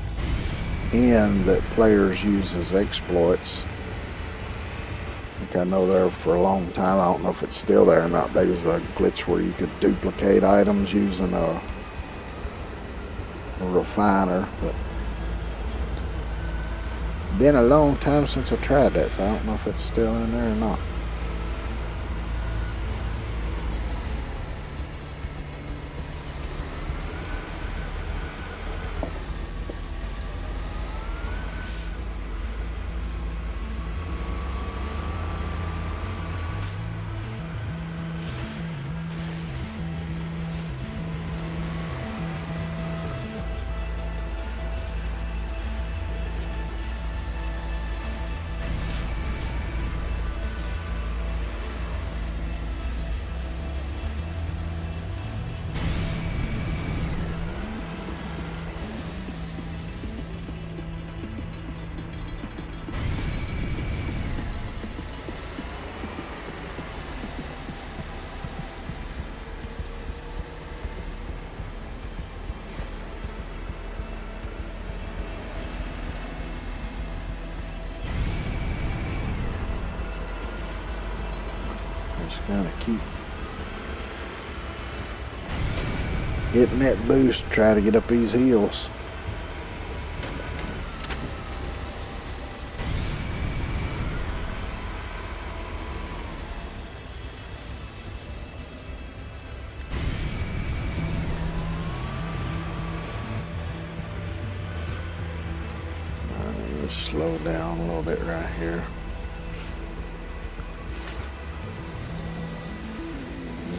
in that players use as exploits. I think I know there for a long time. I don't know if it's still there or not. There was a glitch where you could duplicate items using a refiner, but been a long time since I tried that, so I don't know if it's still in there or not. Just gotta keep hitting that boost, try to get up these hills. Let's slow down a little bit right here.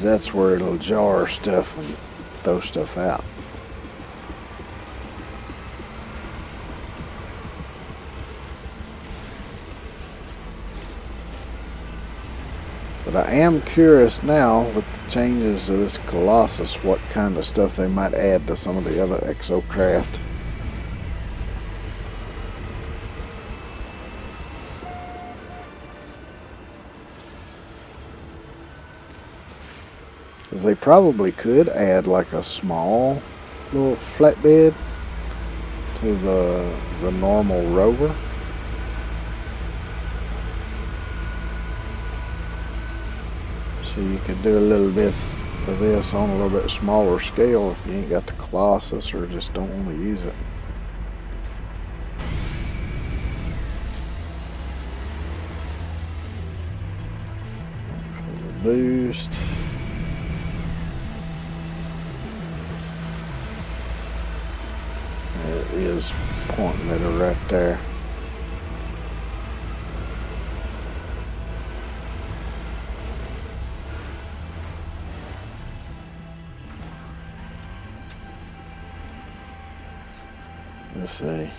That's where it'll jar stuff and throw stuff out. But I am curious now with the changes to this Colossus, what kind of stuff they might add to some of the other exocraft. Because they probably could add like a small little flatbed to the normal rover. So you could do a little bit of this on a little bit smaller scale if you ain't got the Colossus or just don't want to use it. Boost. It is pointing at her right there. Let's see.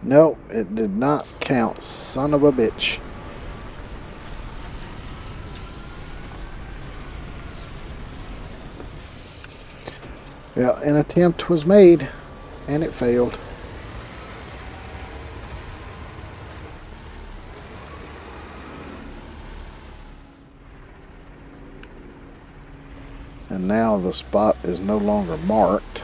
No, it did not count, son of a bitch. Well, an attempt was made, and it failed. And now the spot is no longer marked.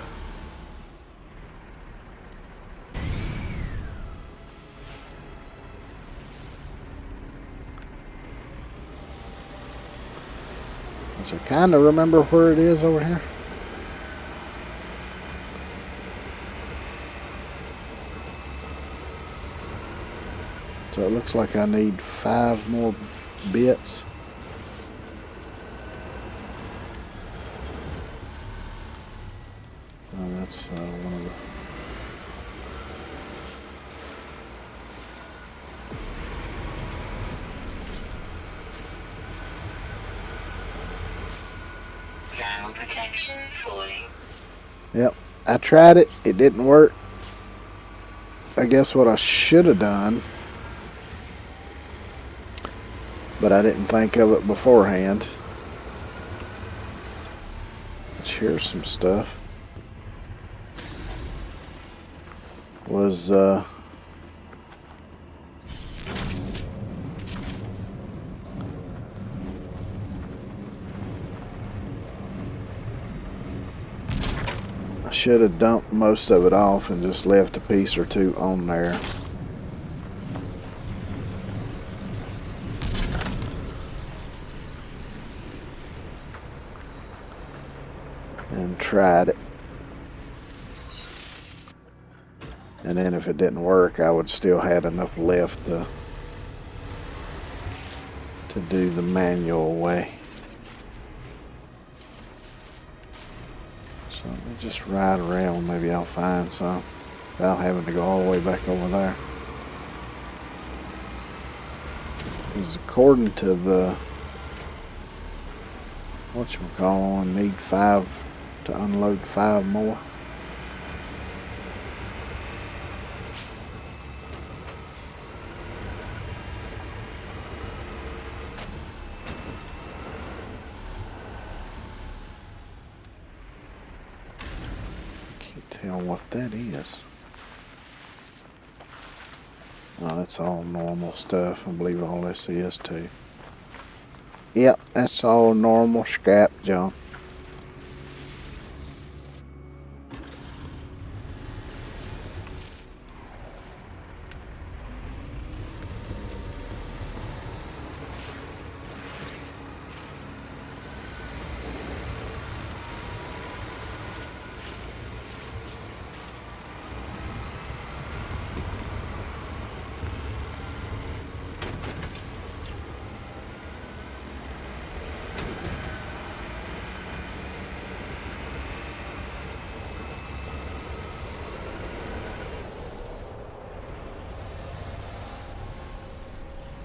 So I kind of remember where it is over here. So it looks like I need 5 more bits. Oh, that's one of the... Thermal protection falling. Yep, I tried it. It didn't work. I guess what I should have done, but I didn't think of it beforehand. Let's hear some stuff. Was I should have dumped most of it off and just left a piece or two on there. And tried it. And then if it didn't work, I would still had enough left to do the manual way. So let me just ride around. Maybe I'll find some without having to go all the way back over there. Because according to the whatchamacallit, I need 5 to unload 5 more. Can't tell what that is. Oh, that's all normal stuff. I believe all this is too. Yep, that's all normal scrap junk.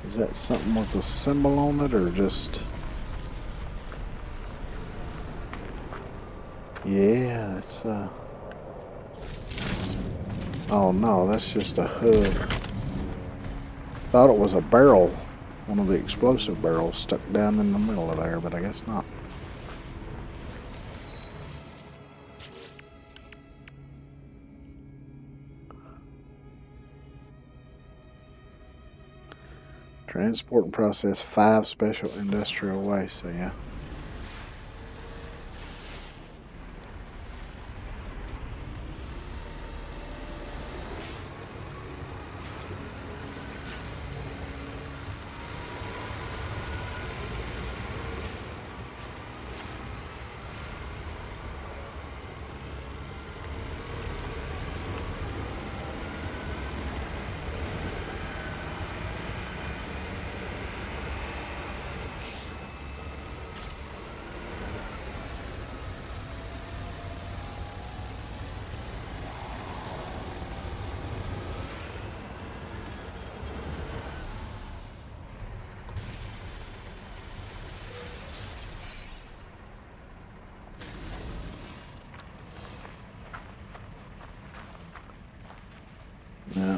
Is that something with a symbol on it, or just... Yeah, it's oh no, that's just a hood. Thought it was a barrel, one of the explosive barrels stuck down in the middle of there, but I guess not. Transport and process 5 special industrial waste, so yeah. Yeah,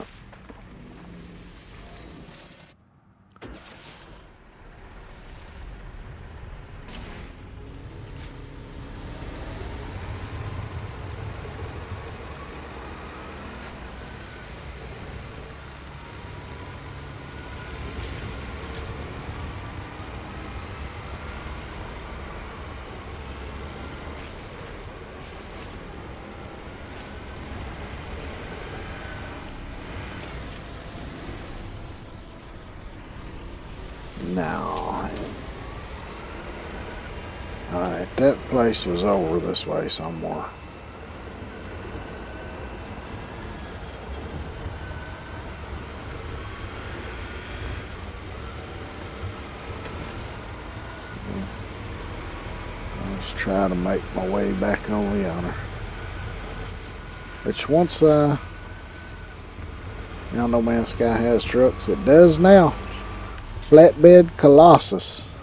No. Alright, that place was over this way somewhere. Let's try to make my way back over yonder. Which once, now No Man's Sky has trucks. It does now. Flatbed Colossus.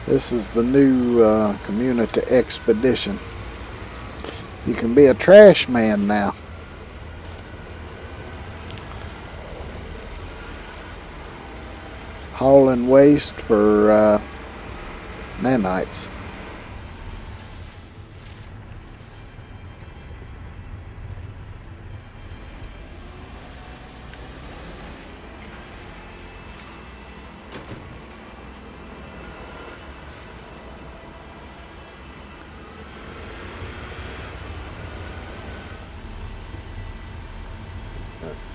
This is the new Community Expedition. You can be a trash man now. Hauling waste for nanites.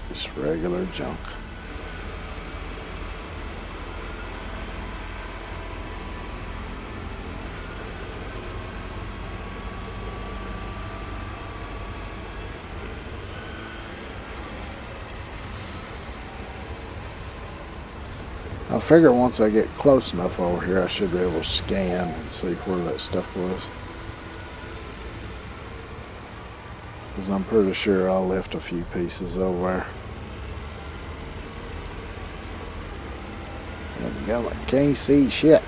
Just regular junk. I figure once I get close enough over here, I should be able to scan and see where that stuff was. Because I'm pretty sure I left a few pieces over there. I can't see shit.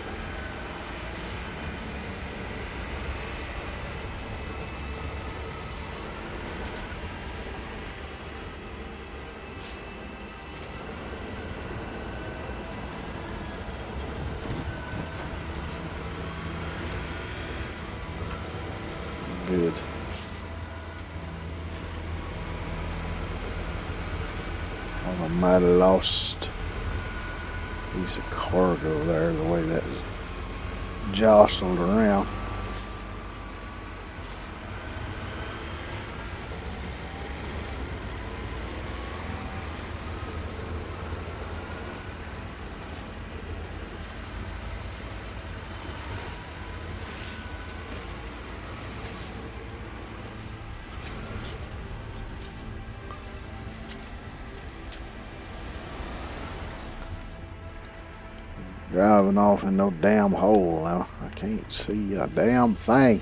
Good. I might have lost a piece of cargo there, the way that jostled around. Driving off in no damn hole now. I can't see a damn thing.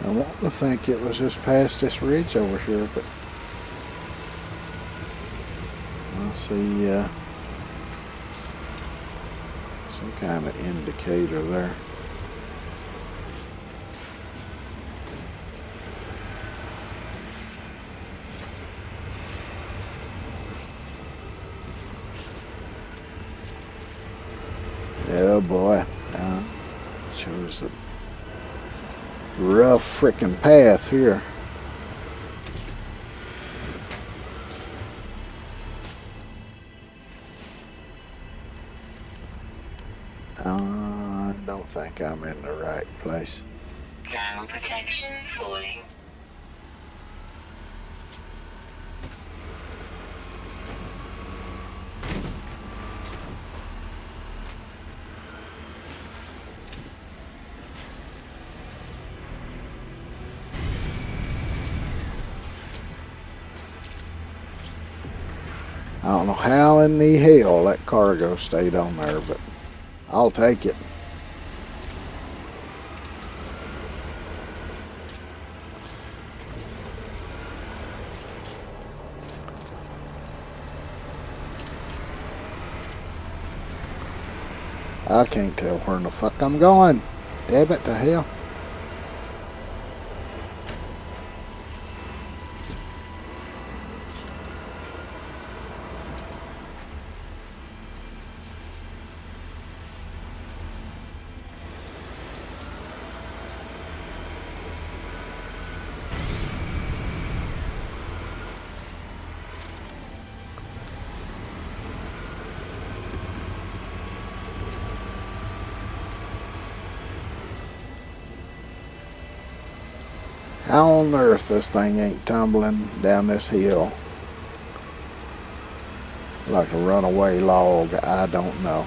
I want to think it was just past this ridge over here, but I see some kind of indicator there. Oh boy, shows a rough frickin' path here. I don't think I'm in the right place. Thermal protection falling. I don't know how in the hell that cargo stayed on there, but I'll take it. I can't tell where in the fuck I'm going. Damn it to hell. How on earth this thing ain't tumbling down this hill like a runaway log? I don't know.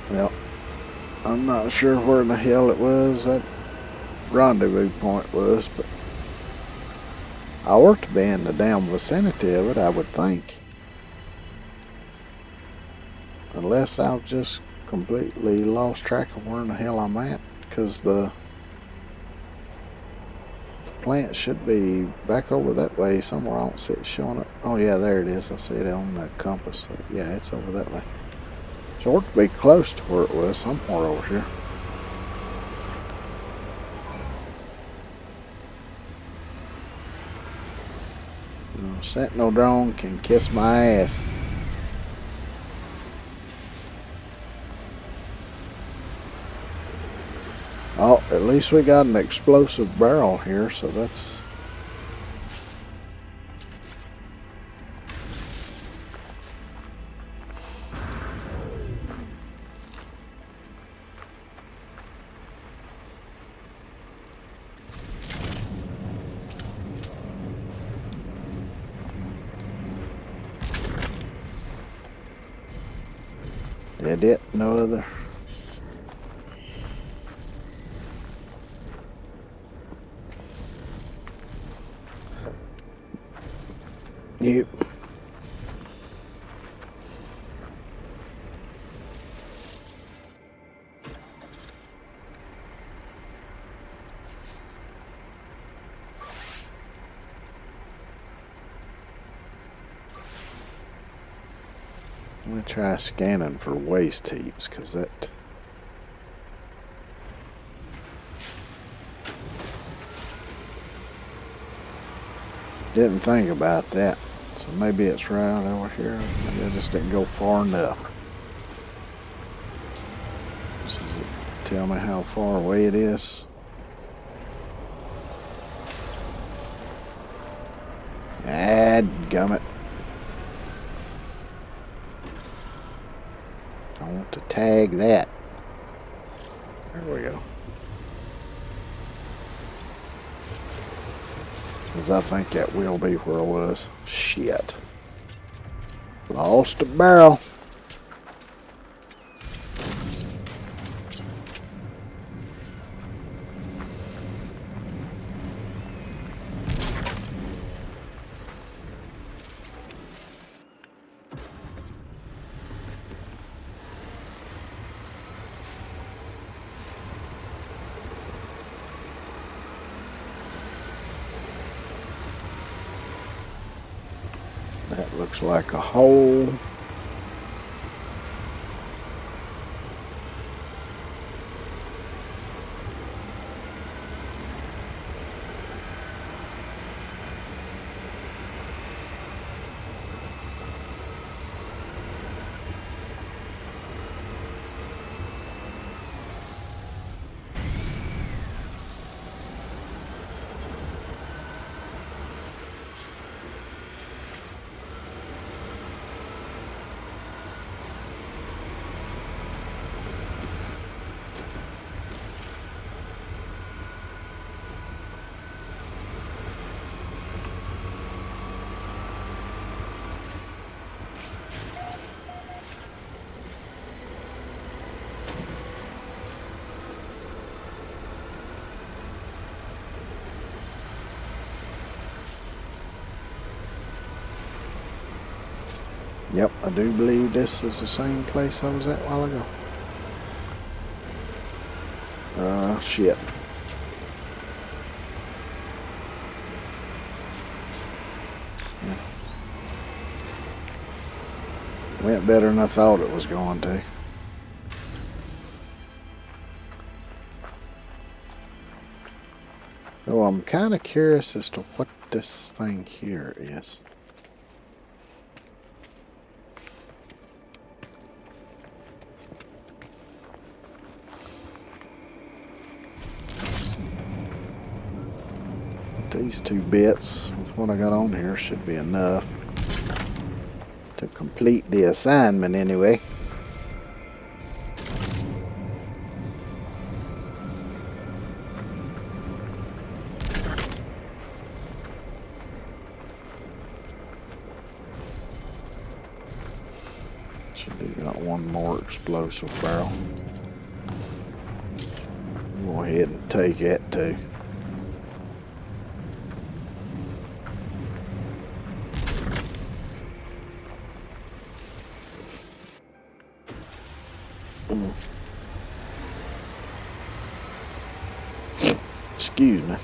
Well, I'm not sure where in the hell it was that rendezvous point was, but I ought to be in the damn vicinity of it, I would think. Unless I've just completely lost track of where in the hell I'm at, because the plant should be back over that way somewhere. I don't see it showing up. Oh yeah, there it is. I see it on the compass. So yeah, it's over that way. So it ought to be close to where it was, somewhere over here. Sentinel drone can kiss my ass. Oh, at least we got an explosive barrel here, so that's... That it? No other? Yep. Let me try scanning for waste heaps, because that... Didn't think about that. So maybe it's right over here. Maybe I just didn't go far enough. Does it tell me how far away it is? Dadgummit. I want to tag that. There we go. Because I think that will be where I was. Shit. Lost a barrel. That looks like a hole. Yep, I do believe this is the same place I was at a while ago. Shit. Yeah. Went better than I thought it was going to. Oh, I'm kind of curious as to what this thing here is. These 2 bits with what I got on here should be enough to complete the assignment anyway. So we got one more explosive barrel. Go ahead and take that too. Excuse me.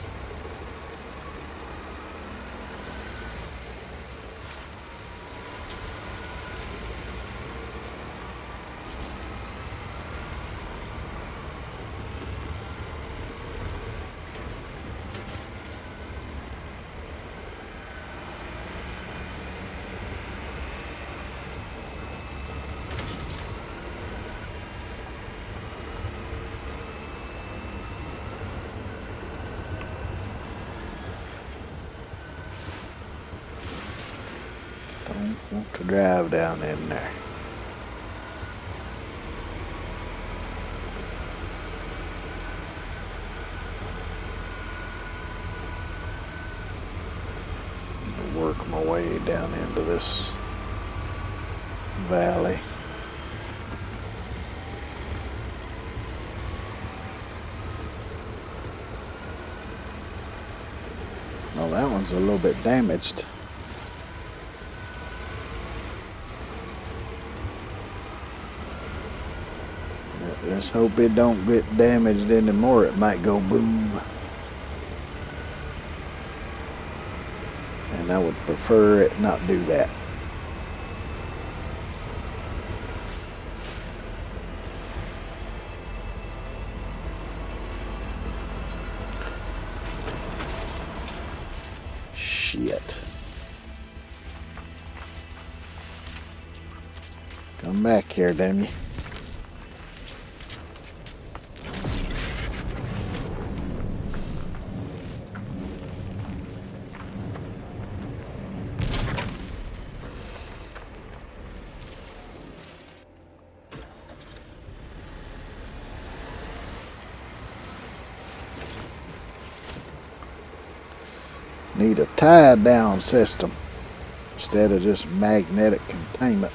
Don't want to drive down in there. I'll work my way down into this valley. Oh, that one's a little bit damaged. Let's hope it don't get damaged anymore. It might go boom. And I would prefer it not do that. Shit. Come back here, damn you. Need a tie-down system instead of just magnetic containment.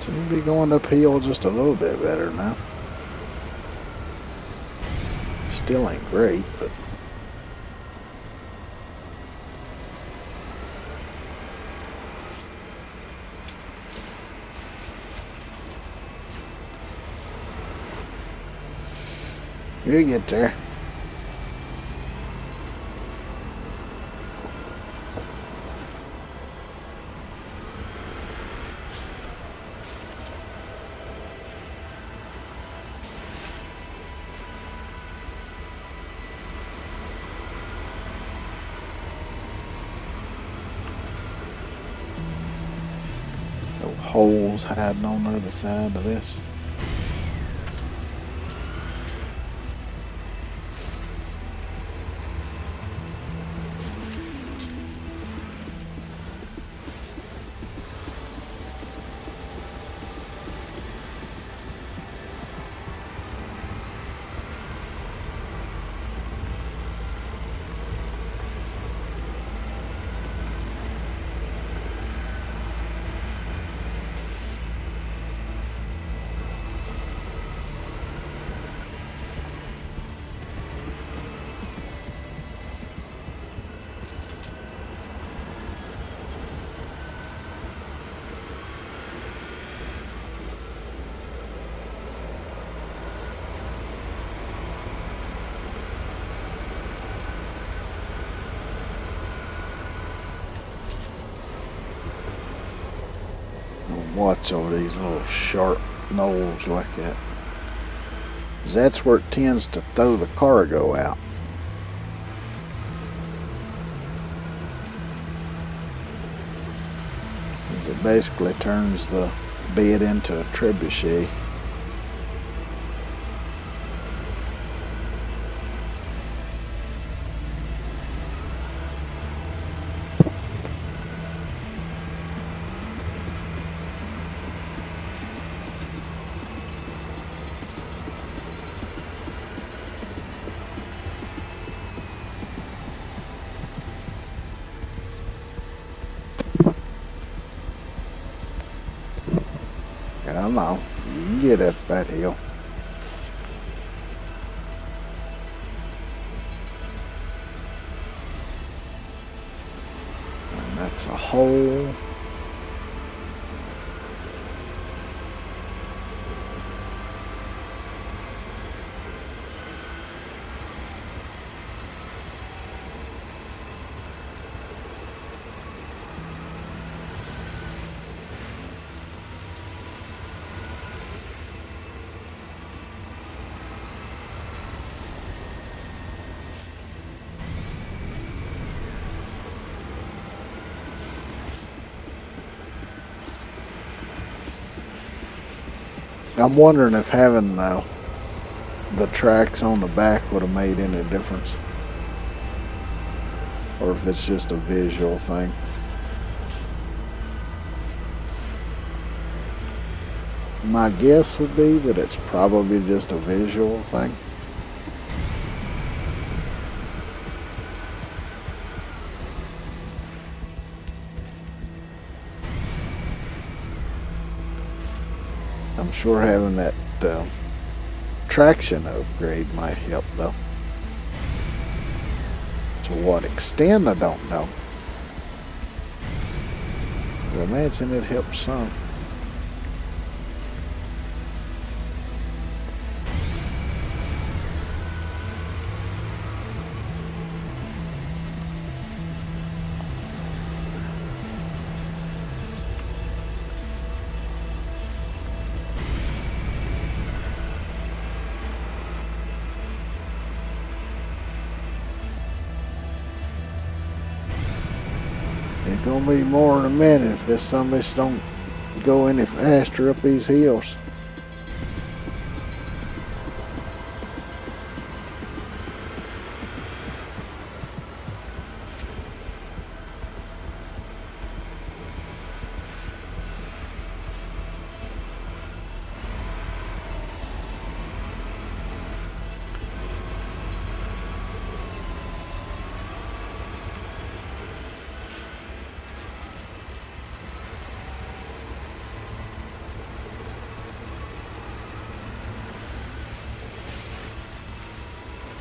Seem to be going uphill just a little bit better now. Still ain't great, but you get there. holes hiding on the other side of this. Watch over these little sharp knolls like that. 'Cause that's where it tends to throw the cargo out. It basically turns the bed into a trebuchet. Come on, you can get up that hill. And that's a hole. I'm wondering if having the tracks on the back would have made any difference, or if it's just a visual thing. My guess would be that it's probably just a visual thing. I'm sure having that traction upgrade might help, though. To what extent, I don't know. But I imagine it helps some. It's gonna be more in a minute if this zombies don't go any faster up these hills.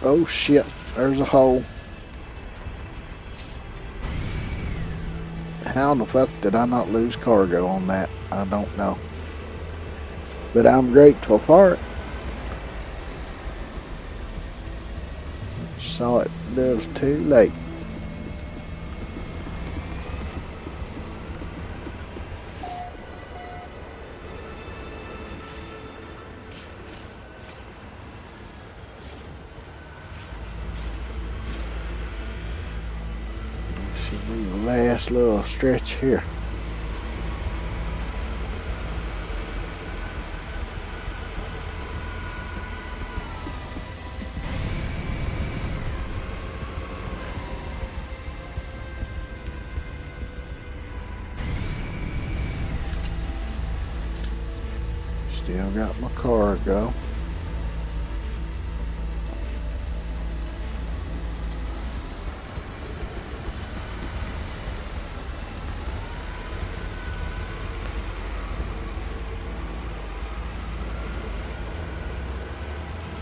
Oh shit, there's a hole. How in the fuck did I not lose cargo on that? I don't know. But I'm grateful for it. Saw it a little too late. Should be the last little stretch here. Still got my cargo.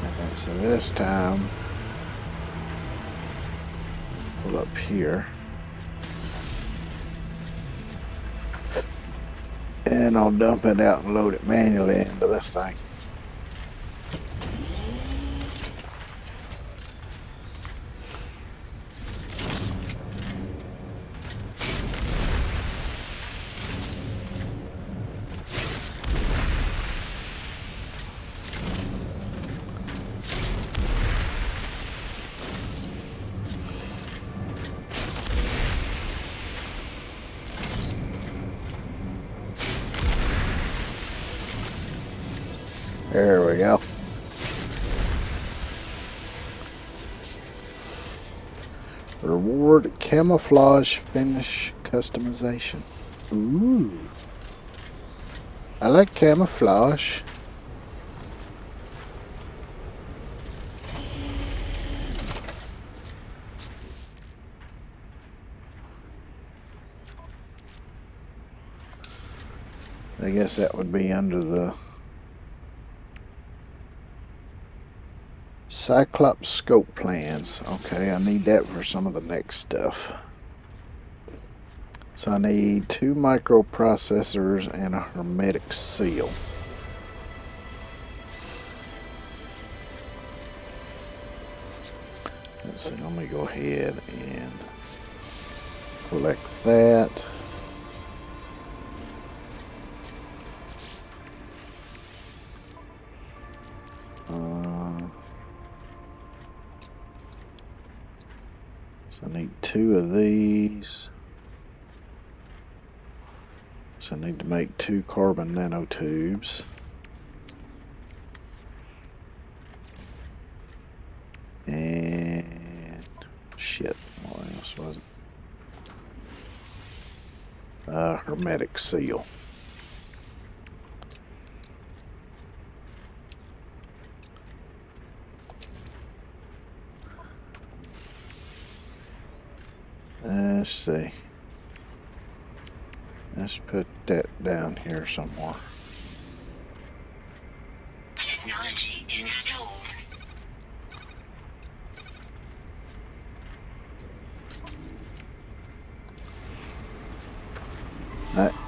And so this time, pull up here. And I'll dump it out and load it manually into this thing. There we go. Reward camouflage finish customization. Ooh. I like camouflage. I guess that would be under the Cyclops scope plans. Okay, I need that for some of the next stuff. So I need 2 microprocessors and a hermetic seal. Let's see, let me go ahead and collect that. So I need 2 of these. So I need to make 2 carbon nanotubes. And shit, what else was it? Hermetic seal. Let's see. Let's put that down here somewhere. Technology installed.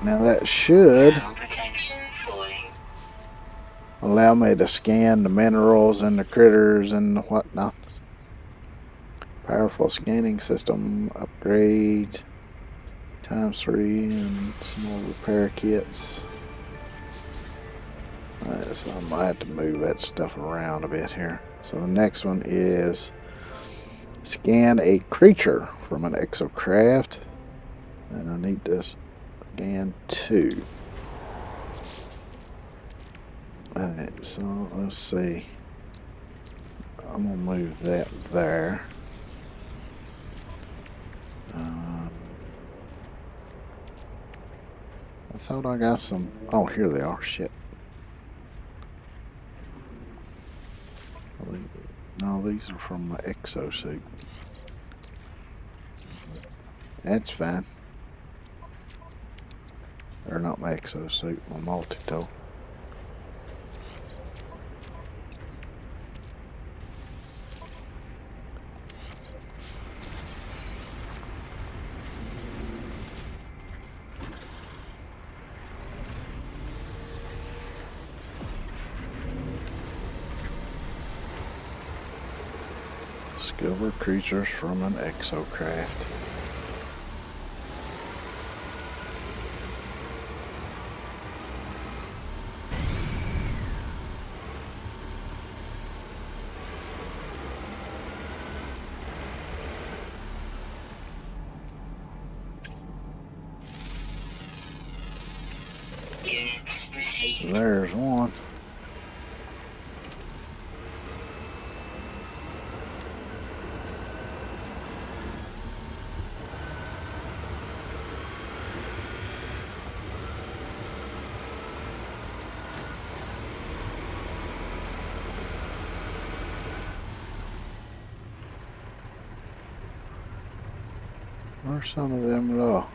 Now that should Protection falling. allow me to scan the minerals and the critters and the whatnot. Powerful scanning system upgrade ×3 and some more repair kits. Alright, so I might have to move that stuff around a bit here. So the next one is scan a creature from an exocraft. And I need to scan 2. Alright, so let's see. I'm gonna move that there. I thought I got some. Oh, here they are. Shit. No, these are from my exosuit. That's fine. Or not my exosuit, my multi-tool. Discover creatures from an exocraft. Units received. So there's one. Where's some of them little...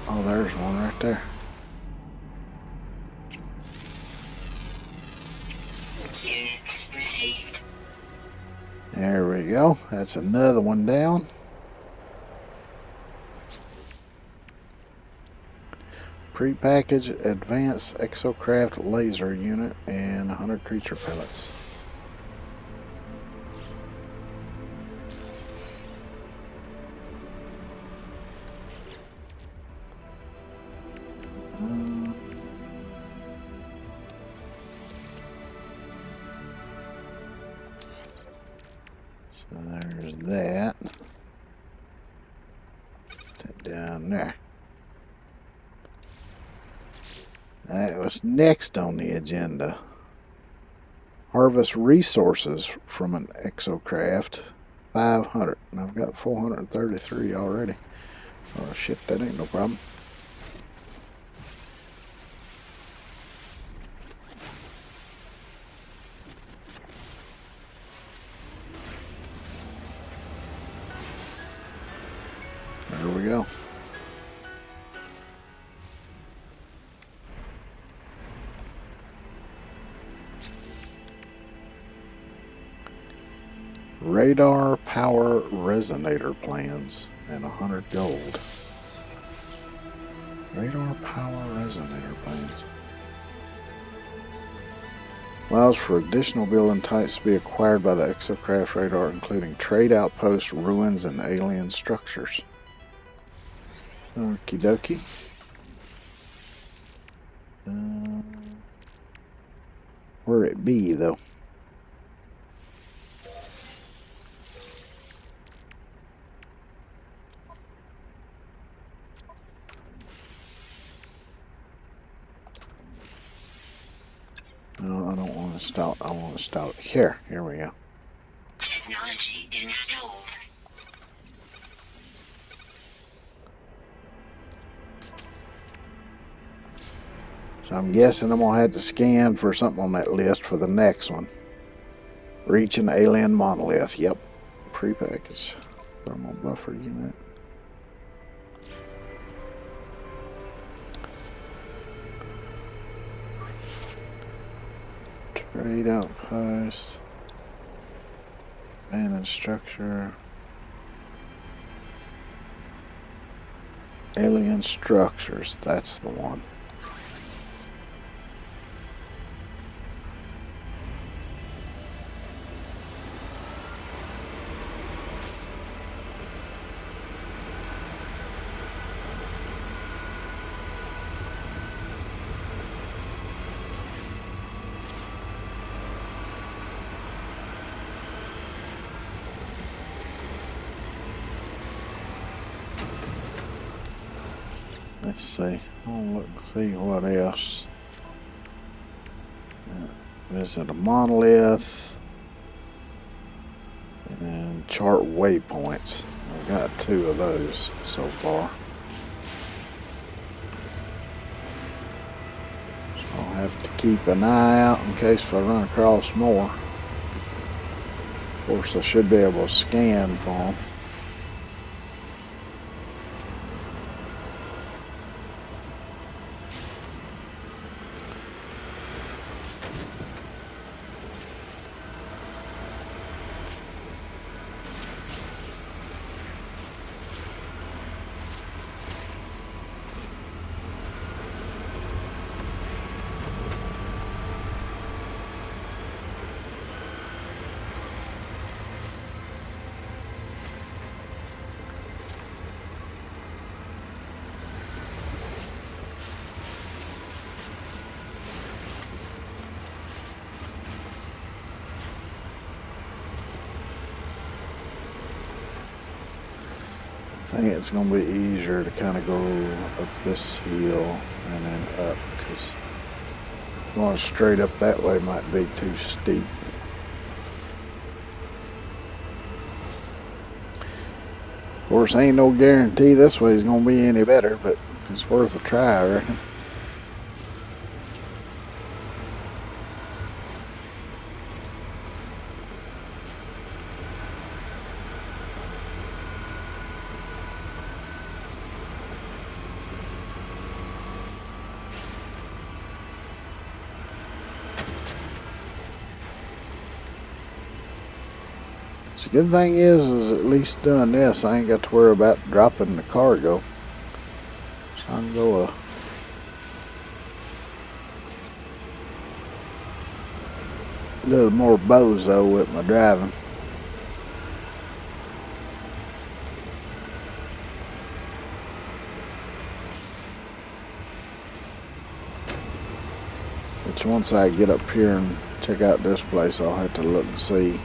Oh, there's one right there. Units received. There we go. That's another one down. Prepackaged advanced exocraft laser unit and 100 creature pellets. So there's that. That down there. That was next on the agenda. Harvest resources from an exocraft. 500. And I've got 433 already. Oh shit, that ain't no problem. There we go. Radar power resonator plans and 100 gold. Radar power resonator plans. Allows for additional building types to be acquired by the exocraft radar, including trade outposts, ruins, and alien structures. Okie dokie. Where it be though? No, I don't want to install. I want to install it here. Here we go. Technology installed. So I'm guessing I'm gonna have to scan for something on that list for the next one. Reach an alien monolith. Yep. Prepackaged thermal buffer unit. Trade outpost. Abandoned structure. Alien structures. That's the one. Let's see. Oh, look, see what else. Visit a monolith and chart waypoints. I've got 2 of those so far. So I'll have to keep an eye out in case if I run across more. Of course, I should be able to scan for them. I think it's going to be easier to kind of go up this hill and then up, because going straight up that way might be too steep. Of course, ain't no guarantee this way is going to be any better, but it's worth a try, I reckon. The good thing is at least doing this, I ain't got to worry about dropping the cargo. So I can go a little more bozo with my driving. Which once I get up here and check out this place, I'll have to look and see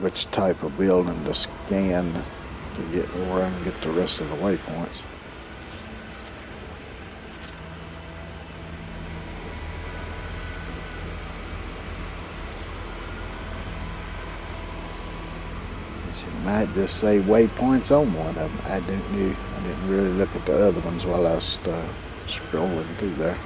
which type of building to scan to get where I can get the rest of the waypoints. You might just say waypoints on one of them. I didn't really look at the other ones while I was scrolling through there.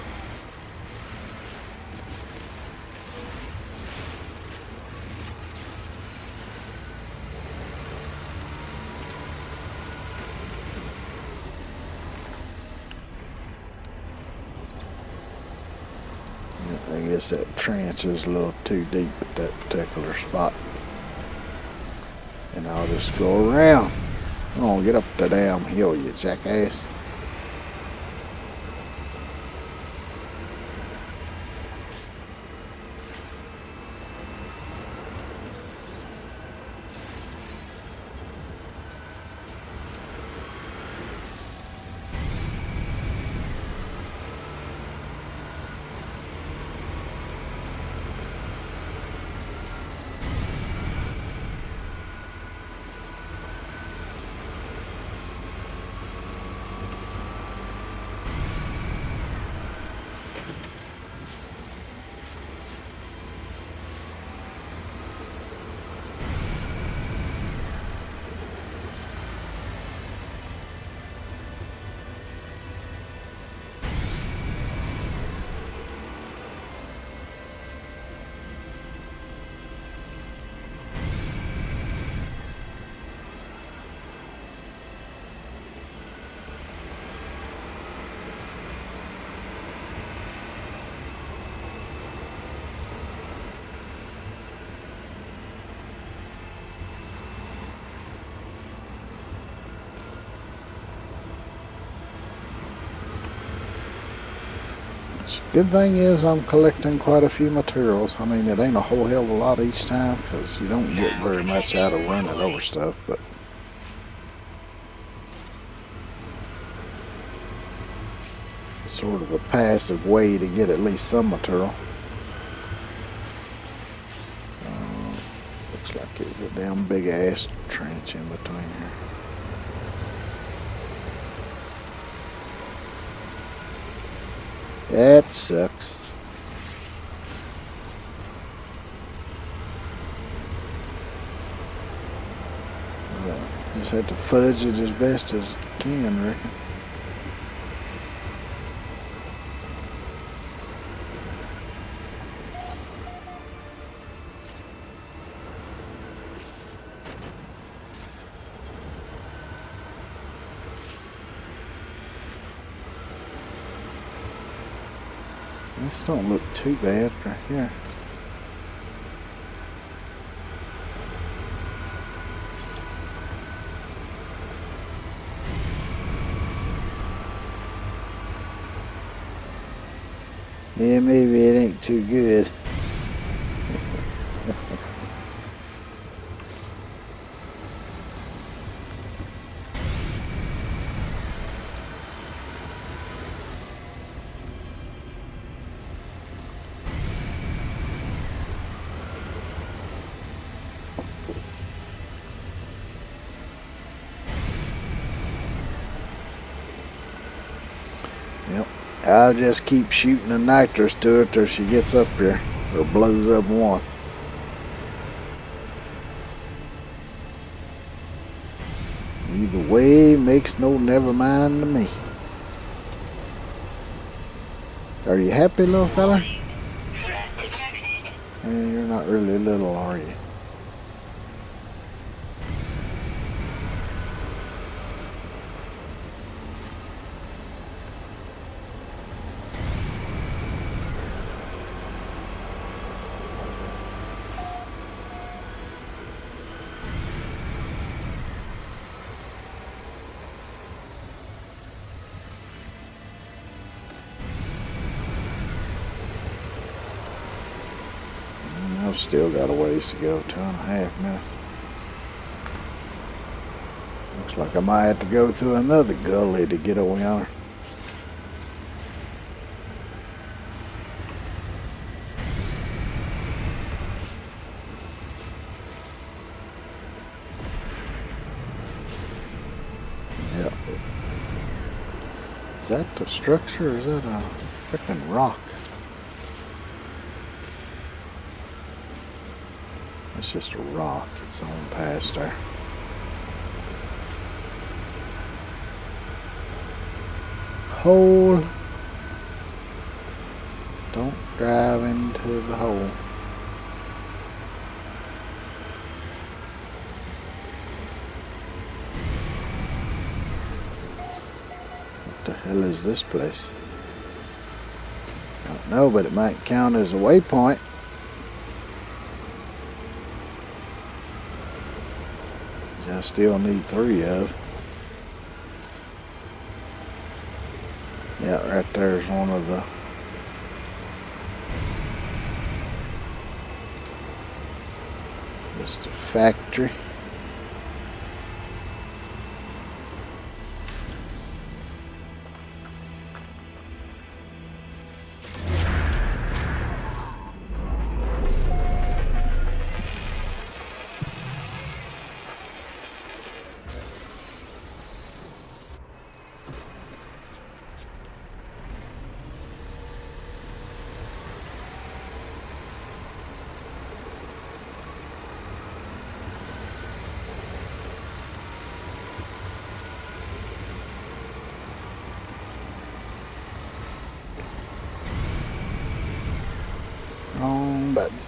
I guess that trench is a little too deep at that particular spot. And I'll just go around. Come on, get up the damn hill, you jackass. Good thing is I'm collecting quite a few materials. I mean, it ain't a whole hell of a lot each time because you don't get very much out of running over stuff, but it's sort of a passive way to get at least some material. Looks like there's a damn big ass trench in between here. That sucks. Just have to fudge it as best as I can, I reckon. This don't look too bad right here. Yeah, maybe it ain't too good. Yep, I'll just keep shooting the nitrous to it till she gets up here, or blows up one. Either way makes no never mind to me. Are you happy, little fella? You're not really little, are you? I've still got a ways to go, 2.5 minutes. Looks like I might have to go through another gully to get over yonder. Yep. Is that the structure or is that a freaking rock? It's just a rock. It's on past there. Hole. Don't drive into the hole. What the hell is this place? I don't know, but it might count as a waypoint. I still need 3 of. Yeah, right there's one of the just a factory. Wrong button.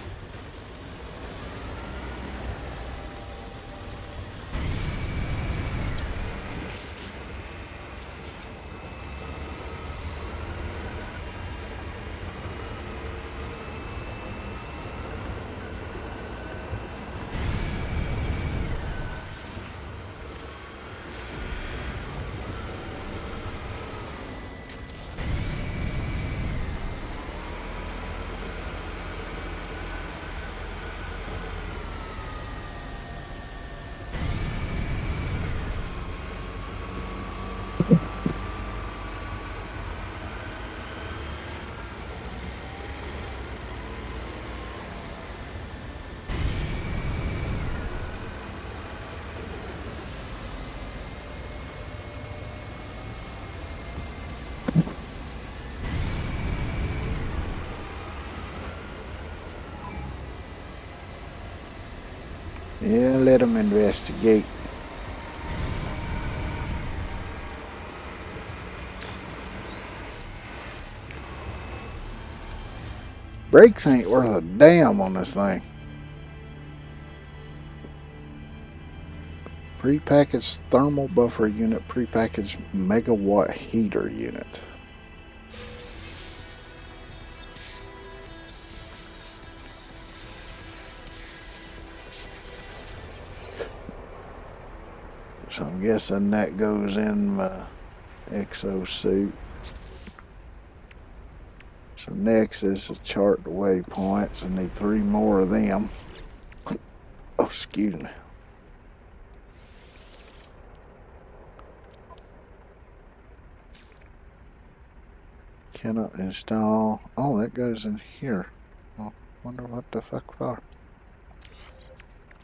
Yeah, let them investigate. Brakes ain't worth a damn on this thing. Prepackaged thermal buffer unit, prepackaged megawatt heater unit. So I'm guessing that goes in my exosuit. So next is to chart the waypoints. I need 3 more of them. Oh, excuse me. Cannot install. Oh, that goes in here. Well, wonder what the fuck for.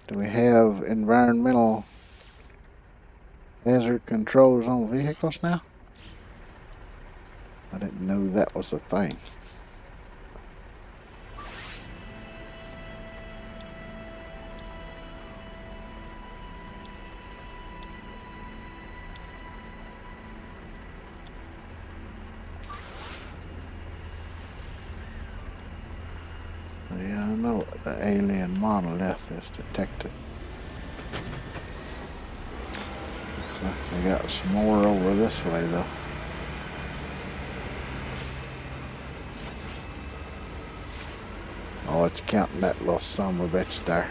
Do we have environmental hazard controls on vehicles now? I didn't know that was a thing. Yeah, I know the alien monolith is detected. Looks like we got some more over this way though. Oh, it's counting that little son of a bitch there.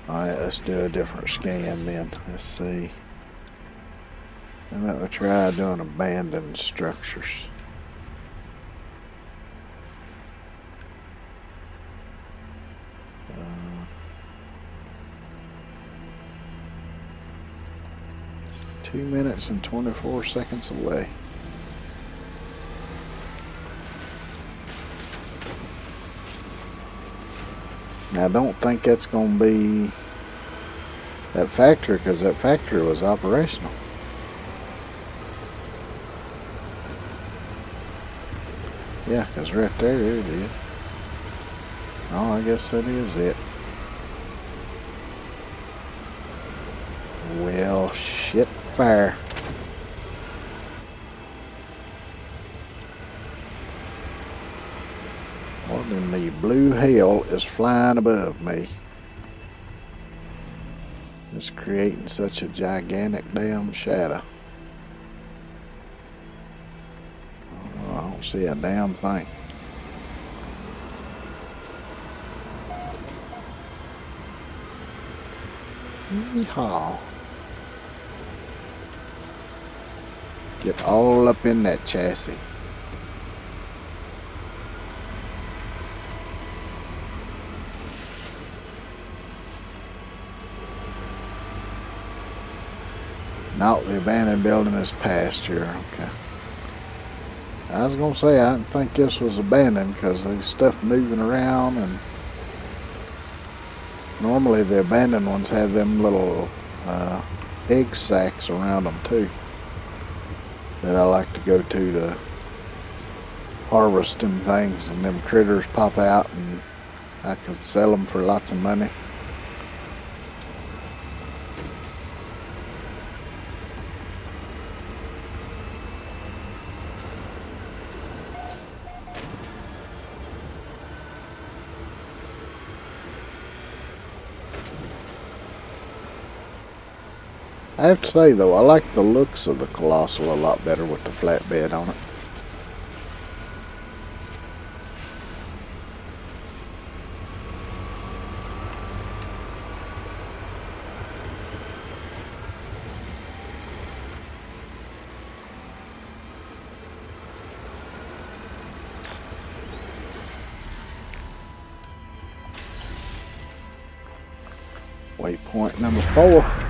Alright, let's do a different scan then. Let's see. And let me try doing abandoned structures. Uh, 2 minutes and 24 seconds away. Now, I don't think that's going to be that factory, because that factory was operational. Yeah, because right there it is. Oh, I guess that is it. Well, shit, fire. What in the blue hell is flying above me? It's creating such a gigantic damn shadow. Oh, I don't see a damn thing. Yeehaw. Get all up in that chassis. No, the abandoned building is past here. Okay. I was gonna say I didn't think this was abandoned because there's stuff moving around, and normally the abandoned ones have them little egg sacs around them too that I like to go to harvest them things, and them critters pop out and I can sell them for lots of money. I have to say though, I like the looks of the Colossal a lot better with the flatbed on it. Waypoint number 4.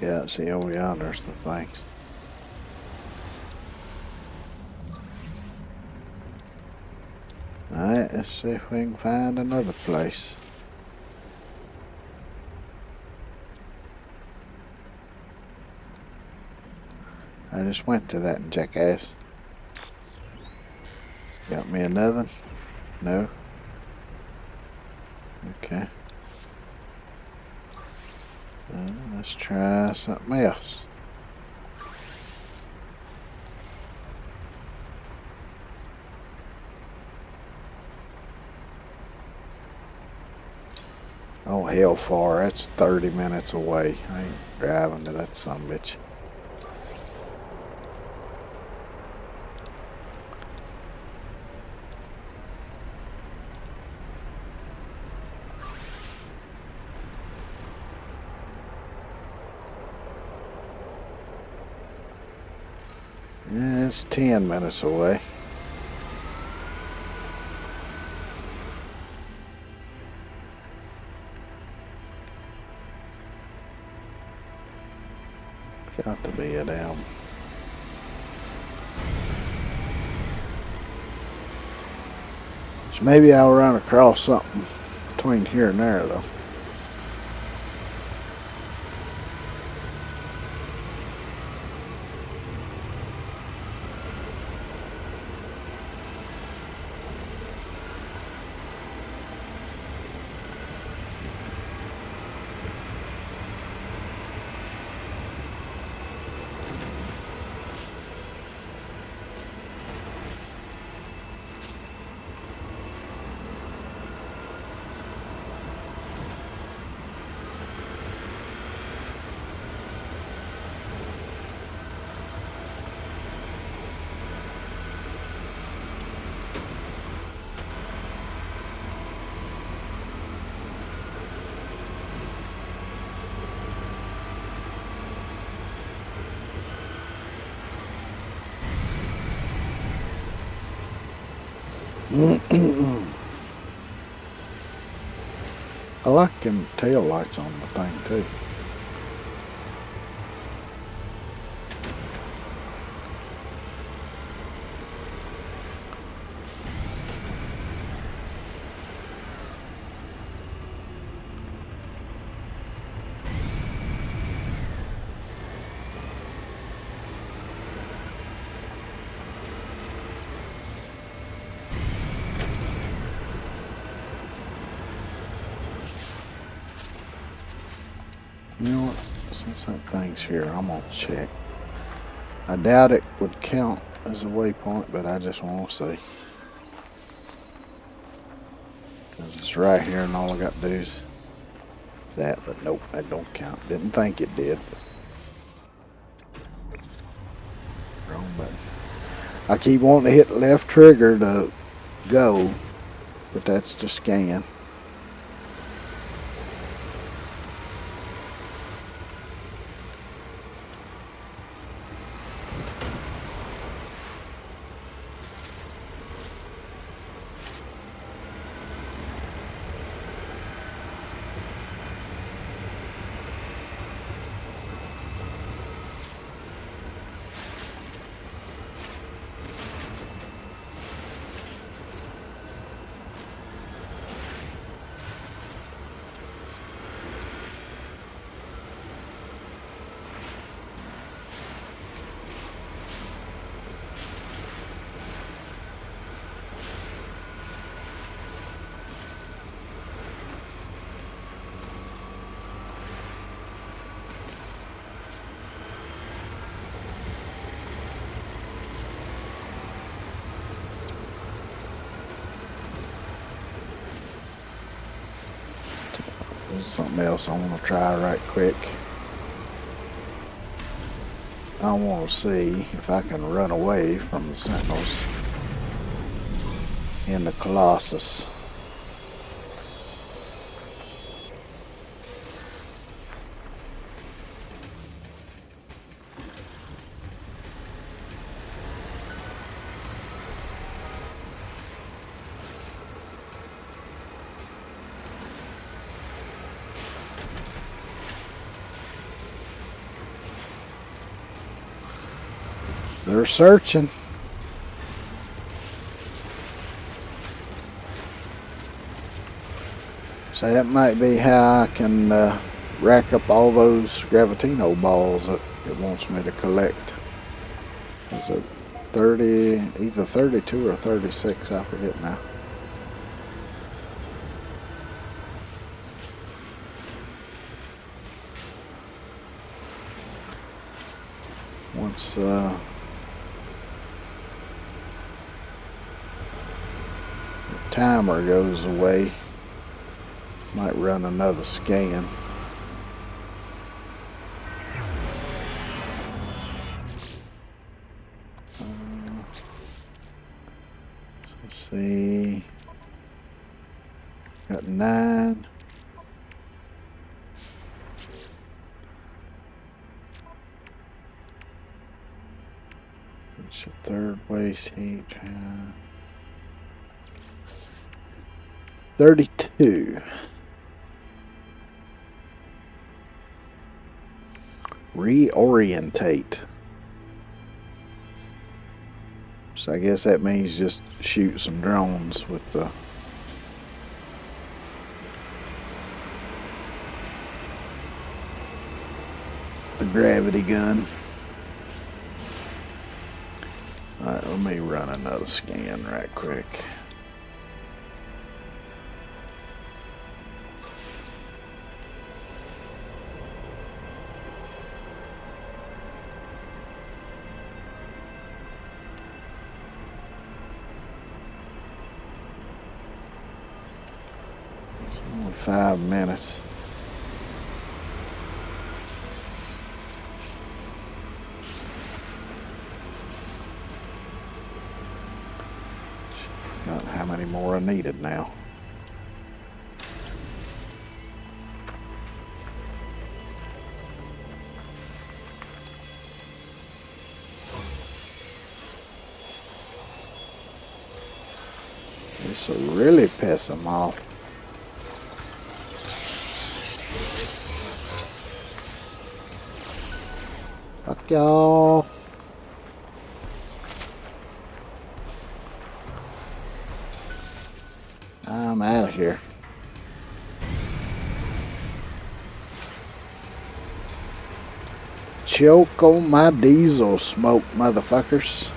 Yeah, see over yonder's the things. Alright, let's see if we can find another place. I just went to that jackass. Got me another? No. Okay. Let's try something else. Oh, hell far. That's 30 minutes away. I ain't driving to that sumbitch. Yeah, it's 10 minutes away. Got to be a damn. So maybe I'll run across something between here and there though. I like them tail lights on the thing too. You know what? Since that thing's here, I'm gonna check. I doubt it would count as a waypoint, but I just want to see. Because it's right here and all I got to do is that, but nope, that don't count. Didn't think it did. Wrong button. I keep wanting to hit the left trigger to go, but that's to scan. There's something else I want to try right quick. I want to see if I can run away from the sentinels in the Colossus. They're searching. So that might be how I can rack up all those Gravitino balls that it wants me to collect. Is it 30, either 32 or 36, I forget now. Once the timer goes away, might run another scan. Let's see. Got 9. It's the third waste heat. 32. Reorientate. So I guess that means just shoot some drones with the gravity gun. Alright, let me run another scan right quick. It's only 5 minutes. Got how many more I needed now. This will really piss them off. Fuck y'all. I'm out of here. Choke on my diesel smoke, motherfuckers.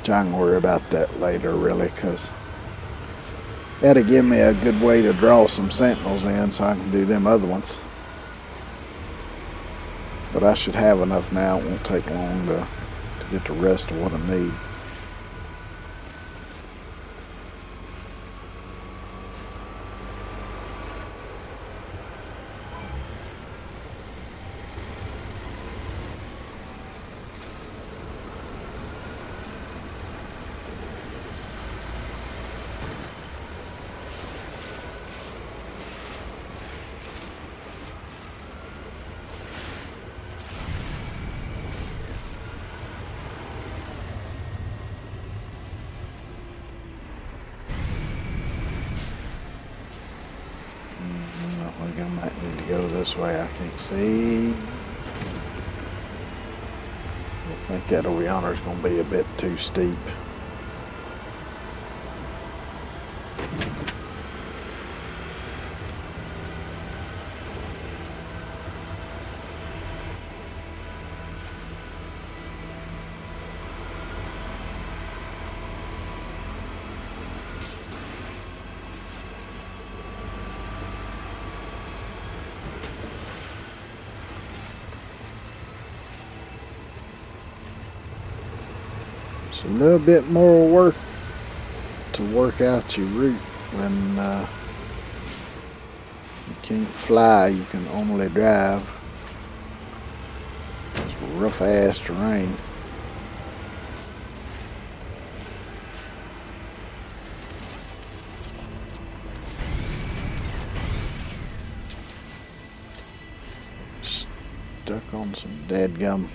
I can worry about that later, really, because that'll give me a good way to draw some sentinels in so I can do them other ones. But I should have enough now. It won't take long to get the rest of what I need. I think I might need to go this way. I can't see. I think that over yonder is going to be a bit too steep. It's a little bit more work to work out your route when you can't fly, you can only drive. It's rough ass terrain. Stuck on some dadgum.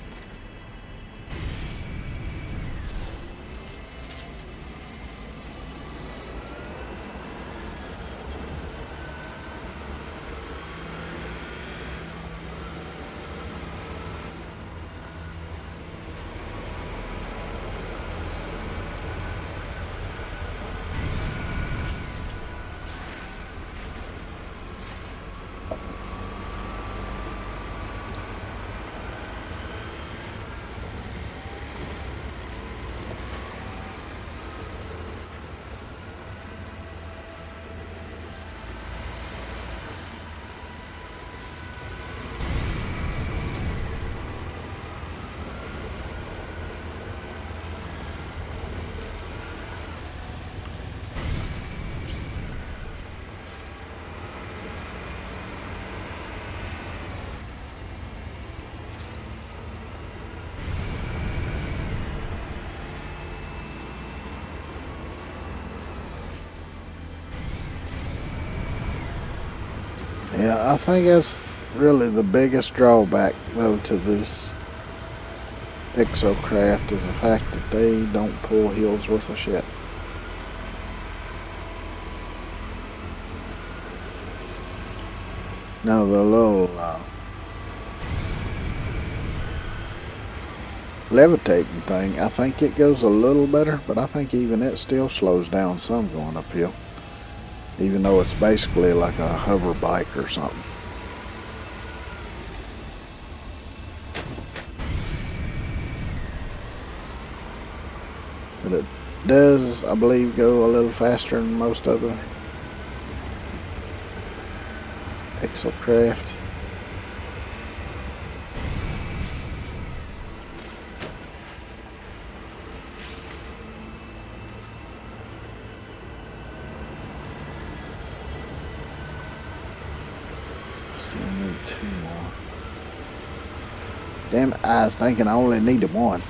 Yeah, I think that's really the biggest drawback, though, to this exocraft is the fact that they don't pull hills worth of shit. Now the little levitating thing, I think it goes a little better, but I think even it still slows down some going uphill. Even though it's basically like a hover bike or something. But it does, I believe, go a little faster than most other exocraft. Damn it, I was thinking I only needed one.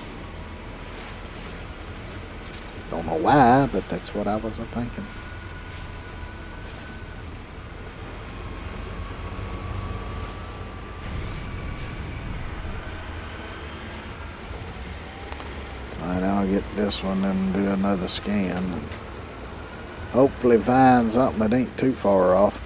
Don't know why, but that's what I was thinking. So now I'll get this one and do another scan. And hopefully find something that ain't too far off.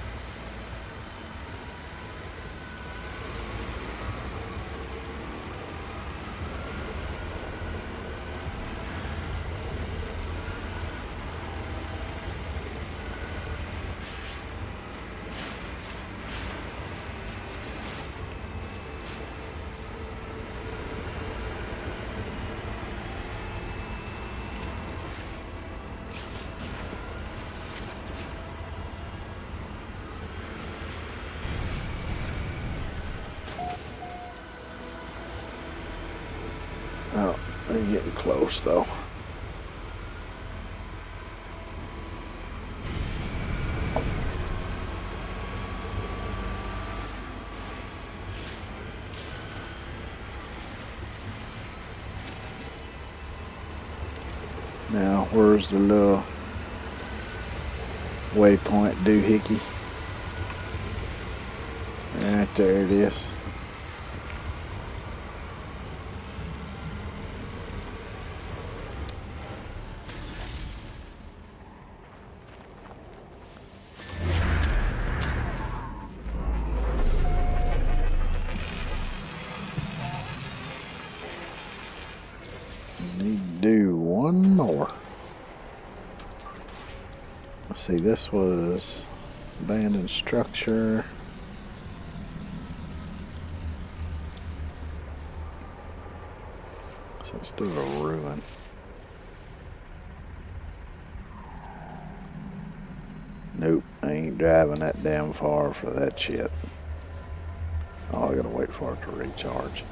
Oh, they're getting close though. Now, where's the little waypoint doohickey? Right there it is. Need to do one more. Let's see, this was abandoned structure. So let's do a ruin. Nope, I ain't driving that damn far for that shit. Oh, I gotta wait for it to recharge.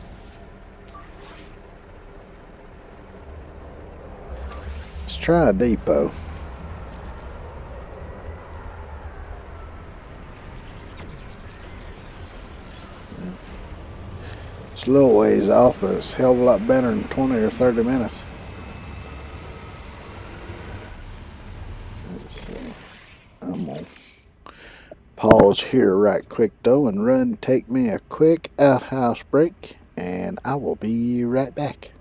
Let's try a depot. It's a little ways off, but it's a hell of a lot better than 20 or 30 minutes. Let's see. I'm gonna pause here right quick though and run take me a quick outhouse break, and I will be right back.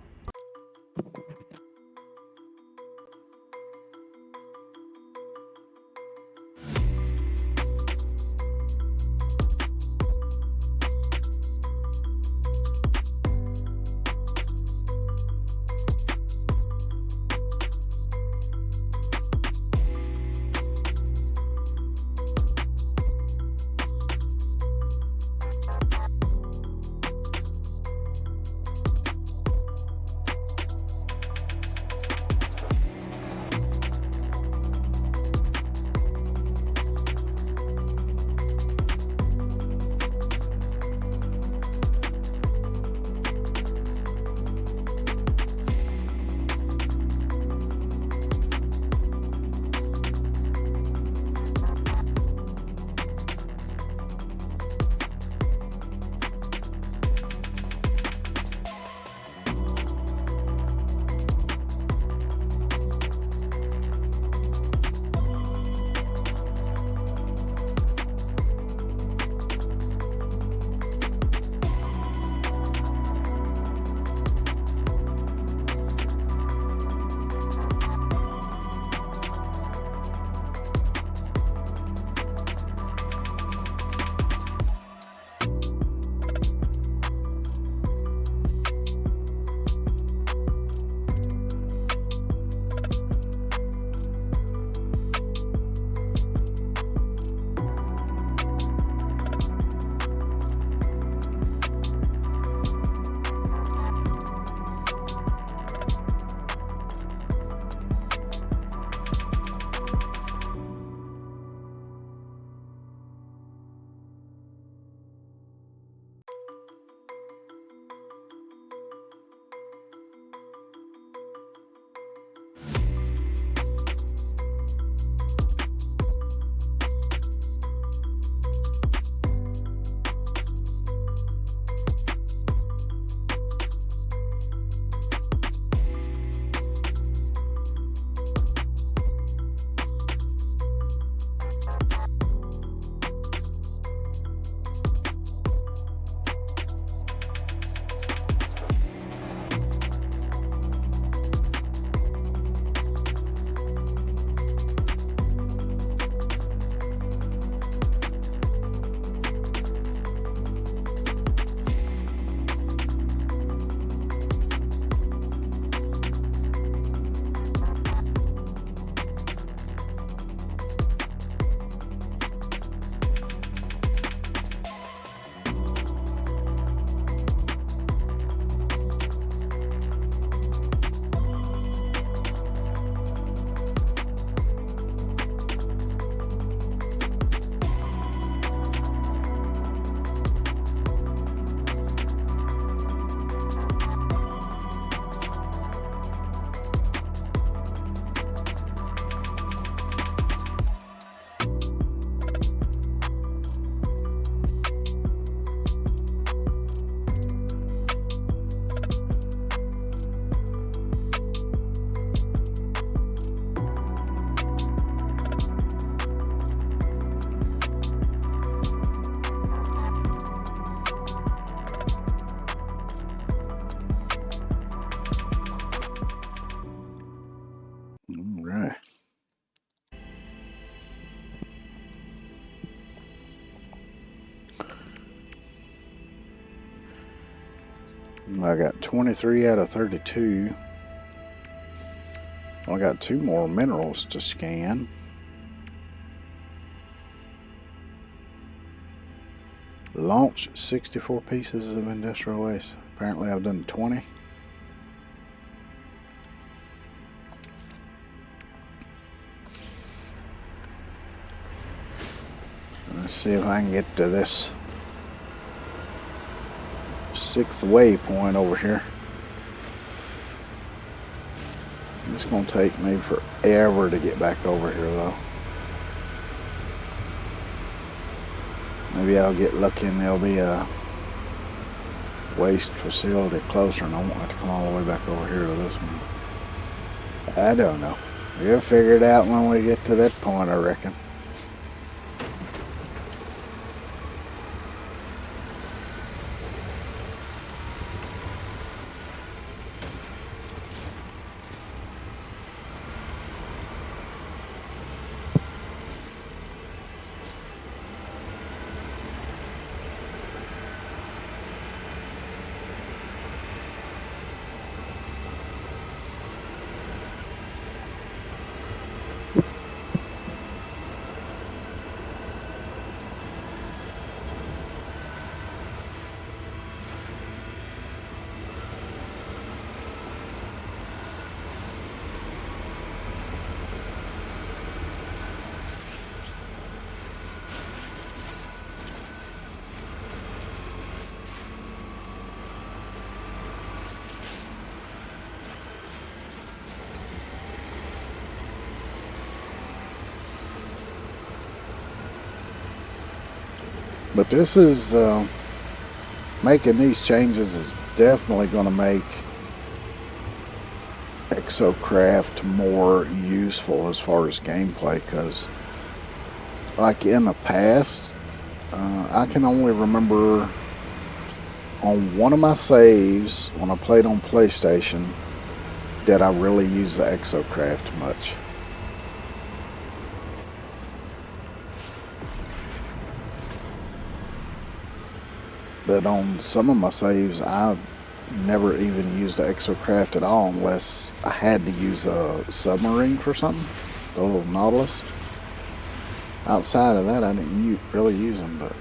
I got 23 out of 32. I got 2 more minerals to scan. Launch 64 pieces of industrial waste. Apparently I've done 20. Let's see if I can get to this 6th waypoint over here. It's going to take me forever to get back over here though. Maybe I'll get lucky and there'll be a waste facility closer and I won't have to come all the way back over here to this one. I don't know. We'll figure it out when we get to that point, I reckon. But this is making these changes is definitely going to make Exocraft more useful as far as gameplay, because like in the past, I can only remember on one of my saves when I played on PlayStation did I really use the Exocraft much. But on some of my saves, I never even used the Exocraft at all unless I had to use a submarine for something, the little Nautilus. Outside of that, I didn't really use them, but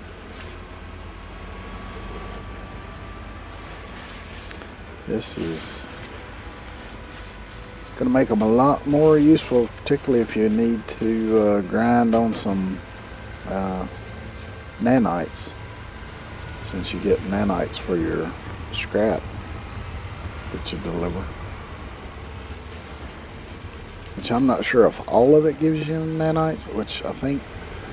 this is going to make them a lot more useful, particularly if you need to grind on some nanites, since you get nanites for your scrap that you deliver. Which I'm not sure if all of it gives you nanites, which I think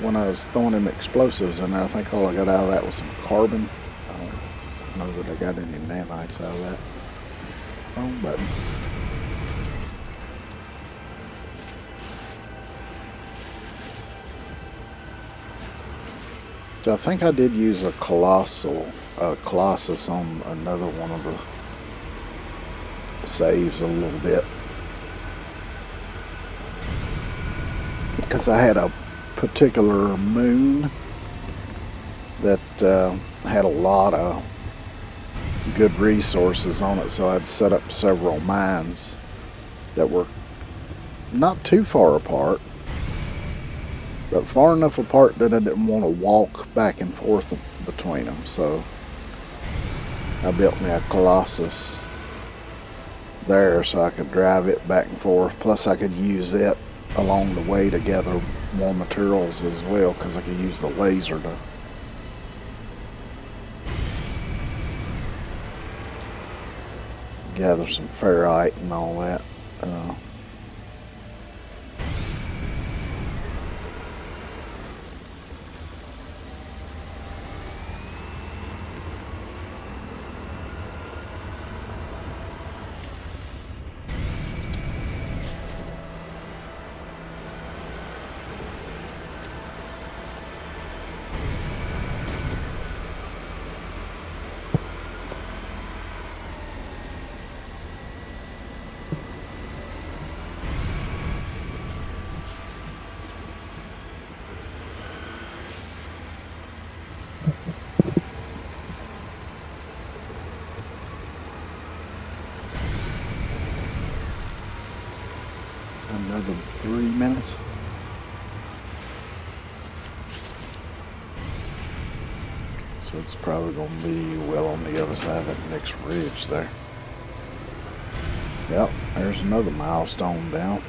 when I was throwing them explosives in there, I think all I got out of that was some carbon. I don't know that I got any nanites out of that. Wrong button. So I think I did use a Colossus on another one of the saves a little bit, because I had a particular moon that had a lot of good resources on it, so I'd set up several mines that were not too far apart, but far enough apart that I didn't want to walk back and forth between them. So I built me a Colossus there so I could drive it back and forth. Plus I could use it along the way to gather more materials as well, because I could use the laser to gather some ferrite and all that. Another 3 minutes. So it's probably going to be well on the other side of that next ridge there. Yep, there's another milestone down.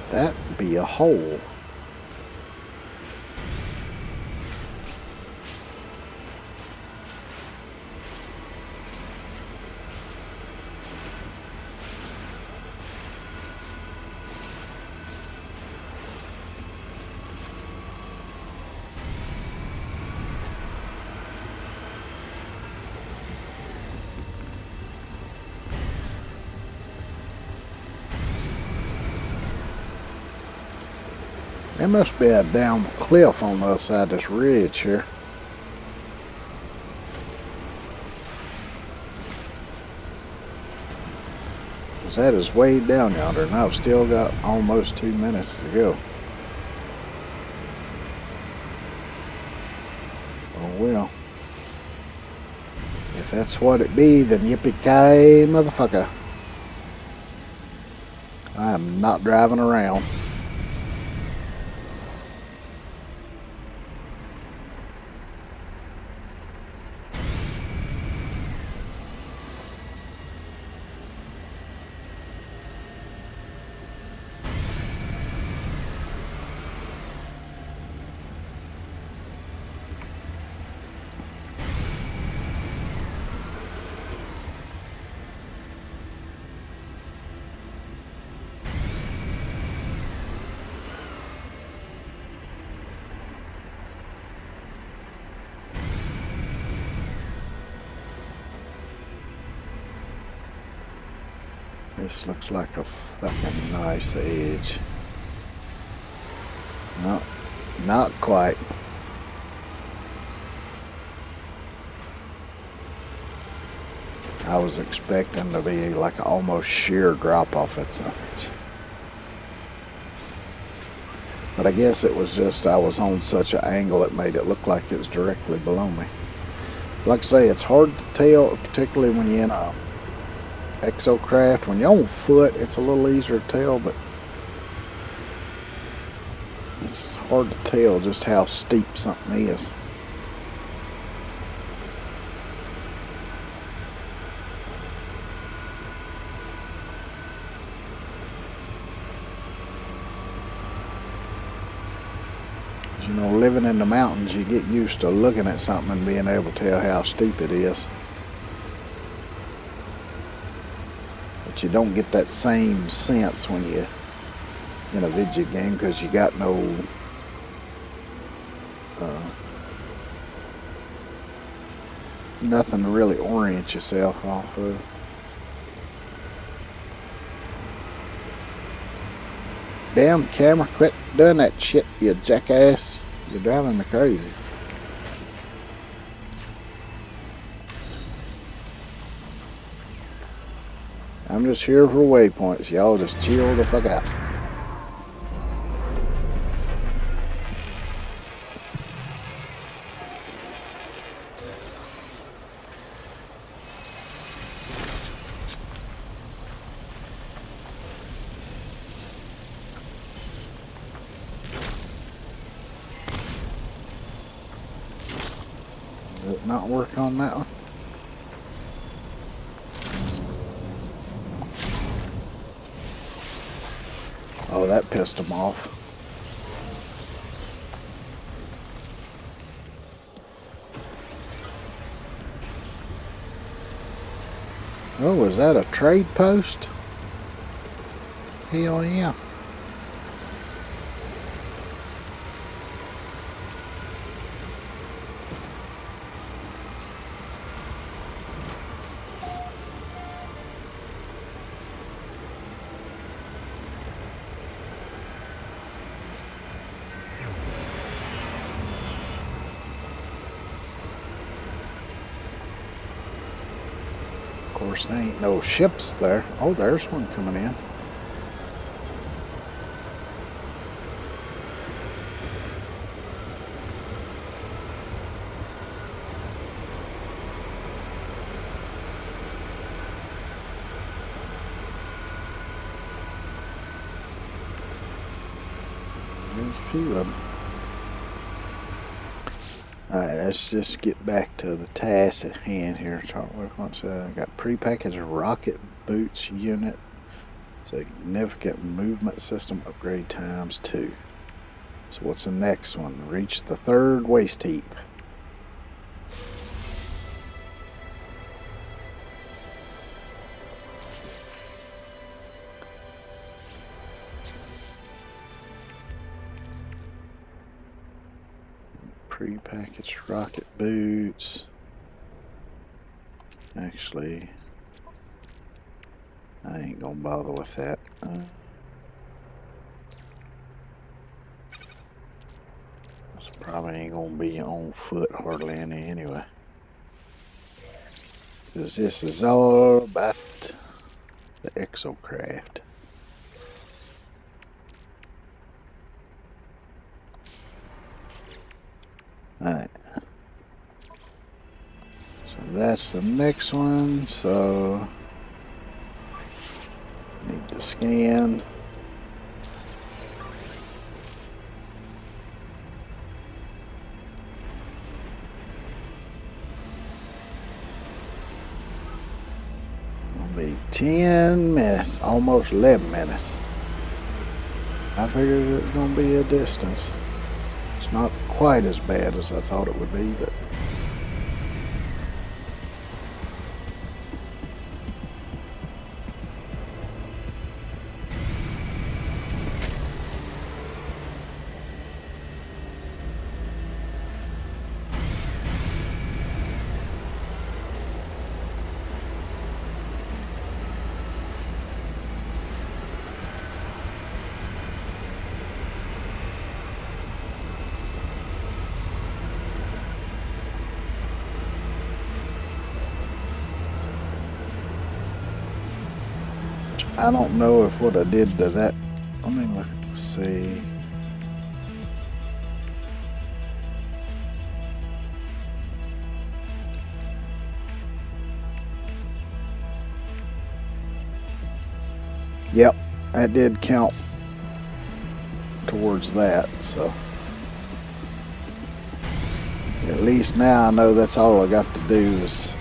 That'd be a hole. There must be a down cliff on the other side of this ridge here. Cause that is way down yonder, and I've still got almost 2 minutes to go. Oh well. If that's what it be, then yippee-ki-yay, motherfucker. I am not driving around. This looks like a fucking nice edge. No, not quite. I was expecting to be like an almost sheer drop off at some. But I guess it was just I was on such an angle it made it look like it was directly below me. Like I say, it's hard to tell, particularly when you're in a exocraft. When you're on foot, it's a little easier to tell, but it's hard to tell just how steep something is. You know, living in the mountains, you get used to looking at something and being able to tell how steep it is. But you don't get that same sense when you're in a video game because you got no nothing to really orient yourself off of. Damn camera, quit doing that shit, you jackass. You're driving me crazy. I'm just here for waypoints. Y'all just chill the fuck out. Did it not work on that one? Oh, that pissed him off. Oh, was that a trade post? Hell yeah. Of course, there ain't no ships there. Oh, there's one coming in. There's a few of them. Alright, let's just get back to the task at hand here. Got prepackaged rocket boots unit. Significant movement system upgrade ×2. So what's the next one? Reach the 3rd waste heap. Prepackaged rocket boots. Actually, I ain't gonna bother with that. This probably ain't gonna be on foot hardly any anyway. Because this is all about the exocraft. Alright. So that's the next one. So need to scan. It'll be 10 minutes, almost 11 minutes. I figured it was gonna be a distance. It's not quite as bad as I thought it would be, but I don't know if what I did to that. Let me look and see. Yep, that did count towards that, so at least now I know that's all I got to do is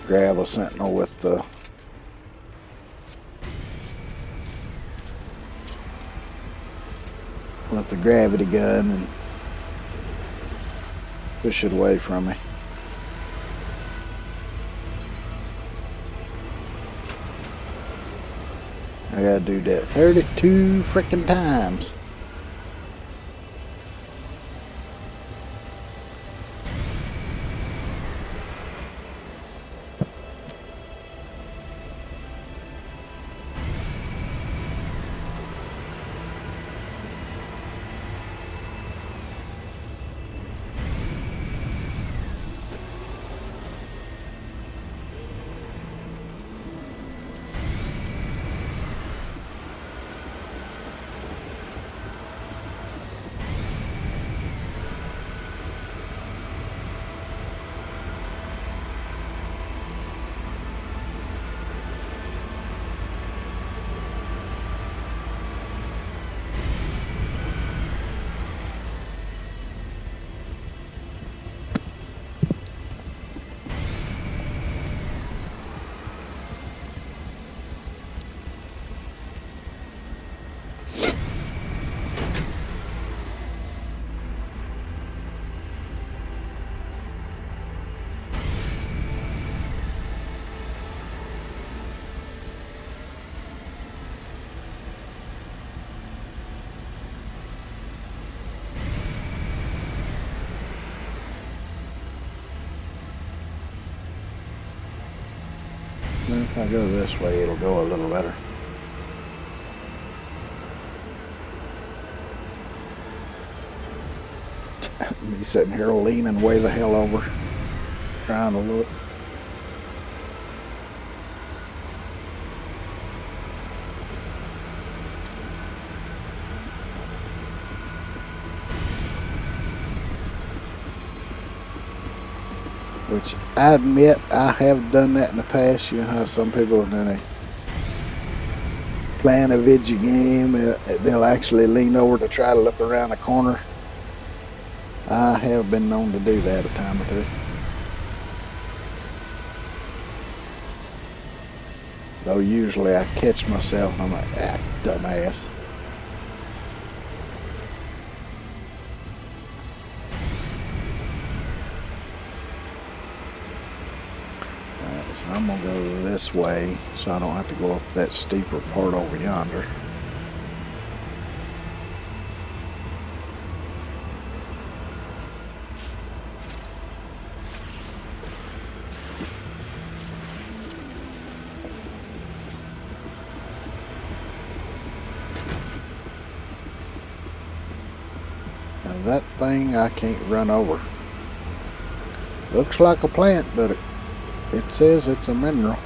grab a sentinel with the gravity gun and push it away from me. I gotta do that 32 freaking times. If I go this way, it'll go a little better. Me sitting here leaning way the hell over, trying to look. Which I admit I have done that in the past. You know how some people have done it. playing a video game, they'll actually lean over to try to look around the corner. I have been known to do that a time or two. Though usually I catch myself and I'm like, ah, dumbass. Alright, so I'm going to go this way so I don't have to go up that steeper part over yonder. Now that thing I can't run over. Looks like a plant, but it says it's a mineral.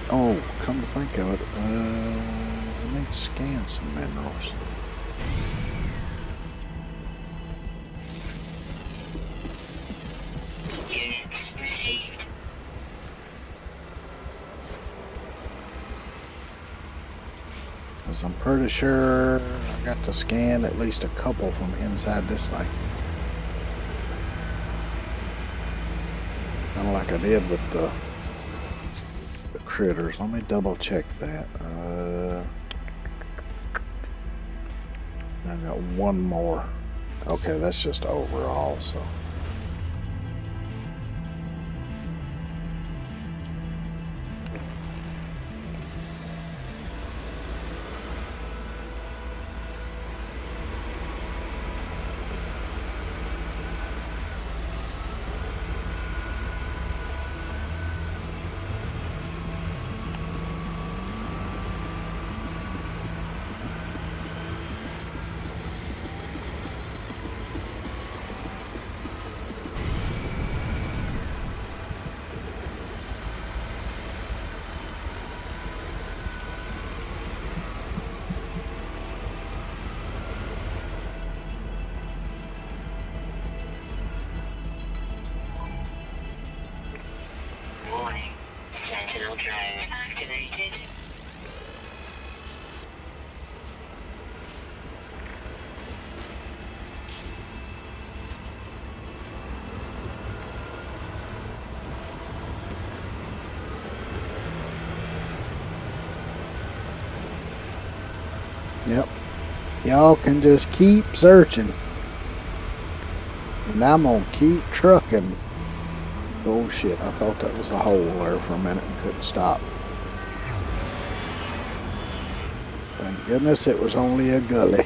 Oh, come to think of it, I need to scan some minerals. Units received. Because I'm pretty sure I got to scan at least a couple from inside this thing. Kind of like I did with the critters. Let me double check that. I got one more. Okay, that's just overall, so. Warning. Sentinel drones activated. Yep. Y'all can just keep searching. And I'm gonna keep trucking. Oh shit, I thought that was a hole there for a minute and couldn't stop. Thank goodness it was only a gully.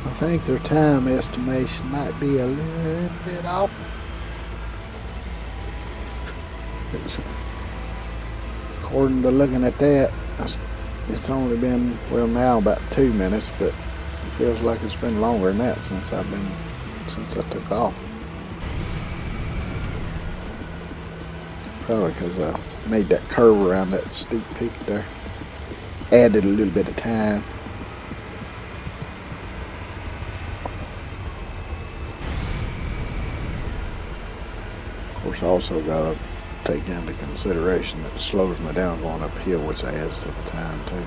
I think their time estimation might be a little bit off. According to looking at that, it's only been, well now about 2 minutes, but it feels like it's been longer than that since I took off. Probably because I made that curve around that steep peak there. Added a little bit of time. Of course, I also got to take into consideration that it slows me down going uphill, which adds to the time too.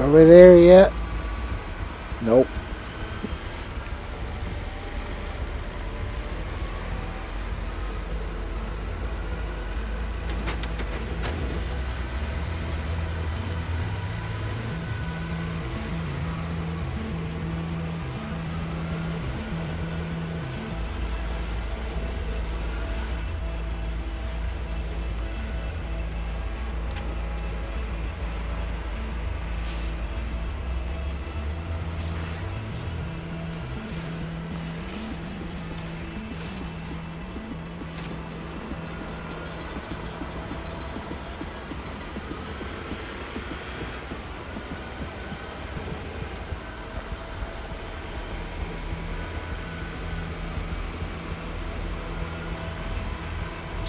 Are we there yet? Nope.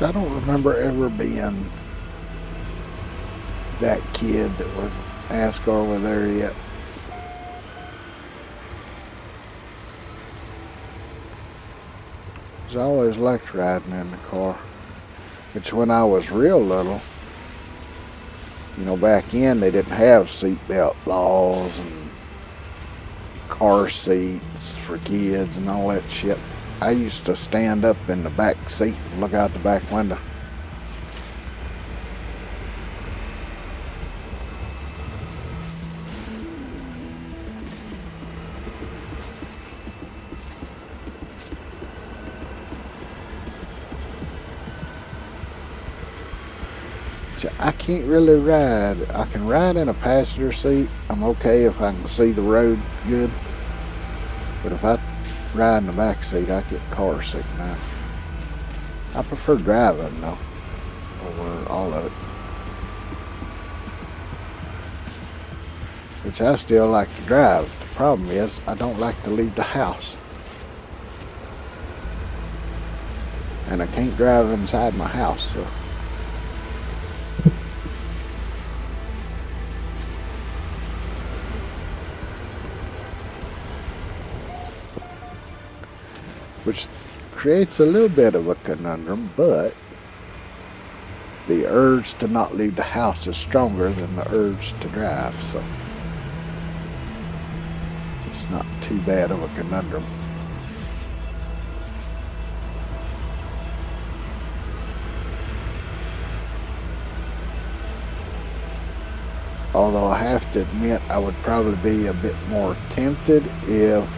I don't remember ever being that kid that would ask, are we there yet? I always liked riding in the car. Which when I was real little, you know, back in they didn't have seatbelt laws and car seats for kids and all that shit. I used to stand up in the back seat and look out the back window. I can't really ride. I can ride in a passenger seat. I'm okay if I can see the road good. But if I ride in the back seat, I get car sick now. I prefer driving though, over all of it. Which I still like to drive. The problem is, I don't like to leave the house. And I can't drive inside my house, so. Which creates a little bit of a conundrum, but the urge to not leave the house is stronger than the urge to drive, so it's not too bad of a conundrum. Although I have to admit, I would probably be a bit more tempted if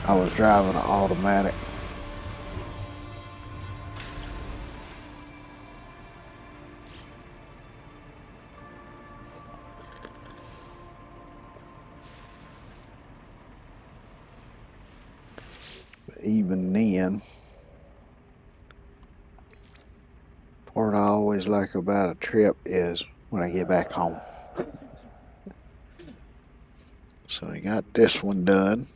I was driving an automatic. But even then, part I always like about a trip is when I get back home. So I got this one done.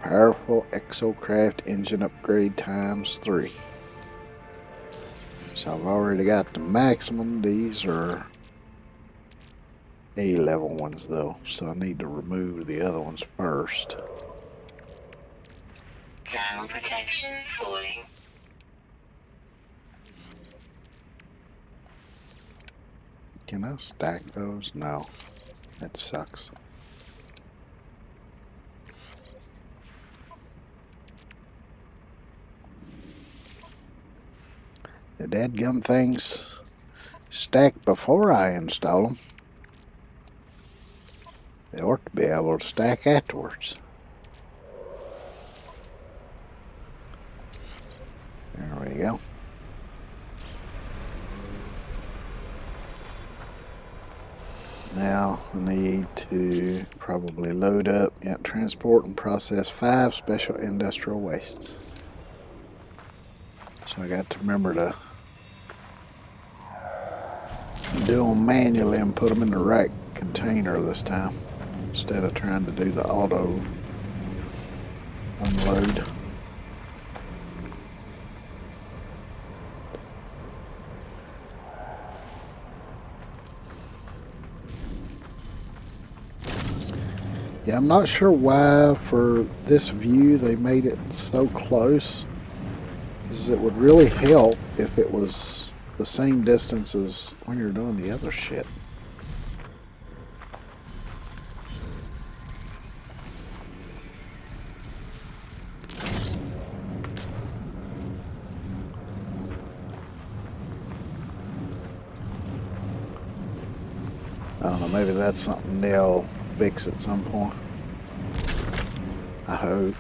Powerful Exocraft engine upgrade ×3. So I've already got the maximum. These are A-level ones though, so I need to remove the other ones first. Thermal protection falling. Can I stack those? No. That sucks. The dadgum things stack before I install them. They ought to be able to stack afterwards. There we go. Now I need to probably load up, transport and process 5 special industrial wastes. So I got to remember to do them manually and put them in the right container this time, instead of trying to do the auto unload. Yeah, I'm not sure why for this view they made it so close, because it would really help if it was the same distance as when you're doing the other shit. I don't know, maybe that's something they'll fix at some point. I hope.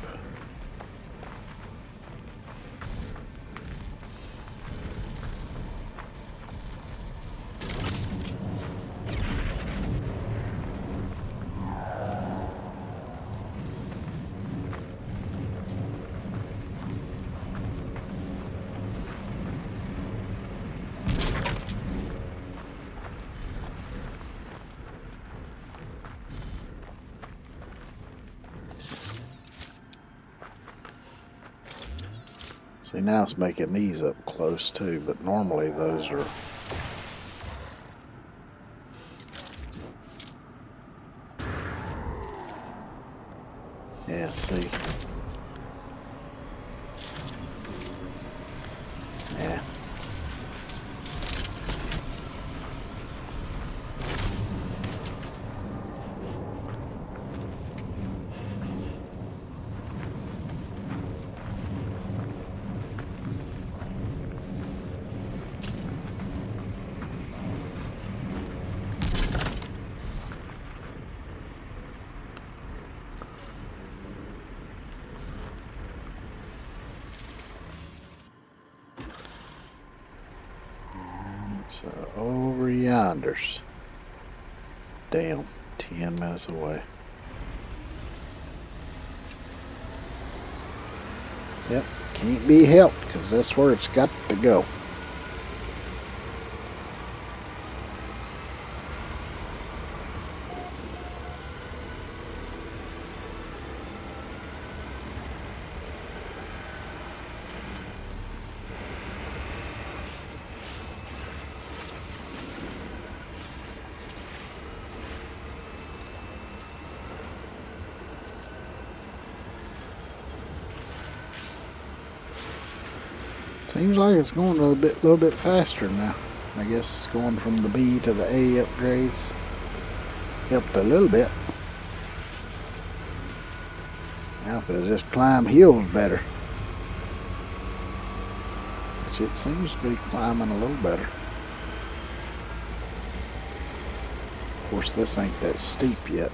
See, now it's making these up close too, but normally those are... Yeah, see. Yeah. So over yonders. Damn, 10 minutes away. Yep, can't be helped because that's where it's got to go. Seems like it's going a little bit faster now. I guess going from the B to the A upgrades helped a little bit. Now if it'll just climb hills better. Which it seems to be climbing a little better. Of course, this ain't that steep yet.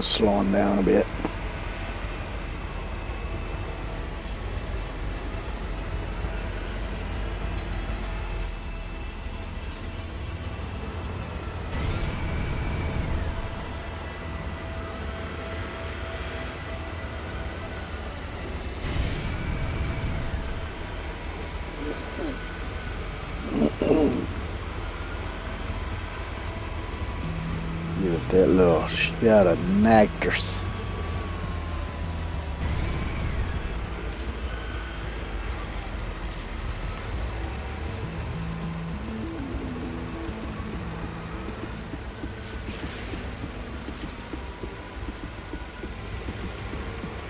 Slowing down a bit. Give it that little shot of nectars.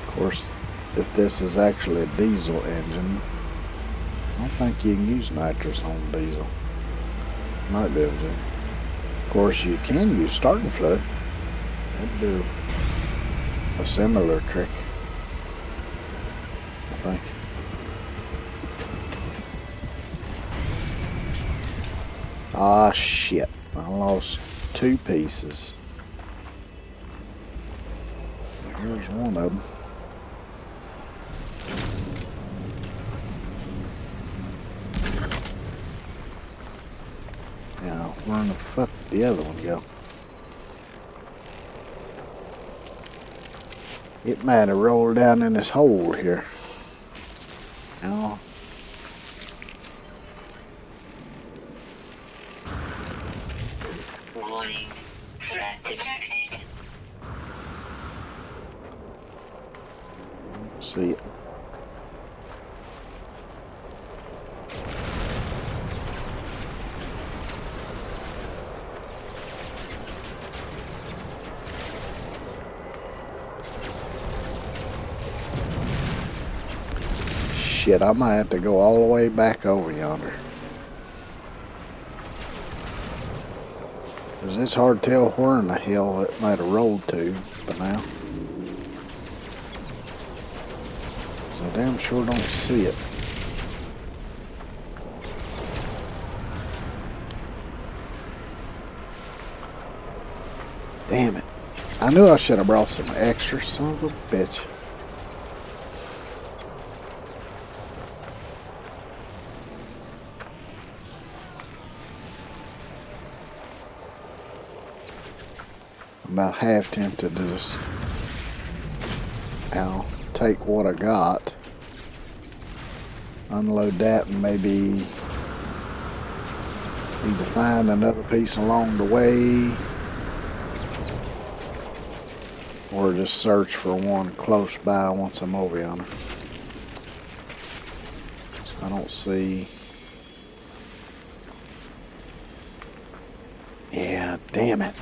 Of course, if this is actually a diesel engine, I don't think you can use nitrous on diesel. Might be able to. Of course, you can use starting fluid. That'd do a similar trick, I think. Ah, shit. I lost 2 pieces. Here's one of them. Now, where in the fuck did the other one go? It might have rolled down in this hole here. Now, Warning. Threat detected. see it. Shit, I might have to go all the way back over yonder. Because it's hard to tell where in the hell it might have rolled to for now. I damn sure don't see it. Damn it. I knew I should have brought some extra, son of a bitch. I'm about half tempted to just take what I got, unload that, and maybe either find another piece along the way or just search for one close by once I'm over yonder. So I don't see. Yeah, damn it.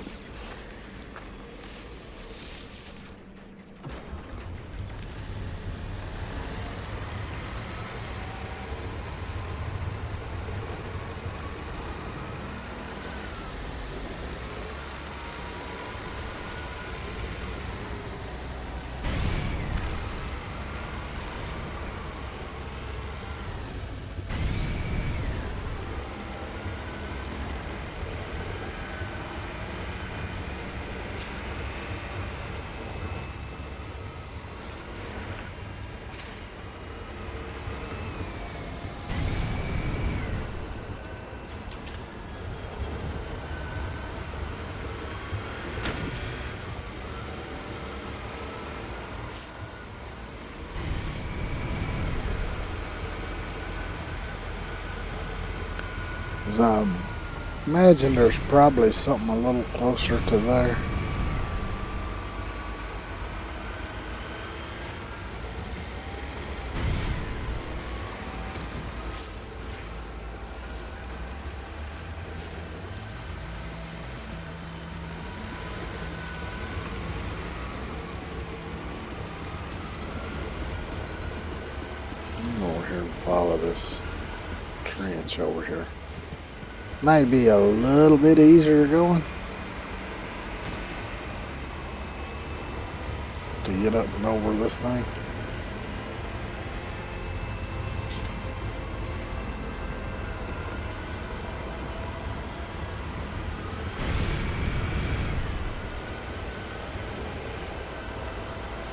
I imagine there's probably something a little closer to there. I'm go over here and follow this trench over here. Might be a little bit easier going to get up and over this thing.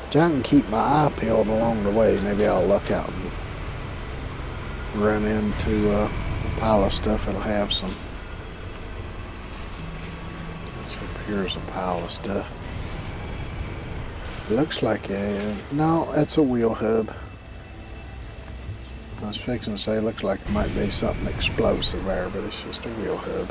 If I can keep my eye peeled along the way, maybe I'll luck out and run into a pile of stuff that'll have some. So here's a pile of stuff. Looks like no, it's a wheel hub. I was fixing to say, looks like it might be something explosive there, but it's just a wheel hub.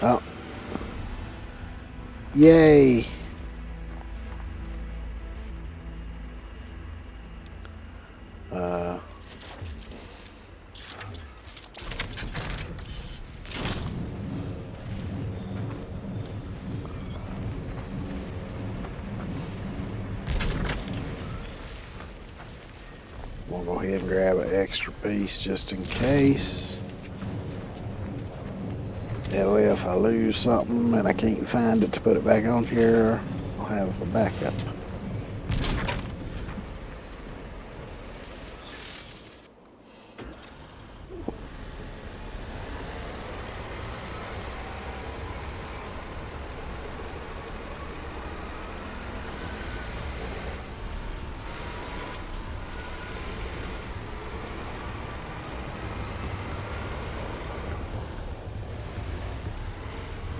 Oh. Yay. We'll go ahead and grab an extra piece just in case. That way if I lose something and I can't find it to put it back on here, I'll have a backup.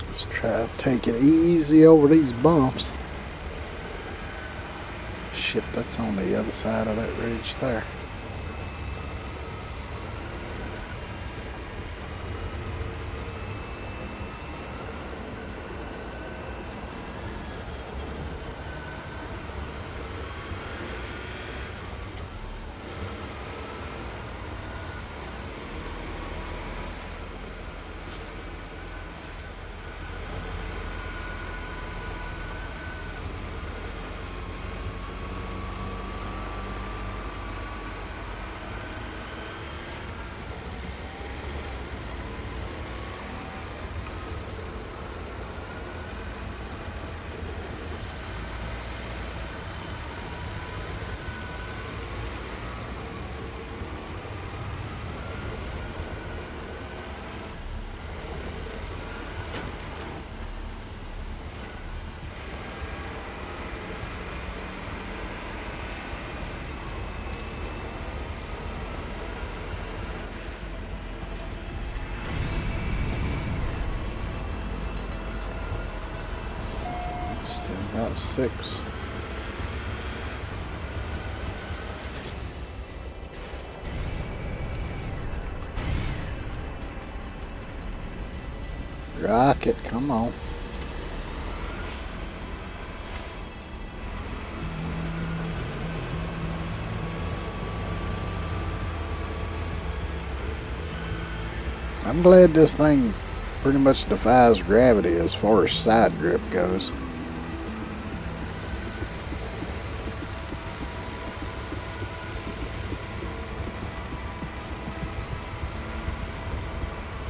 Let's try to take it easy over these bumps. shit, that's on the other side of that ridge there. Still got 6. Rocket, come on. I'm glad this thing pretty much defies gravity as far as side grip goes.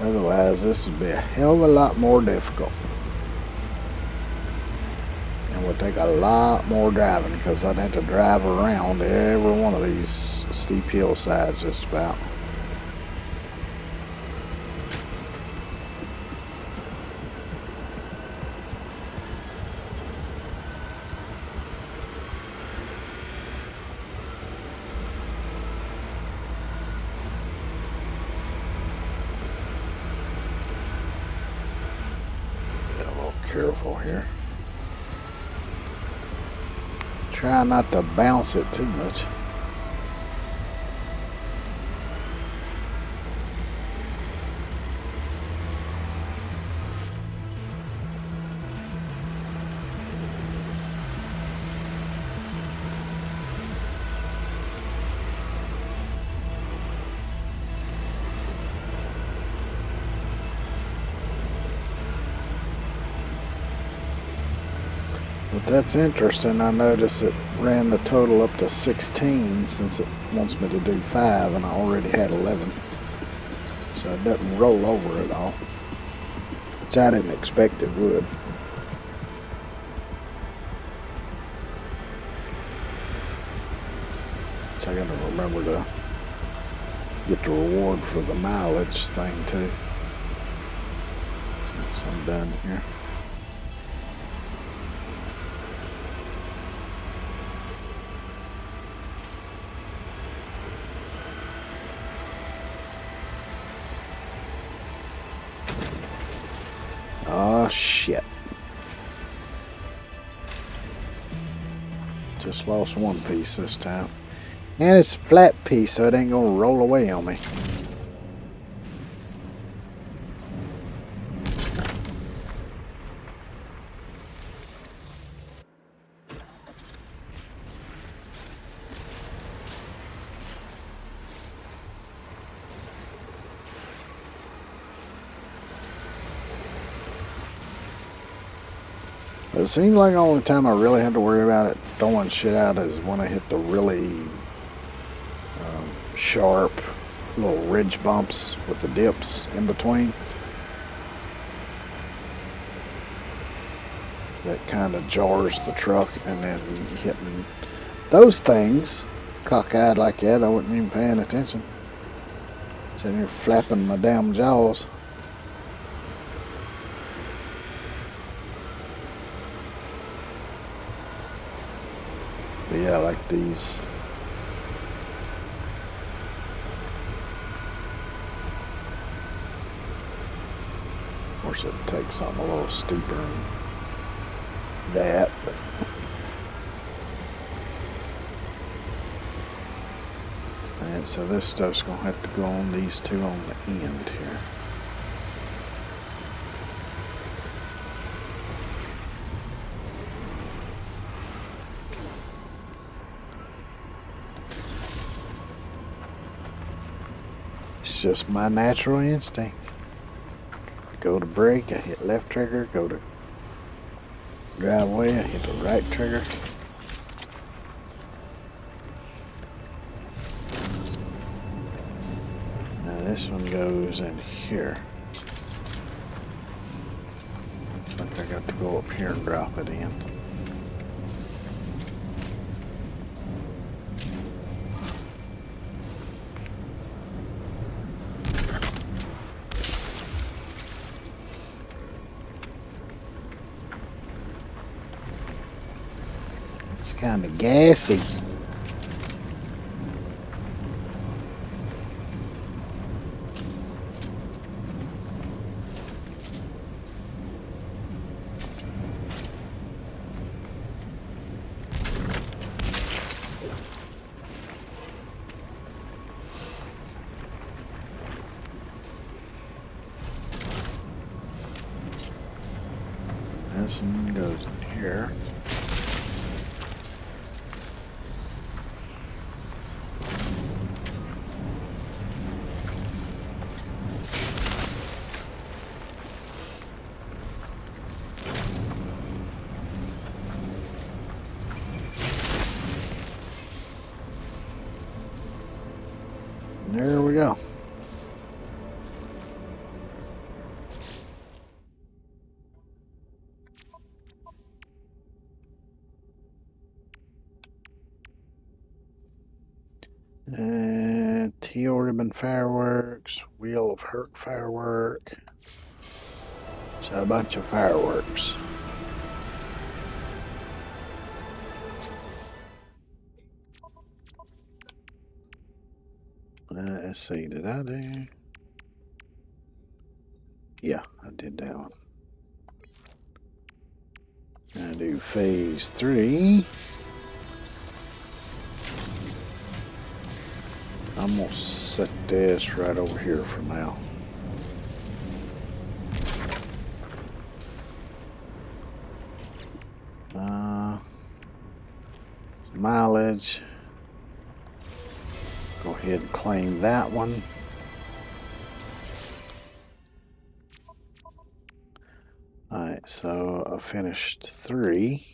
Otherwise, this would be a hell of a lot more difficult. And would take a lot more driving because I'd have to drive around every one of these steep hillsides just about. Careful here. Try not to bounce it too much. But that's interesting. I noticed it ran the total up to 16 since it wants me to do 5 and I already had 11. So it doesn't roll over at all, which I didn't expect it would. So I gotta remember to get the reward for the mileage thing too. So I'm done here. Oh shit. Just lost one piece this time. And it's a flat piece, so it ain't gonna roll away on me. It seems like the only time I really have to worry about it throwing shit out is when I hit the really sharp little ridge bumps with the dips in between. That kind of jars the truck, and then hitting those things cockeyed like that, I wasn't even paying attention. Sitting here flapping my damn jaws. But yeah, like these. Of course, it takes something a little steeper than that. But And so this stuff's going to have to go on these two on the end here. It's just my natural instinct. Go to brake, I hit left trigger. Go to driveway, I hit the right trigger. Now this one goes in here. Looks like I got to go up here and drop it in. It's kind of gassy. This one goes in here. There we go. T-Ornament fireworks, Wheel of Hurt firework. So a bunch of fireworks. Let's see, did I do? Yeah, I did that one. I do phase 3. I'm gonna set this right over here for now. Mileage. Go ahead and claim that one. Alright, so I finished 3.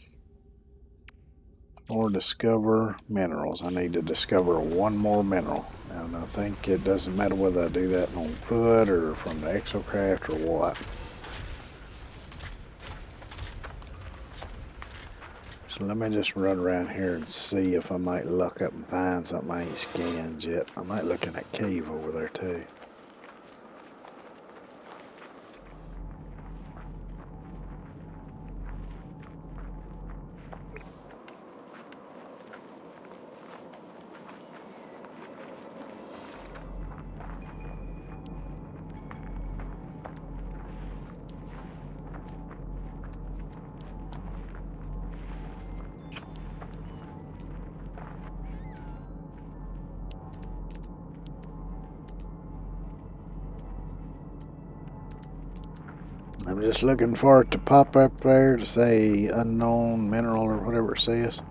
Or discover minerals. I need to discover one more mineral. And I think it doesn't matter whether I do that on foot or from the exocraft or what. So let me just run around here and see if I might look up and find something I ain't scanned yet. I might look in that cave over there too. I'm just looking for it to pop up there to say unknown mineral or whatever it says.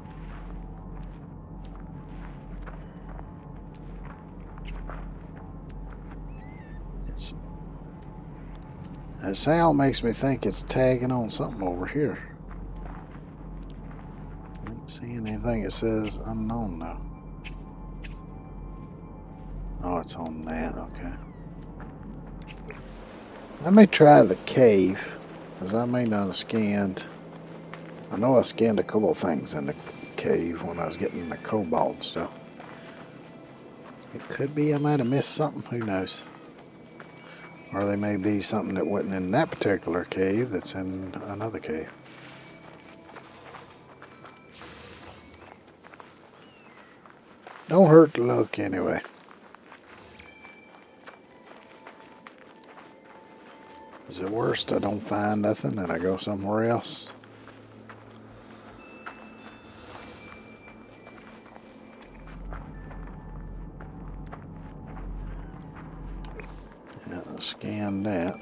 That sound makes me think it's tagging on something over here. I don't see anything that says unknown though. Oh, it's on that, okay. Let me try the cave, because I may not have scanned. I know I scanned a couple of things in the cave when I was getting the cobalt stuff. It could be I might have missed something, who knows. Or there may be something that wasn't in that particular cave that's in another cave. Don't hurt to look anyway. Is it worst I don't find nothing and I go somewhere else? Scan that.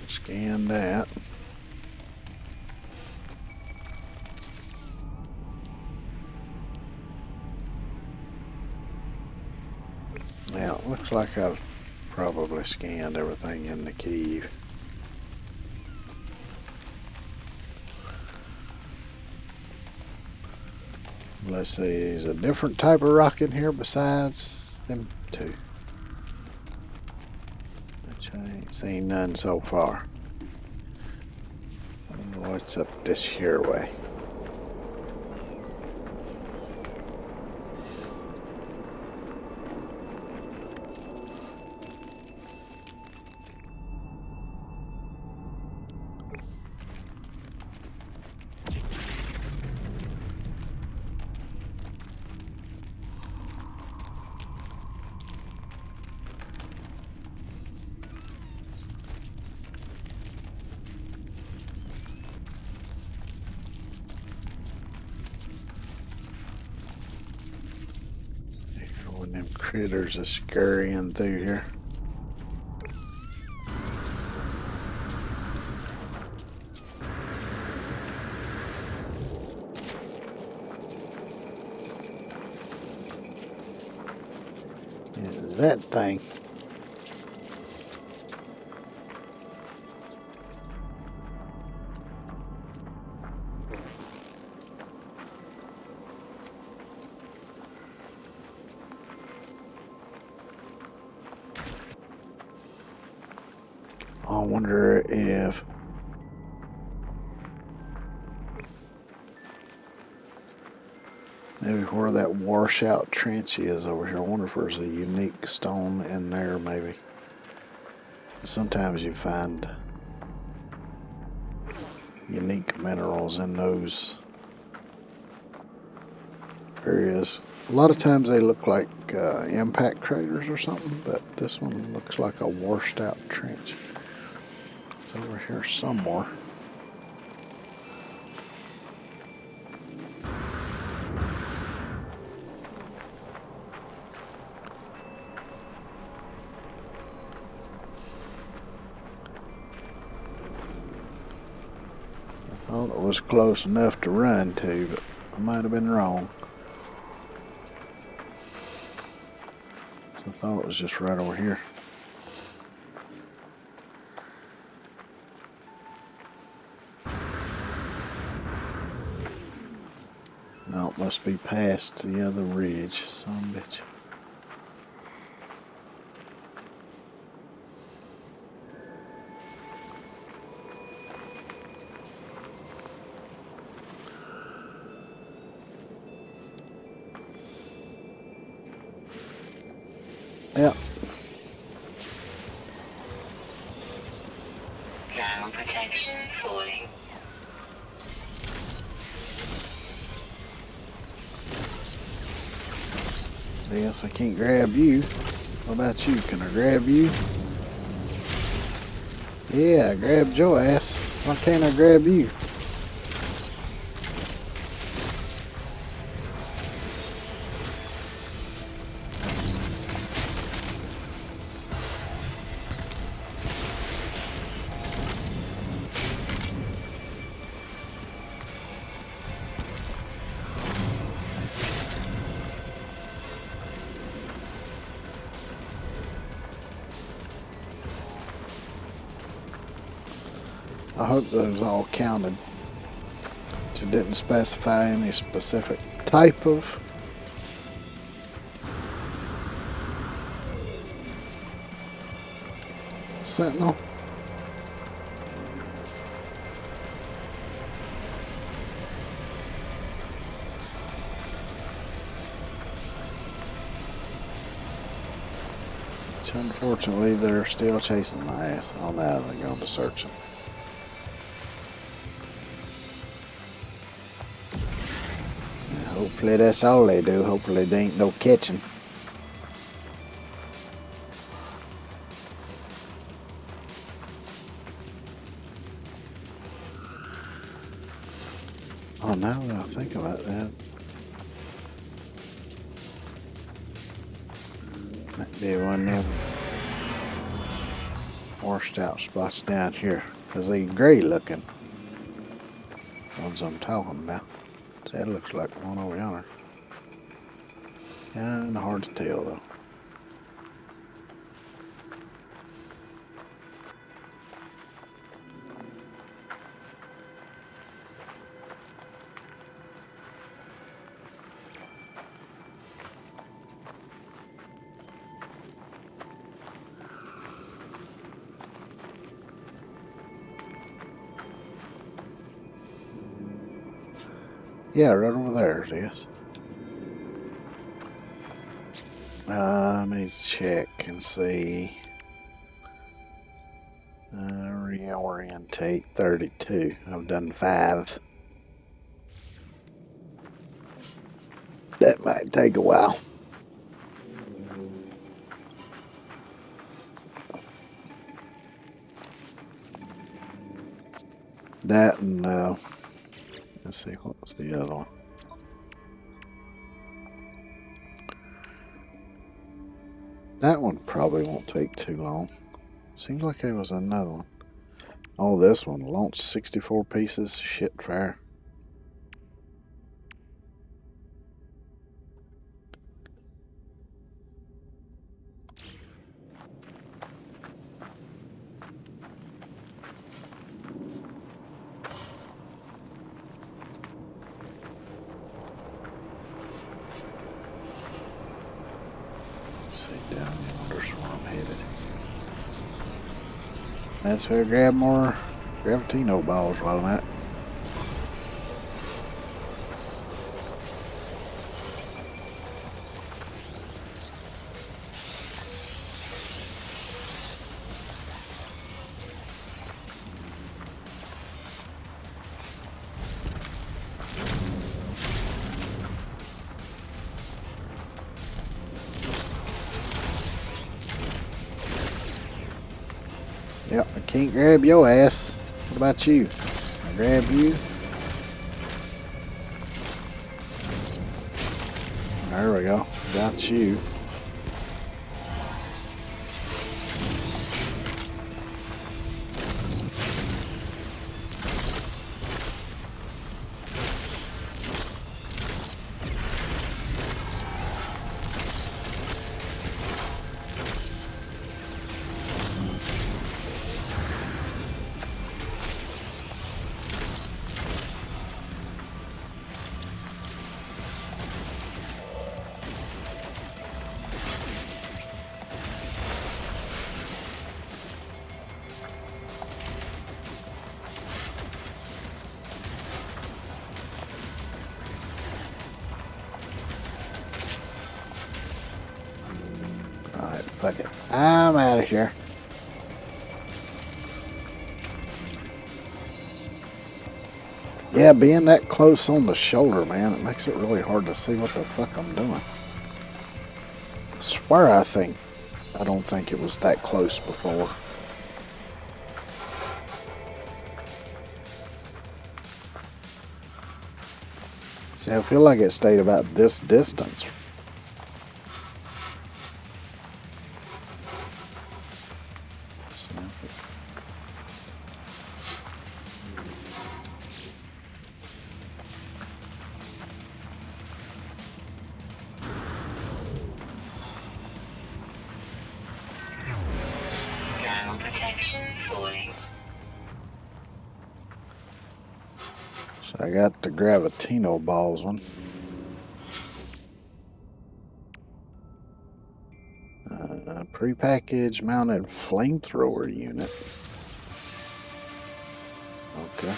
Scan that. Now, it looks like I've probably scanned everything in the cave. Let's see, there's a different type of rock in here besides them two. Which I ain't seen none so far. I wonder what's up this here way. When them critters are scurrying through here. Is that thing? I wonder if maybe where that washout trench is over here. I wonder if there's a unique stone in there, maybe. Sometimes you find unique minerals in those areas. A lot of times they look like impact craters or something, but this one looks like a washed out trench. It's over here somewhere. I thought it was close enough to run to, but I might have been wrong. So I thought it was just right over here. No, it must be past the other ridge, son of a bitch. Yep. Thermal protection falling. Yes, I can't grab you. What about you? Can I grab you? Yeah, I grabbed your ass. Why can't I grab you? I hope those all counted. But you didn't specify any specific type of sentinel. Which unfortunately they're still chasing my ass. Oh, now they're going to search them. Hopefully that's all they do. Hopefully there ain't no catching. Oh, now that I think about that, might be one of them washed out spots down here, because they gray looking. Ones I'm talking about. That looks like one over yonder. Kinda hard to tell though. Yeah, right over there it is. Let me check and see. Reorientate 32. I've done 5. That might take a while. That and, let's see, what was the other one? That one probably won't take too long. Seems like there was another one. Oh, this one launched 64 pieces. Shit fire. Let's see, down yonder's where I'm headed. That's where I grab more Gravitino balls while I'm at. Yep, I can't grab your ass. What about you? I grab you. There we go. Got you. Alright, fuck it. I'm out of here. Yeah, being that close on the shoulder, man, it makes it really hard to see what the fuck I'm doing. I swear I don't think it was that close before. See, I feel like it stayed about this distance. Thermal protection falling. So I got the Gravitino balls one. Prepackaged mounted flamethrower unit. Okay.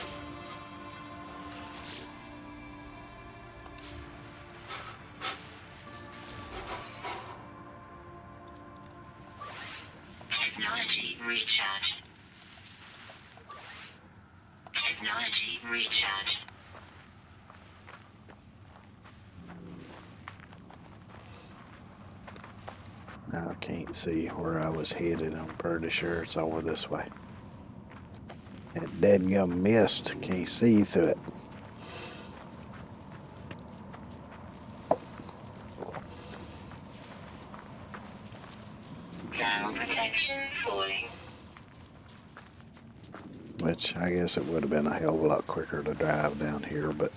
Technology recharge. Technology recharge. Now I can't see where I was headed. I'm pretty sure it's over this way. That deadgum mist, can't see through it. Thermal protection falling. Which I guess it would have been a hell of a lot quicker to drive down here, but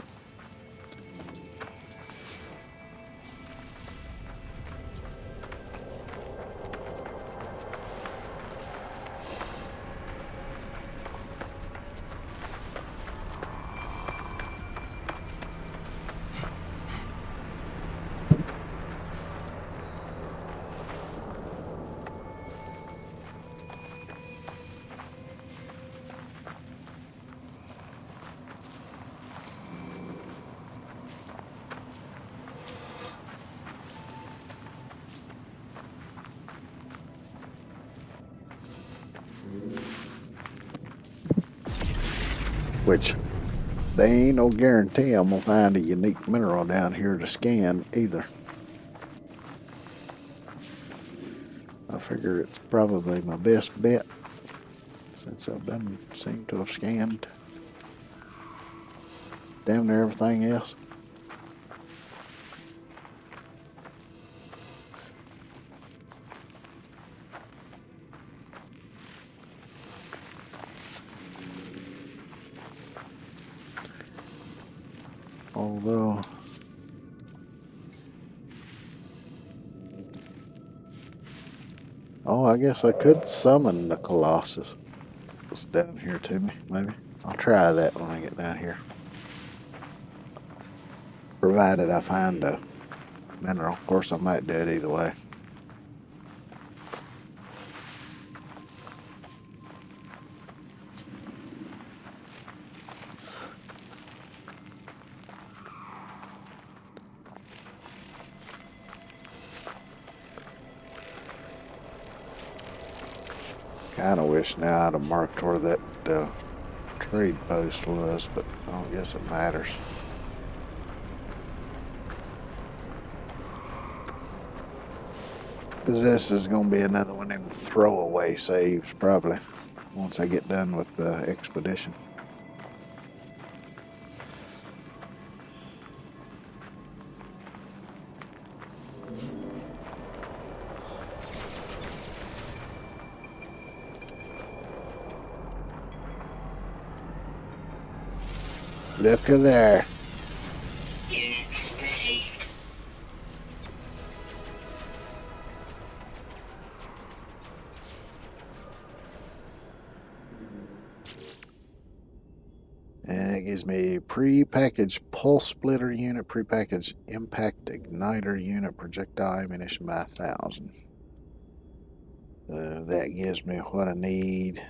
which they ain't no guarantee I'm gonna find a unique mineral down here to scan either. I figure it's probably my best bet since I doesn't seem to have scanned damn near everything else. Although I guess I could summon the Colossus. It's down here to me, maybe. I'll try that when I get down here. Provided I find a mineral. Of course, I might do it either way. Kinda wish now I'd have marked where that trade post was, but I don't guess it matters. Because this is going to be another one of them throwaway saves, probably, once I get done with the expedition. Look at there. Units received. And it gives me pre-packaged pulse splitter unit, pre-packaged impact igniter unit, projectile ammunition by 1,000. That gives me what I need.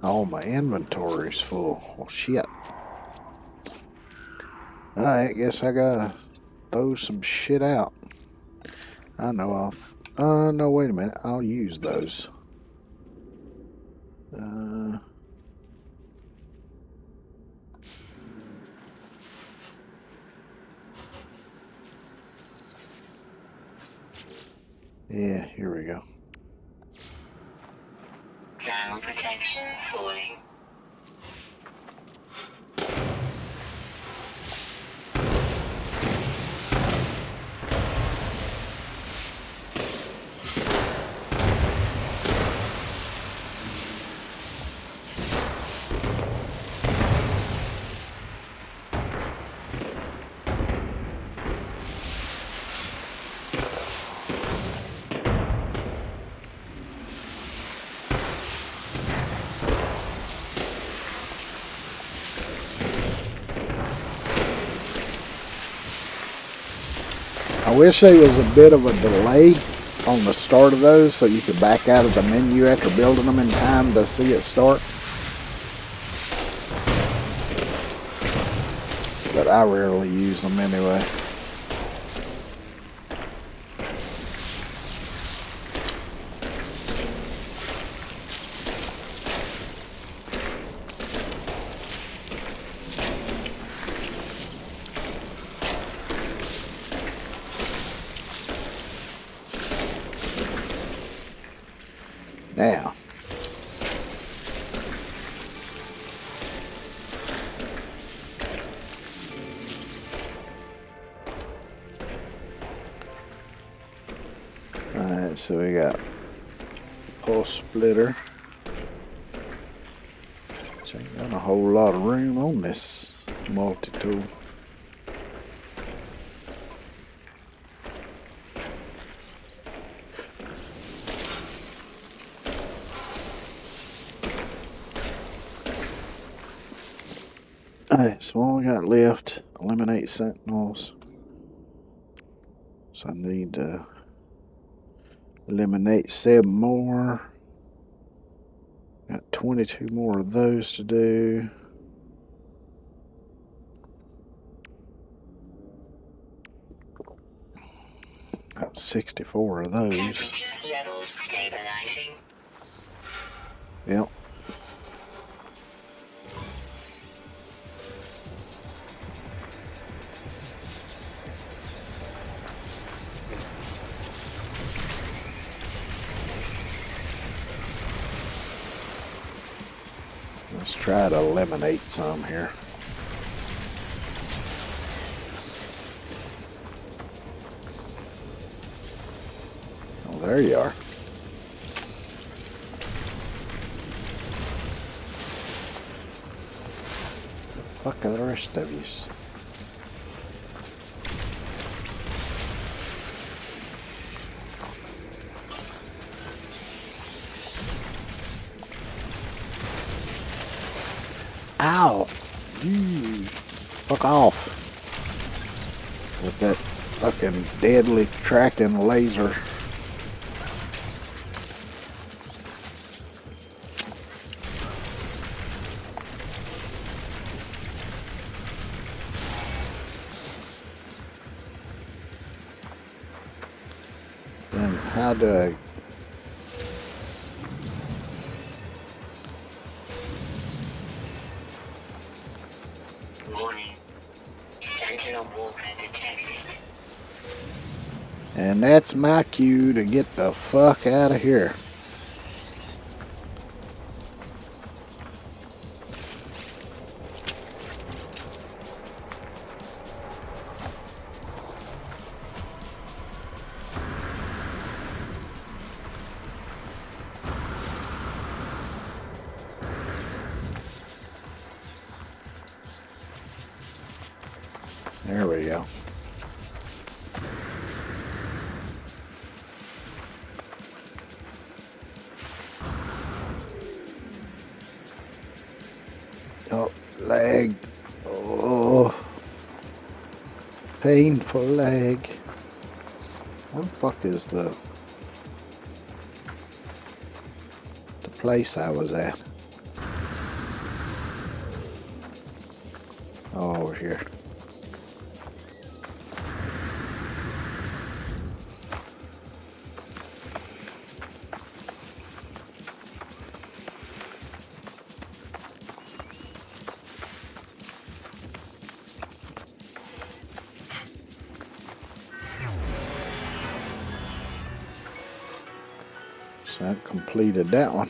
Oh, my inventory's full. Well, shit. I guess I gotta throw some shit out. I know no, wait a minute. I'll use those. Yeah, here we go. Thermal protection falling. I wish there was a bit of a delay on the start of those so you could back out of the menu after building them in time to see it start. But I rarely use them anyway. Now, alright, so we got pulse splitter. So ain't got a whole lot of room on this multi-tool. Alright, so all we got left, eliminate sentinels. So I need to eliminate 7 more. Got 22 more of those to do. Got 64 of those. Temperature levels stabilizing. Yep. Let's try to eliminate some here. Oh, there you are. Fuck are the rest of yous? Ow! You fuck off with that fucking deadly tracking laser. Then how do I... Warning. Sentinel walker detected. And that's my cue to get the fuck out of here. There we go. Oh, lag. Oh, painful lag. Where the fuck is the place I was at? Oh, over here. So I completed that one.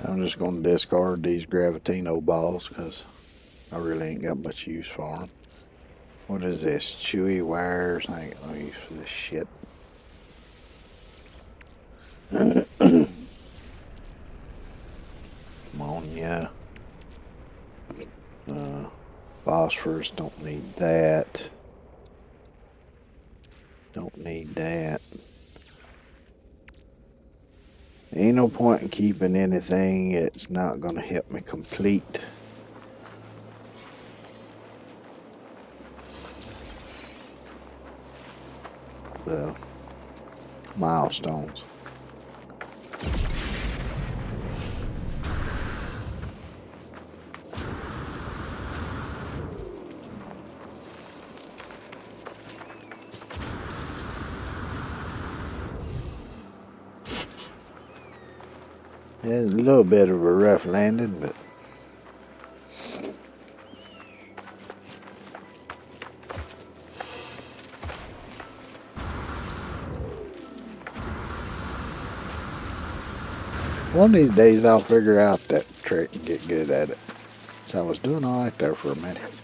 I'm just going to discard these Gravitino balls because I really ain't got much use for them. What is this? Chewy wires? I ain't got no use for this shit. Ammonia. Phosphorus, don't need that. Don't need that. Ain't no point in keeping anything. It's not going to help me complete the milestones. It's a little bit of a rough landing, but one of these days I'll figure out that trick and get good at it. So I was doing all right there for a minute.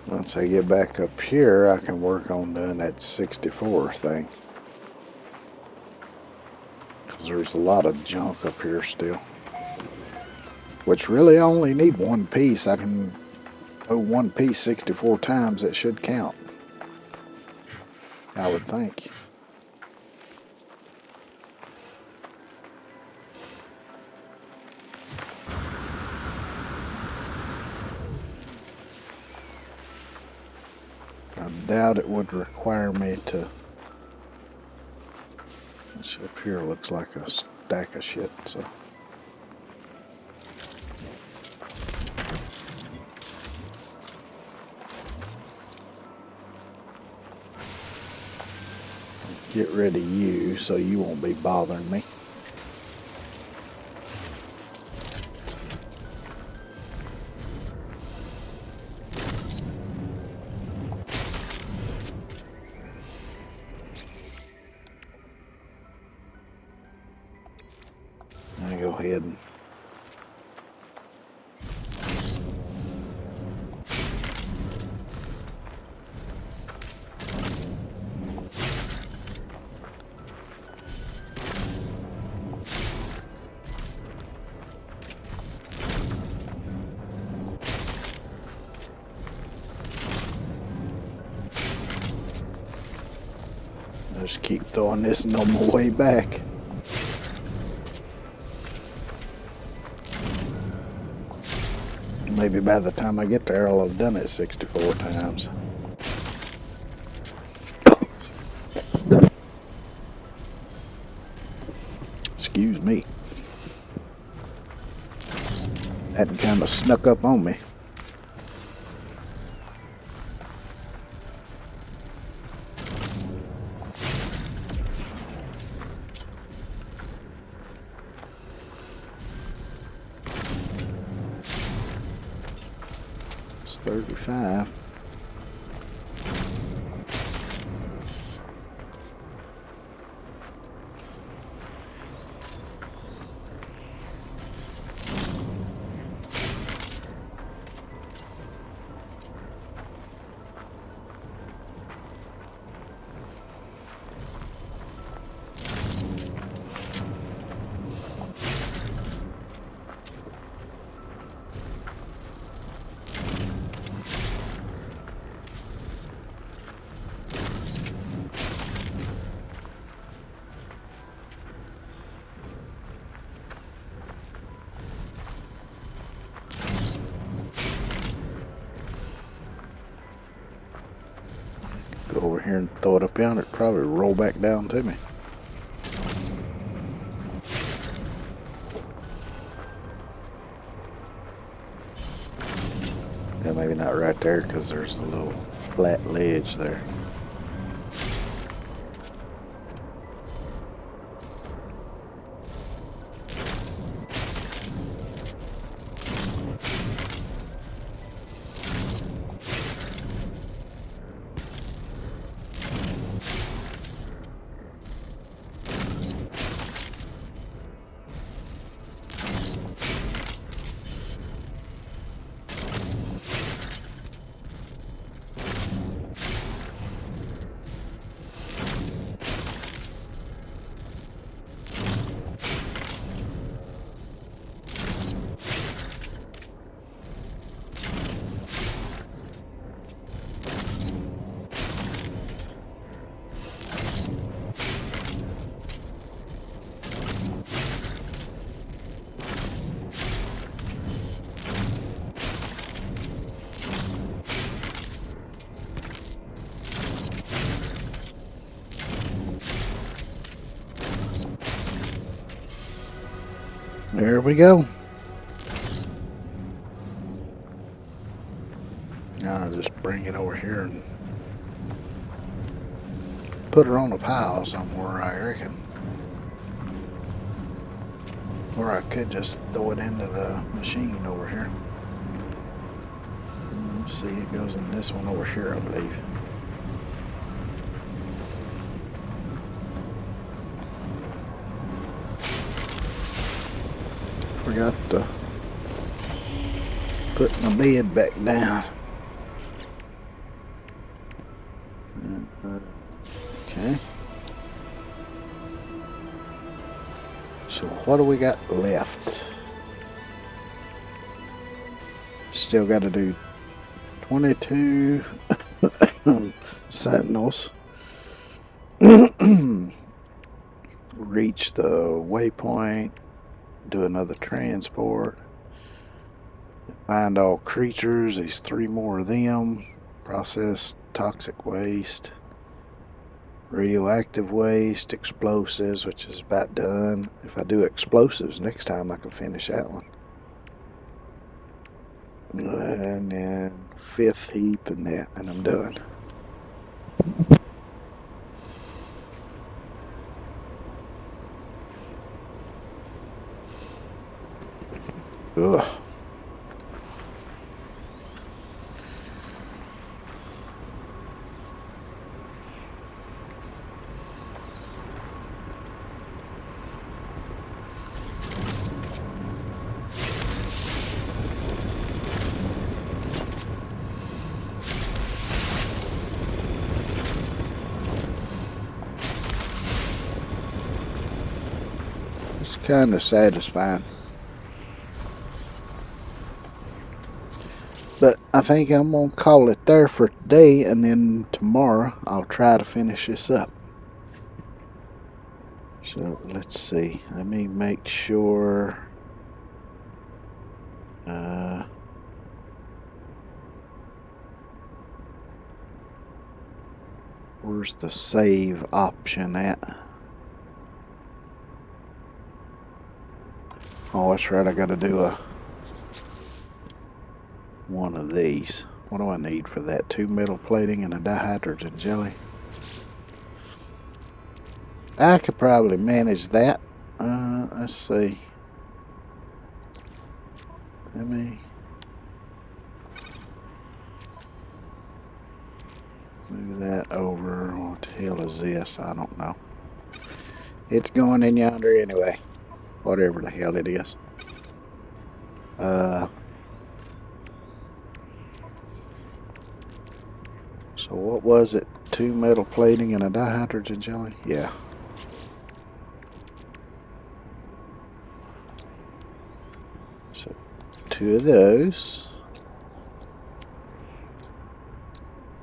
Once I get back up here, I can work on doing that 64 thing. Because there's a lot of junk up here still. Which really only need one piece. I can do one piece 64 times. It should count, I would think. I doubt it would require me to. This up here looks like a stack of shit, so. Get rid of you so you won't be bothering me. I go ahead and just keep throwing this on my way back. Maybe by the time I get there, I'll have done it 64 times. Excuse me. That kind of snuck up on me. It's 35. Go over here and throw it up down. It'd probably roll back down to me. Yeah, maybe not right there because there's a little flat ledge there. There we go. Now I'll just bring it over here and put her on a pile somewhere, I reckon. Or I could just throw it into the machine over here. Let's see, it goes in this one over here, I believe. Forgot to put my bed back down. Okay. So what do we got left? Still got to do 22 sentinels. Reach the waypoint. Do another transport. Find all creatures. There's 3 more of them. Process toxic waste. Radioactive waste. Explosives, which is about done. If I do explosives next time, I can finish that one. And then 5th heap and that, and I'm done. Ugh. It's kind of satisfying. But I think I'm going to call it there for today, and then tomorrow I'll try to finish this up. So let's see. Let me make sure. Where's the save option at? Oh, that's right. I got to do one of these. What do I need for that? 2 metal plating and a dihydrogen jelly. I could probably manage that. Let's see. Let me move that over. What the hell is this? I don't know. It's going in yonder anyway. Whatever the hell it is. So what was it? 2 metal plating and a dihydrogen jelly? Yeah. So 2 of those.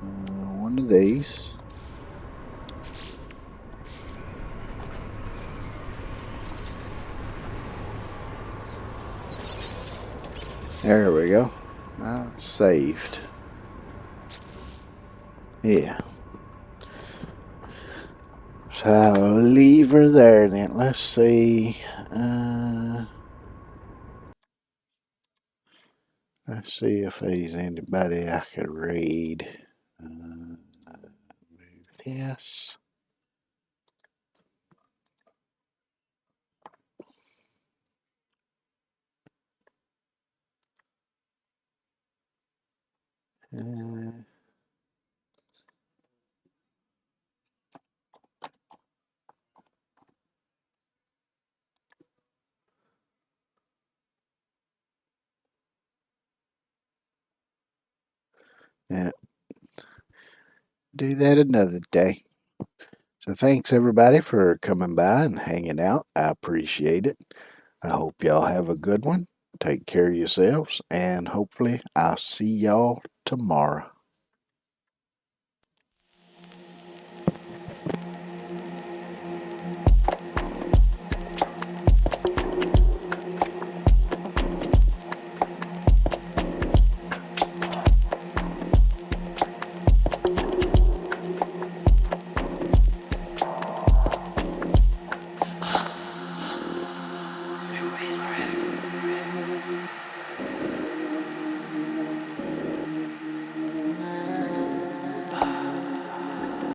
1 of these. There we go. Saved. Yeah. So I'll leave her there then. Let's see. Let's see if there's anybody I could raid. Move this. Yeah. Do that another day. So thanks everybody for coming by and hanging out. I appreciate it. I hope y'all have a good one. Take care of yourselves, and hopefully I'll see y'all tomorrow.